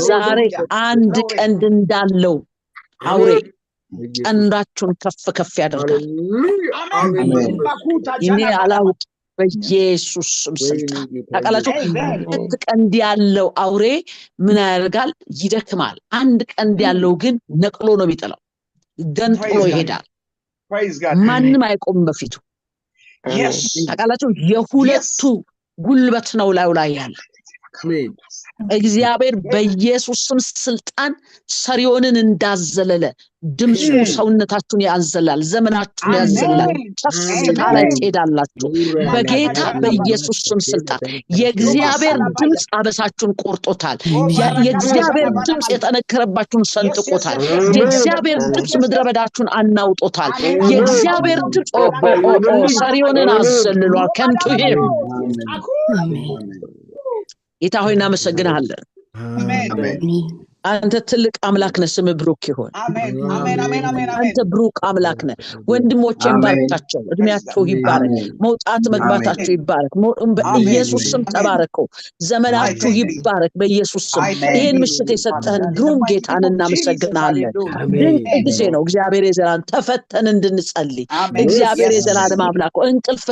ዛሬ አንድ ቀንድ እንዳለው አውሬ ቀንዳችሁን ከፍ ከፍ ያደርጋል። እኔ አላውቅ በኢየሱስ ስም ስልጣን ታውቃላችሁ። ሁለት ቀንድ ያለው አውሬ ምን ያደርጋል? ይደክማል። አንድ ቀንድ ያለው ግን ነቅሎ ነው የሚጥለው፣ ገንጥሎ ይሄዳል። ማንም አይቆምም በፊቱ። ታውቃላችሁ የሁለቱ ጉልበት ነው ላይ ያለ። እግዚአብሔር በኢየሱስ ስም ስልጣን ሰሪዮንን እንዳዘለለ ድምፁ ሰውነታችሁን ያዘላል፣ ዘመናችሁን ያዘላል። ከፍታ ላይ ትሄዳላችሁ በጌታ በኢየሱስ ስም ስልጣን። የእግዚአብሔር ድምፅ አበሳችሁን ቆርጦታል። የእግዚአብሔር ድምፅ የጠነከረባችሁን ሰንጥቆታል። የእግዚአብሔር ድምፅ ምድረ በዳችሁን አናውጦታል። የእግዚአብሔር ድምፅ ሰሪዮንን አዘልሏል። ከንቱ ይም ጌታ ሆይ እናመሰግናለን። አንተ ትልቅ አምላክ ነህ። ስምህ ብሩክ ይሁን። አንተ ብሩክ አምላክ ነህ። ወንድሞቼን ባርካቸው፣ እድሜያቸው ይባረክ፣ መውጣት መግባታቸው ይባረክ። በኢየሱስ ስም ተባረኩ። ዘመናችሁ ይባረክ በኢየሱስ ስም። ይህን ምሽት የሰጠህን ግሩም ጌታን እናመሰግናለን። ድንቅ ጊዜ ነው እግዚአብሔር የዘላለም ተፈተን እንድንጸልይ እግዚአብሔር የዘላለም አምላክ እንቅልፍ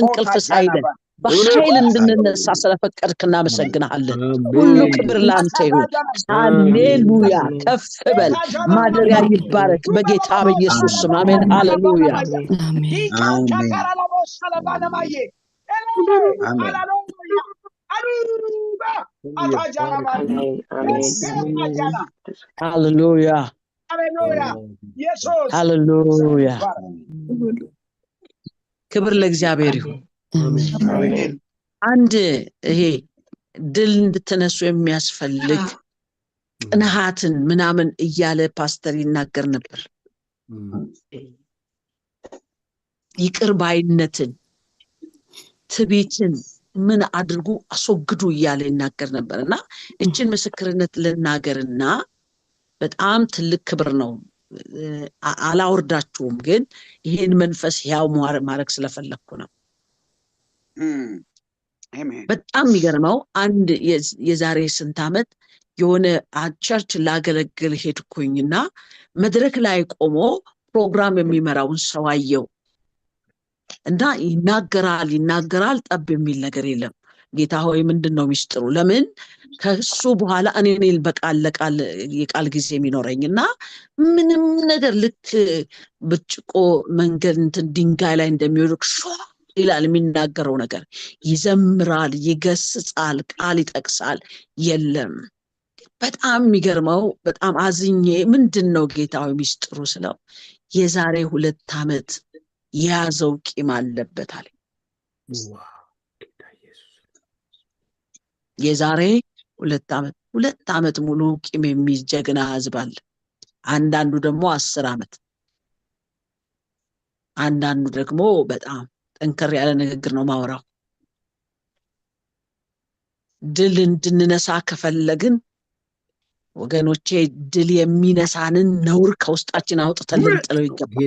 ሳይለን በኃይል እንድንነሳ ስለፈቀድክ እናመሰግናለን። ሁሉ ክብር ላንተ ይሁን። ሃሌሉያ። ከፍ በል። ማደሪያ ይባረክ በጌታ በኢየሱስ ስም አሜን። ሃሌሉያ ሃሌሉያ ሃሌሉያ። ክብር ለእግዚአብሔር ይሁን። አንድ ይሄ ድል እንድትነሱ የሚያስፈልግ ቅንሃትን ምናምን እያለ ፓስተር ይናገር ነበር። ይቅር ባይነትን፣ ትዕቢትን ምን አድርጉ አስወግዱ እያለ ይናገር ነበርና እችን ምስክርነት ልናገርና በጣም ትልቅ ክብር ነው። አላወርዳችሁም፣ ግን ይሄን መንፈስ ያው ማድረግ ስለፈለኩ ነው። በጣም የሚገርመው አንድ የዛሬ ስንት ዓመት የሆነ ቸርች ላገለግል ሄድኩኝና መድረክ ላይ ቆሞ ፕሮግራም የሚመራውን ሰው አየው እና ይናገራል ጠብ የሚል ነገር የለም። ጌታ ሆይ ምንድነው ሚስጥሩ? ለምን ከሱ በኋላ እኔ በቃል የቃል ጊዜ የሚኖረኝና ምንም ነገር ልክ ብጭቆ መንገድ እንትን ድንጋይ ላይ እንደሚወድቅ ይላል። የሚናገረው ነገር ይዘምራል፣ ይገስጻል፣ ቃል ይጠቅሳል። የለም በጣም የሚገርመው በጣም አዝኜ ምንድነው ጌታዊ ሚስጥሩ ስለው የዛሬ 2 ዓመት የያዘው ቂም አለበት አለ። የዛሬ 2 ዓመት ሙሉ ቂም የሚይዝ ጀግና ህዝብ አለ። አንዳንዱ ደግሞ 10 ዓመት፣ አንዳንዱ ደግሞ በጣም ጠንከር ያለ ንግግር ነው ማወራው። ድል እንድንነሳ ከፈለግን ወገኖቼ ድል የሚነሳንን ነውር ከውስጣችን አውጥተን ልንጥለው ይገባል።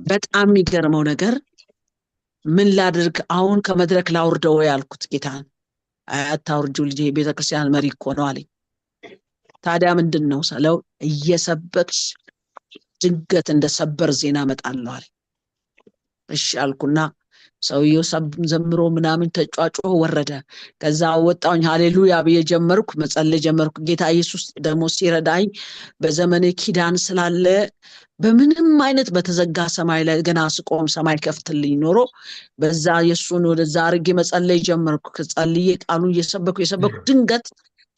በጣም የሚገርመው ነገር ምን ላድርግ አሁን ከመድረክ ላውርደው ያልኩት ጌታን አታውርጂው ልጄ ቤተክርስቲያን መሪ እኮ ነው አለኝ። ታዲያ ምንድነው ስለው እየሰበክሽ ድንገት እንደ ሰበር ዜና መጣለሁ አለኝ። እሺ አልኩና ሰውየው ዘምሮ ምናምን ተጫጫጮ ወረደ። ከዛ ወጣውኝ ሃሌሉያ ብዬ ጀመርኩ፣ መጸለይ ጀመርኩ። ጌታ ኢየሱስ ደግሞ ሲረዳኝ በዘመኔ ኪዳን ስላለ በምንም አይነት በተዘጋ ሰማይ ላይ ገና ስቆም ሰማይ ከፍትልኝ ኖሮ በዛ ኢየሱስን ወደዛ አርጌ መጸለይ ጀመርኩ። ከጸልዬ ቃሉን እየሰበኩ ድንገት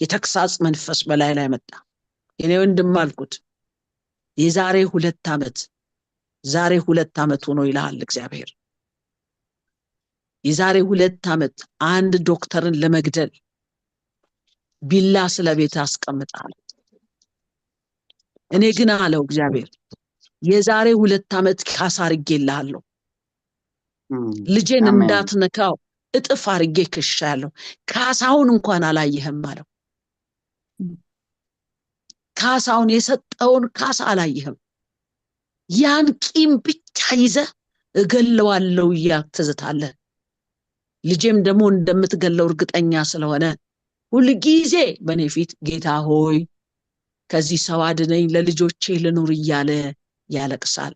የተክሳጽ መንፈስ በላይ ላይ መጣ። የኔ ወንድም አልኩት የዛሬ 2 ዓመት ዛሬ 2 ዓመት ሆኖ ይላል እግዚአብሔር። የዛሬ 2 ዓመት አንድ ዶክተርን ለመግደል ቢላ ስለቤት አስቀምጣል። እኔ ግን አለው እግዚአብሔር የዛሬ 2 ዓመት ካሳ አርጌልሃለሁ፣ ልጄን እንዳትነካው እጥፍ አርጌ ክሻለሁ፣ ካሳውን እንኳን አላየህም አለው። ካሳውን የሰጠውን ካሳ አላየህም፣ ያን ቂም ብቻ ይዘህ እገለዋለሁ እያትዝታለህ። ልጄም ደግሞ እንደምትገለው እርግጠኛ ስለሆነ ሁሉ ጊዜ በኔ ፊት ጌታ ሆይ ከዚህ ሰው አድነኝ ለልጆቼ ልኑር እያለ ያለቅሳል።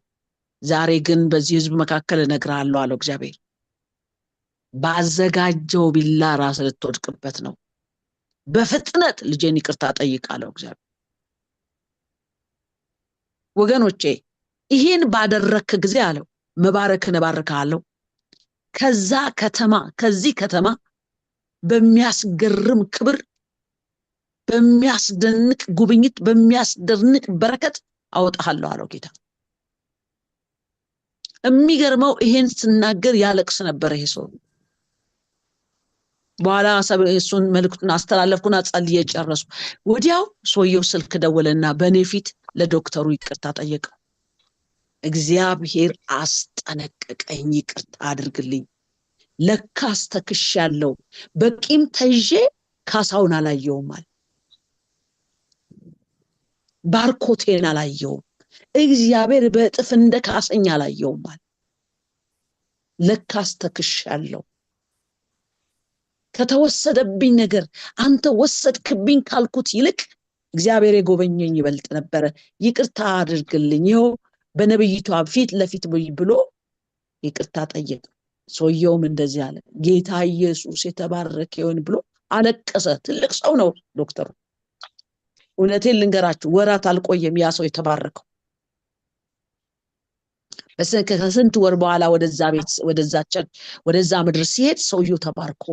ዛሬ ግን በዚህ ህዝብ መካከል እነግርሃለሁ አለው እግዚአብሔር፣ ባዘጋጀው ቢላ ራስ ልትወድቅበት ነው። በፍጥነት ልጄን ይቅርታ ጠይቃለሁ እግዚአብሔር። ወገኖቼ ይሄን ባደረክ ጊዜ አለው መባረክን እባርካለሁ፣ ከዚህ ከተማ በሚያስገርም ክብር፣ በሚያስደንቅ ጉብኝት፣ በሚያስደንቅ በረከት አወጣለሁ አለው ጌታ። የሚገርመው ይሄን ስናገር ያለቅስ ነበር ይሄ ሰው። በኋላ እሱን መልእክቱን አስተላለፍኩና ጸልዬ ጨረስኩ። ወዲያው ሰውየው ስልክ ደወለና በኔ ፊት ለዶክተሩ ይቅርታ ጠየቀው። እግዚአብሔር አስጠነቀቀኝ፣ ይቅርታ አድርግልኝ፣ ለካስ ተክሻለሁ፣ በቂም ተይዤ ካሳውን አላየውም አለ። ባርኮቴን አላየውም፣ እግዚአብሔር በእጥፍ እንደ ካሰኝ አላየውም አለ። ለካስ ተክሻለሁ፣ ከተወሰደብኝ ነገር አንተ ወሰድክብኝ ካልኩት ይልቅ እግዚአብሔር የጎበኘኝ ይበልጥ ነበረ፣ ይቅርታ አድርግልኝ፣ ይኸው በነብይቷ ፊት ለፊት ብሎ ይቅርታ ጠየቀ። ሰውየውም እንደዚህ አለ፣ ጌታ ኢየሱስ የተባረከ ይሁን ብሎ አለቀሰ። ትልቅ ሰው ነው ዶክተሩ። እውነቴን ልንገራችሁ ወራት አልቆየም ያ ሰው የተባረከው። ከስንት ወር በኋላ ወደዛ ቤት ወደዛ ምድር ሲሄድ ሰውየው ተባርኮ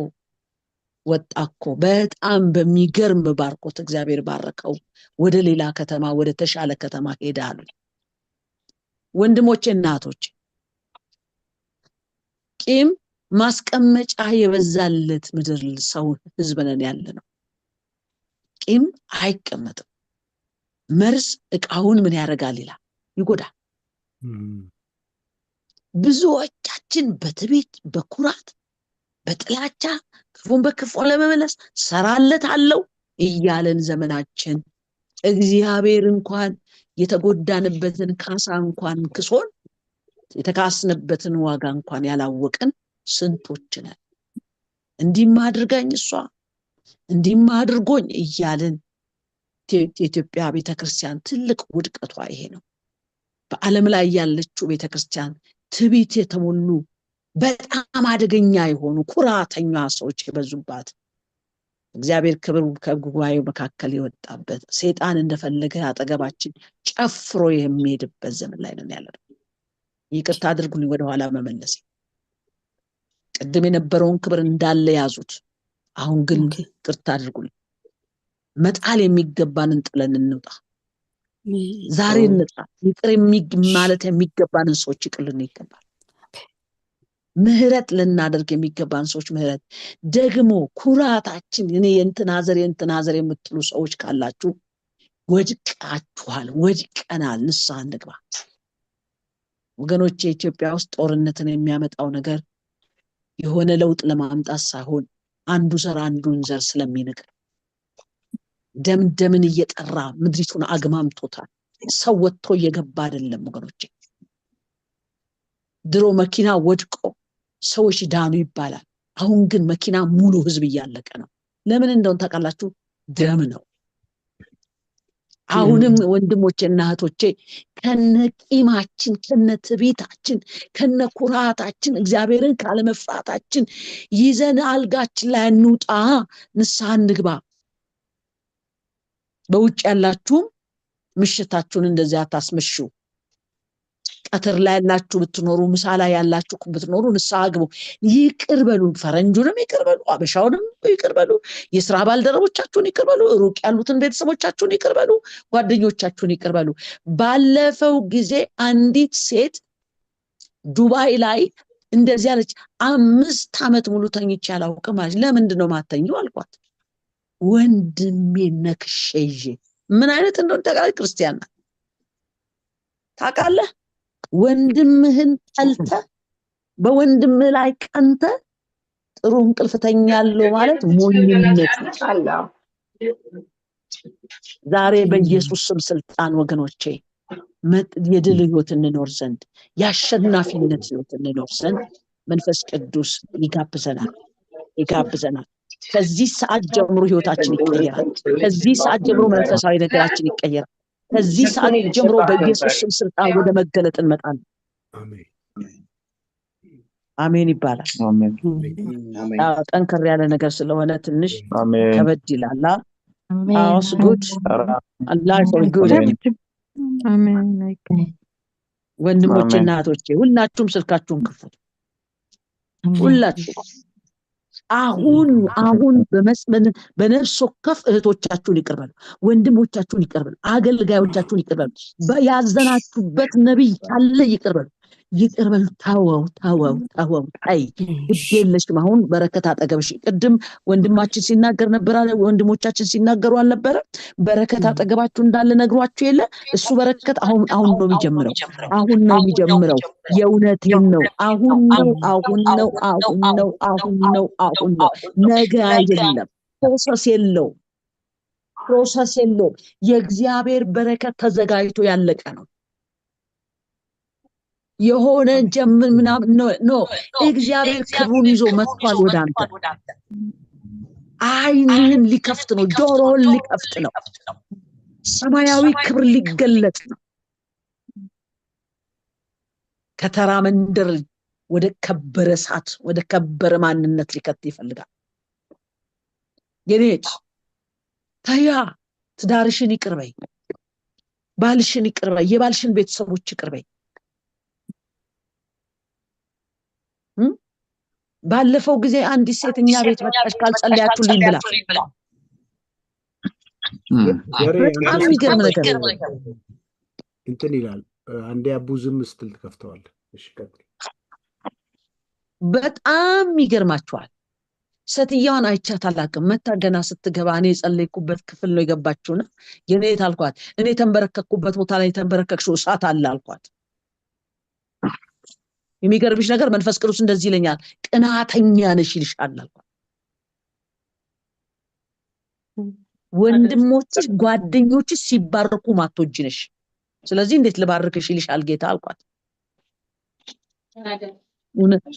ወጣኮ። በጣም በሚገርም ባርኮት እግዚአብሔር ባረከው። ወደ ሌላ ከተማ ወደ ተሻለ ከተማ ሄዳሉ። ወንድሞቼ እናቶች፣ ቂም ማስቀመጫ የበዛለት ምድር ሰው ህዝብ ነን ያለነው። ቂም አይቀመጥም። መርዝ እቃውን ምን ያደርጋል ይላል፣ ይጎዳል። ብዙዎቻችን በትዕቢት በኩራት በጥላቻ ክፉን በክፉ ለመመለስ ሰራለታለሁ እያለን ዘመናችን እግዚአብሔር እንኳን የተጎዳንበትን ካሳ እንኳን ክሶን የተካስንበትን ዋጋ እንኳን ያላወቅን ስንቶች ነን። እንዲህም አድርጋኝ እሷ እንዲህም አድርጎኝ እያልን የኢትዮጵያ ቤተክርስቲያን ትልቅ ውድቀቷ ይሄ ነው። በዓለም ላይ ያለችው ቤተክርስቲያን ትዕቢት የተሞሉ በጣም አደገኛ የሆኑ ኩራተኛ ሰዎች የበዙባት፣ እግዚአብሔር ክብር ከጉባኤው መካከል የወጣበት፣ ሰይጣን እንደፈለገ አጠገባችን ጨፍሮ የሚሄድበት ዘመን ላይ ነን ያለነው። ይቅርታ አድርጉልኝ ወደኋላ መመለሴ። ቅድም የነበረውን ክብር እንዳለ ያዙት። አሁን ግን ቅርታ አድርጉልኝ፣ መጣል የሚገባንን ጥለን እንውጣ። ዛሬ እንጣ። ይቅር ማለት የሚገባንን ሰዎች ይቅርልን ይገባል። ምህረት ልናደርግ የሚገባን ሰዎች ምህረት። ደግሞ ኩራታችን እኔ የእንትና ዘር የምትሉ ሰዎች ካላችሁ ወድቃችኋል፣ ወድቀናል። ንስሐ እንግባ ወገኖቼ። ኢትዮጵያ ውስጥ ጦርነትን የሚያመጣው ነገር የሆነ ለውጥ ለማምጣት ሳይሆን አንዱ ዘር አንዱን ዘር ስለሚንቅ ደምን እየጠራ ምድሪቱን አግማምቶታል። ሰው ወጥቶ እየገባ አይደለም ወገኖቼ። ድሮ መኪና ወድቆ ሰዎች ዳኑ ይባላል። አሁን ግን መኪና ሙሉ ህዝብ እያለቀ ነው። ለምን እንደሆነ ታውቃላችሁ? ደም ነው። አሁንም ወንድሞቼና እህቶቼ ከነቂማችን፣ ከነትዕቢታችን፣ ከነኩራታችን፣ እግዚአብሔርን ካለመፍራታችን ይዘን አልጋችን ላይ እንውጣ፣ ንስሐ እንግባ። በውጭ ያላችሁም ምሽታችሁን እንደዚያ አታስመሹ። ቀትር ላይ ያላችሁ ብትኖሩ፣ ምሳ ላይ ያላችሁ ብትኖሩ ንስሐ ግቡ። ይቅር በሉ። ፈረንጁንም ይቅር በሉ፣ አበሻውንም ይቅር በሉ፣ የስራ ባልደረቦቻችሁን ይቅር በሉ፣ ሩቅ ያሉትን ቤተሰቦቻችሁን ይቅር በሉ፣ ጓደኞቻችሁን ይቅር በሉ። ባለፈው ጊዜ አንዲት ሴት ዱባይ ላይ እንደዚህ አለች፣ 5 ዓመት ሙሉ ተኝቼ አላውቅም አለች። ለምንድን ነው ማተኘው አልኳት። ወንድሜ ነክሼ ይዤ። ምን አይነት እንደሆነ ታውቃለህ? ክርስቲያን ናት። ታውቃለህ? ወንድምህን ጠልተ በወንድምህ ላይ ቀንተ ጥሩ እንቅልፍ ተኛለሁ ማለት ሞኝነት ነው። ዛሬ በኢየሱስ ስም ስልጣን ወገኖቼ የድል ህይወት እንኖር ዘንድ፣ የአሸናፊነት ህይወት እንኖር ዘንድ መንፈስ ቅዱስ ይጋብዘናል። ከዚህ ሰዓት ጀምሮ ህይወታችን ይቀየራል። ከዚህ ሰዓት ጀምሮ መንፈሳዊ ነገራችን ይቀየራል። ከዚህ ሰዓት ጀምሮ በኢየሱስ ስም ስልጣን ወደ መገለጥ እንመጣለን። አሜን ይባላል። ጠንከር ያለ ነገር ስለሆነ ትንሽ ከበድ ይላል። አውስ ጉድ አላህ ፎር ጉድ። ወንድሞቼና እህቶቼ ሁላችሁም ስልካችሁን ክፈቱ። ሁላችሁ አሁን በነፍስ ወከፍ እህቶቻችሁን ይቅር በሉ፣ ወንድሞቻችሁን ይቅር በሉ፣ አገልጋዮቻችሁን ይቅር በሉ። ያዘናችሁበት ነብይ ካለ ይቅር በሉ። ተወው። አይ ግዴለሽም። አሁን በረከት አጠገብሽ። ቅድም ወንድማችን ሲናገር ነበር፣ ወንድሞቻችን ሲናገሩ አልነበረ? በረከት አጠገባችሁ እንዳለ ነግሯችሁ የለ? እሱ በረከት አሁን ነው የሚጀምረው። የእውነቴን ነው። አሁን ነው። ነገ አይደለም። ፕሮሰስ የለውም። የእግዚአብሔር በረከት ተዘጋጅቶ ያለቀ ነው። የሆነ ጀምን ምናምን ነው። እግዚአብሔር ክብሩን ይዞ መጥቷል ወደ አንተ። ዓይንህን ሊከፍት ነው። ጆሮህን ሊከፍት ነው። ሰማያዊ ክብር ሊገለጥ ነው። ከተራ መንደር ወደ ከበረ እሳት፣ ወደ ከበረ ማንነት ሊከት ይፈልጋል። የኔት ታያ ትዳርሽን ይቅር በይ፣ ባልሽን ይቅር በይ፣ የባልሽን ቤተሰቦች ይቅር በይ። ባለፈው ጊዜ አንዲት ሴት እኛ ቤት መጣች ካልጸለያችሁልኝ ብላ። በጣም የሚገርም ነገር
እንትን ይላል። አንዴ አቡ ዝም ስትል ትከፍተዋለህ። እሺ ቀጥል።
በጣም ይገርማችኋል። ሴትየዋን አይቻት አላውቅም። መታ ገና ስትገባ እኔ የጸለይኩበት ክፍል ነው የገባችውና የኔት አልኳት፣ እኔ ተንበረከኩበት ቦታ ላይ ተንበረከክሽው እሳት አለ አልኳት። የሚገርምሽ ነገር መንፈስ ቅዱስ እንደዚህ ይለኛል፣ ቅናተኛ ነሽ ይልሻል አልኳት። ወንድሞችሽ ጓደኞችሽ ሲባረኩ ማትወጂ ነሽ፣ ስለዚህ እንዴት ልባርክሽ ይልሻል ጌታ አልኳት።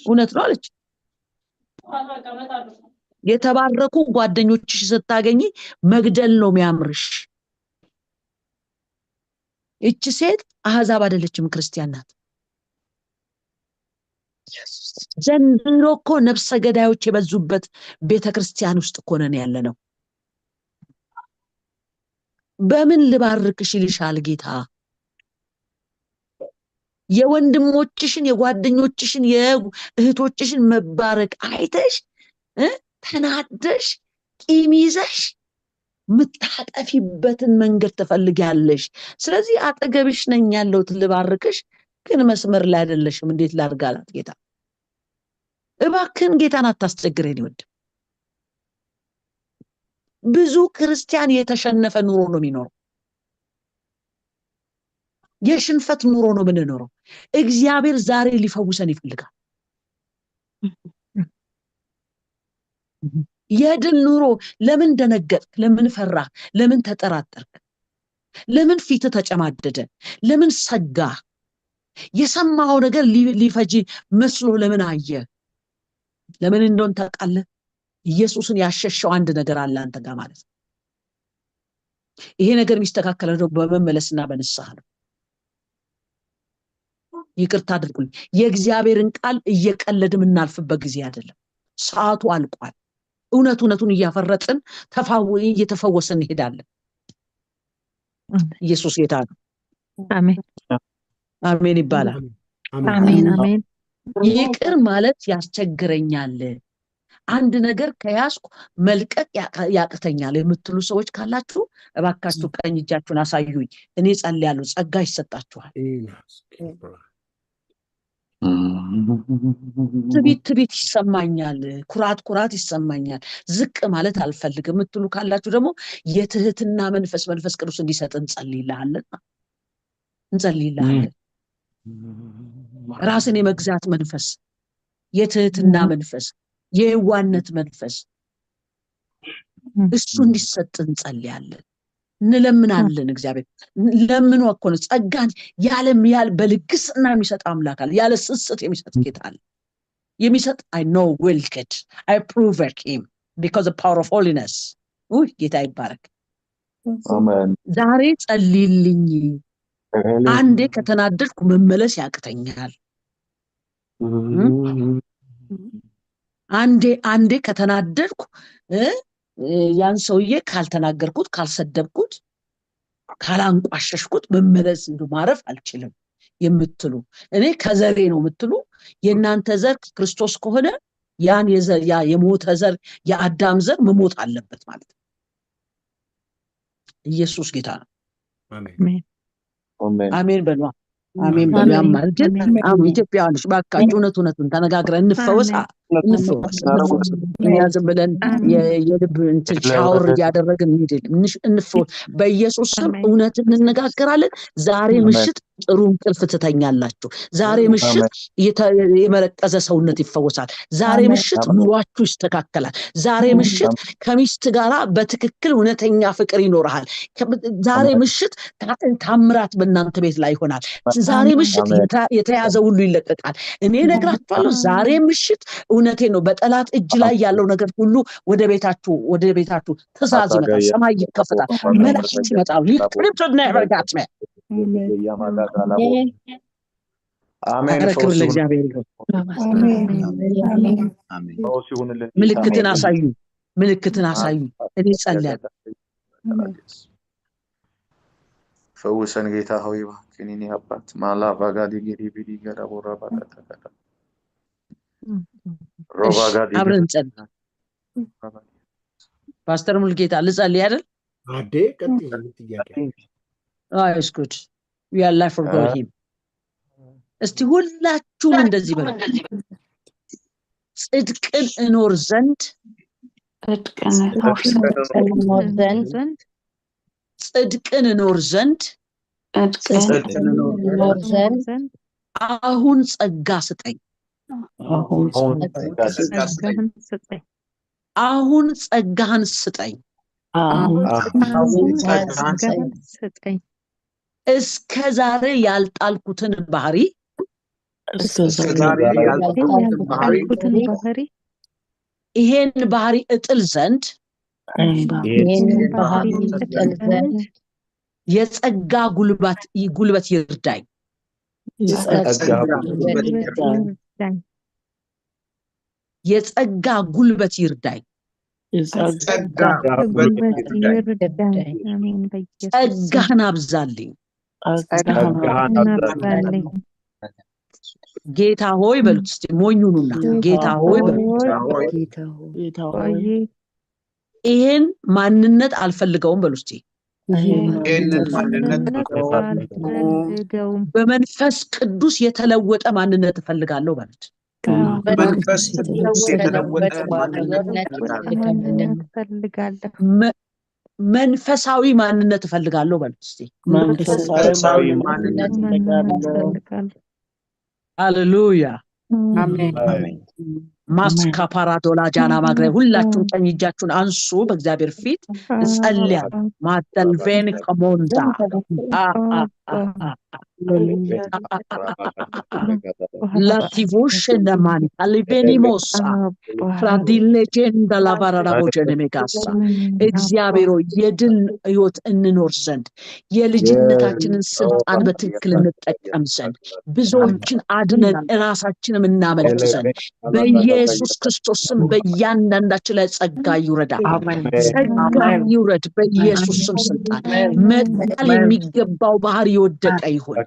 እውነት ነው አለች። የተባረኩ ጓደኞችሽ ስታገኚ መግደል ነው የሚያምርሽ። እቺ ሴት አህዛብ አይደለችም፣ ክርስቲያን ናት። ዘንድሮ እኮ ነፍሰ ገዳዮች የበዙበት ቤተክርስቲያን ውስጥ እኮ ነን ያለ ነው። በምን ልባርክሽ ይልሻል ጌታ። የወንድሞችሽን፣ የጓደኞችሽን፣ የእህቶችሽን መባረክ አይተሽ ተናደሽ ቂም ይዘሽ ምታጠፊበትን መንገድ ትፈልጊያለሽ። ስለዚህ አጠገብሽ ነኝ ያለሁት ልባርክሽ፣ ግን መስመር ላይ አይደለሽም። እንዴት ላድርግ አላት ጌታ። እባክህን ጌታን አታስቸግረኝ ይወድ። ብዙ ክርስቲያን የተሸነፈ ኑሮ ነው የሚኖረው። የሽንፈት ኑሮ ነው የምንኖረው። እግዚአብሔር ዛሬ ሊፈውሰን ይፈልጋል። የድል ኑሮ። ለምን ደነገጥክ? ለምን ፈራህ? ለምን ተጠራጠርክ? ለምን ፊት ተጨማደደ? ለምን ሰጋ? የሰማው ነገር ሊፈጂ መስሎ ለምን አየ? ለምን እንደሆነ ታውቃለህ? ኢየሱስን ያሸሸው አንድ ነገር አለ አንተ ጋር ማለት ነው። ይሄ ነገር የሚስተካከለው ደግሞ በመመለስና በንስሐ ነው። ይቅርታ አድርጉልኝ። የእግዚአብሔርን ቃል እየቀለድን እናልፍበት ጊዜ አይደለም። ሰዓቱ አልቋል። እውነቱን እያፈረጥን እየተፈወሰን እንሄዳለን። ኢየሱስ ጌታ ነው።
አሜን
አሜን ይባላል።
አሜን አሜን።
ይቅር ማለት ያስቸግረኛል፣ አንድ ነገር ከያዝኩ መልቀቅ ያቅተኛል የምትሉ ሰዎች ካላችሁ እባካችሁ ቀኝ እጃችሁን አሳዩኝ። እኔ ጸልያለሁ፣ ጸጋ ይሰጣችኋል። ትቢት ይሰማኛል፣ ኩራት ይሰማኛል፣ ዝቅ ማለት አልፈልግም የምትሉ ካላችሁ ደግሞ የትህትና መንፈስ ቅዱስ እንዲሰጥ እንጸልይልሃለን። ራስን የመግዛት መንፈስ፣ የትህትና መንፈስ፣ የዋነት መንፈስ እሱ እንዲሰጥ እንጸልያለን፣ እንለምናለን። እግዚአብሔር ለምኑ እኮ ነው። ጸጋን ያለ በልግስና የሚሰጥ አምላክ አለ። ያለ ስስት የሚሰጥ ጌታ አለ። የሚሰጥ I know will get I prove him because of power of holiness። ጌታ ይባረክ።
አሜን።
ዛሬ ጸልይልኝ። አንዴ ከተናደድኩ መመለስ ያቅተኛል። አንዴ ከተናደድኩ ያን ሰውዬ ካልተናገርኩት፣ ካልሰደብኩት፣ ካላንቋሸሽኩት መመለስ ማረፍ አልችልም የምትሉ እኔ ከዘሬ ነው የምትሉ የእናንተ ዘር ክርስቶስ ከሆነ ያን የሞተ ዘር የአዳም ዘር መሞት አለበት ማለት ነው። ኢየሱስ ጌታ ነው። አሜን በሉ። አሜን በሉ። ያማል ግን ኢትዮጵያውያኖች ባካችሁ እውነቱን ተነጋግረን እንፈወስ። ዝም ብለን የልብ ሻወር እያደረግን እንፈወስ። በኢየሱስ ስም እውነት እንነጋገራለን። ዛሬ ምሽት ጥሩ እንቅልፍ ትተኛላችሁ። ዛሬ ምሽት የመረቀዘ ሰውነት ይፈወሳል። ዛሬ ምሽት ኑሯችሁ ይስተካከላል። ዛሬ ምሽት ከሚስት ጋራ በትክክል እውነተኛ ፍቅር ይኖርሃል። ዛሬ ምሽት ታምራት በእናንተ ቤት ላይ ይሆናል። ዛሬ ምሽት የተያዘ ሁሉ ይለቀቃል። እኔ ነግራችኋለሁ። ዛሬ ምሽት እውነቴን ነው፣ በጠላት እጅ ላይ ያለው ነገር ሁሉ ወደ ቤታችሁ ትእዛዝ ይመጣል። ሰማይ ይከፈታል። መላእክት ይመጣሉ። ይቅርብትና ያበርጋት ነው።
አሜን።
ምልክትን አሳዩ። እኔ ጸልያለሁ።
ፈውሰን ጌታ ሆይ እባክህን የኔ አባት ማላ ባጋዲ ጊሪ ቢዲ ገራ ቦራ ባታታ ሮባጋዲ
አብረን ጸልይ። ፓስተር ሙሉጌታ ልጸልይ አይደል?
አዴ ቀጥይ ጥያቄ
it's good. We are life for God him. እስቲ ሁላችሁም እንደዚህ በሉ። ጽድቅን እኖር ዘንድ አሁን ጸጋ ስጠኝ። አሁን ጸጋህን ስጠኝ። እስከ ዛሬ ያልጣልኩትን ባህሪ ይሄን ባህሪ እጥል ዘንድ የጸጋ ጉልበት ይርዳኝ። የጸጋ ጉልበት ይርዳኝ። ጸጋህን አብዛልኝ። ጌታ ሆይ በሉት እስቲ ሞኙኑና ጌታ ሆይ በሉት
ጌታ ሆይ
ይሄን ማንነት አልፈልገውም በሉት እስቲ
ይሄንን ማንነት
በመንፈስ ቅዱስ የተለወጠ ማንነት እፈልጋለሁ በሉት
በመንፈስ ቅዱስ የተለወጠ ማንነት
እፈልጋለሁ
መንፈሳዊ ማንነት እፈልጋለሁ በሉት እስቲ
መንፈሳዊ ማንነት
እፈልጋለሁ
ሃሌሉያ
አሜን
ማስካፓራዶላ ጃና ማግራይ ሁላችሁም ቀኝ እጃችሁን አንሱ በእግዚአብሔር ፊት እጸልያለሁ ማተልቬን ከሞንዳ ላቲቮሽ ነማን አሊቬኒሞሳ ፍራዲሌጀንዳ ላቫራራቦጀን ሜጋሳ እግዚአብሔር የድል ህይወት እንኖር ዘንድ የልጅነታችንን ስልጣን በትክክል እንጠቀም ዘንድ ብዙዎችን አድነን ራሳችንን እናመልክ ዘንድ በኢየሱስ ክርስቶስ ስም በእያንዳንዳችን ላይ ጸጋ ይውረድ ጸጋ ይውረድ በኢየሱስ ስም ስልጣን መጣል የሚገባው ባህር ይወደቀ ይሁን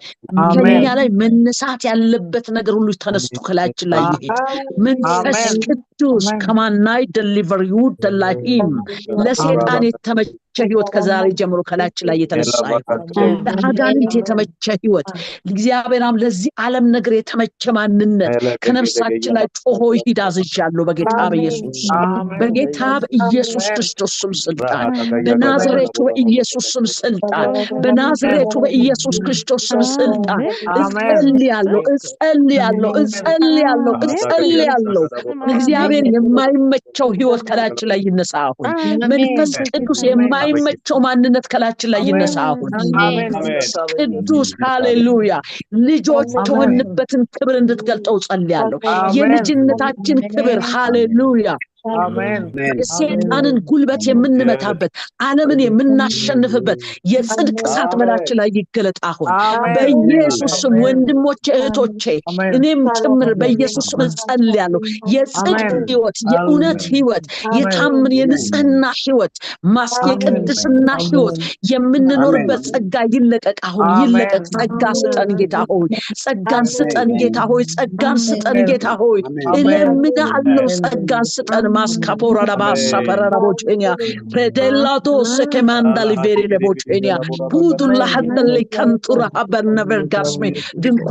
ከኛ ላይ መነሳት ያለበት ነገር ሁሉ ተነስቶ ከላያችን ላይ ይሄድ መንፈስ ቅዱስ ከማናይ ዴሊቨር ዩ ደላሂም ለሰይጣን የተመቸ ህይወት ከዛሬ ጀምሮ ከላያችን ላይ የተነሳ ይሁን ለአጋንንት የተመቸ ህይወት እግዚአብሔርም ለዚህ ዓለም ነገር የተመቸ ማንነት ከነፍሳችን ላይ ጮሆ ይሂድ አዝዣለሁ በጌታ በኢየሱስ ክርስቶስ ስም ስልጣን በናዝሬቱ በኢየሱስ ስም ስልጣን በናዝሬቱ በኢየሱስ ክርስቶስ ስም ስልጣን እጸልያለሁ እግዚአብሔር የማይመቸው ህይወት ከላያችን ላይ ይነሳ አሁን መንፈስ ቅዱስ የማይመቸው ማንነት ከላያችን ላይ ይነሳ አሁን ቅዱስ ሃሌሉያ ልጆች ተወንበትን ክብር እንድትገልጠው ጸልያለሁ የልጅነታችን ክብር ሃሌሉያ
አሜን
የሰይጣንን ጉልበት የምንመታበት ዓለምን የምናሸንፍበት የጽድቅ እሳት በላያችን ላይ ይገለጥ አሁን በኢየሱስ ስም ወንድሞቼ እህቶቼ እኔም ጭምር በኢየሱስ ስም ጸልያለሁ የጽድቅ ህይወት የእውነት ህይወት የታመነ የንጽህና ህይወት የቅድስና ህይወት የምንኖርበት ጸጋ ይለቀቅ አሁን ይለቀቅ ጸጋ ስጠን ጌታ ሆይ ጸጋን ስጠን ጌታ ሆይ ጸጋን ስጠን ጌታ ሆይ እለምንሃለሁ ጸጋን ስጠን ማስካፖራ ዳባሳ ፈራራቦቼኛ ፕሬዴላቶ ሰከማንዳ ሊቬሪ ለቦቼኛ ፑዱላ ሐደለ ከንቱራ አበርነቨርጋስሜ ድንኳን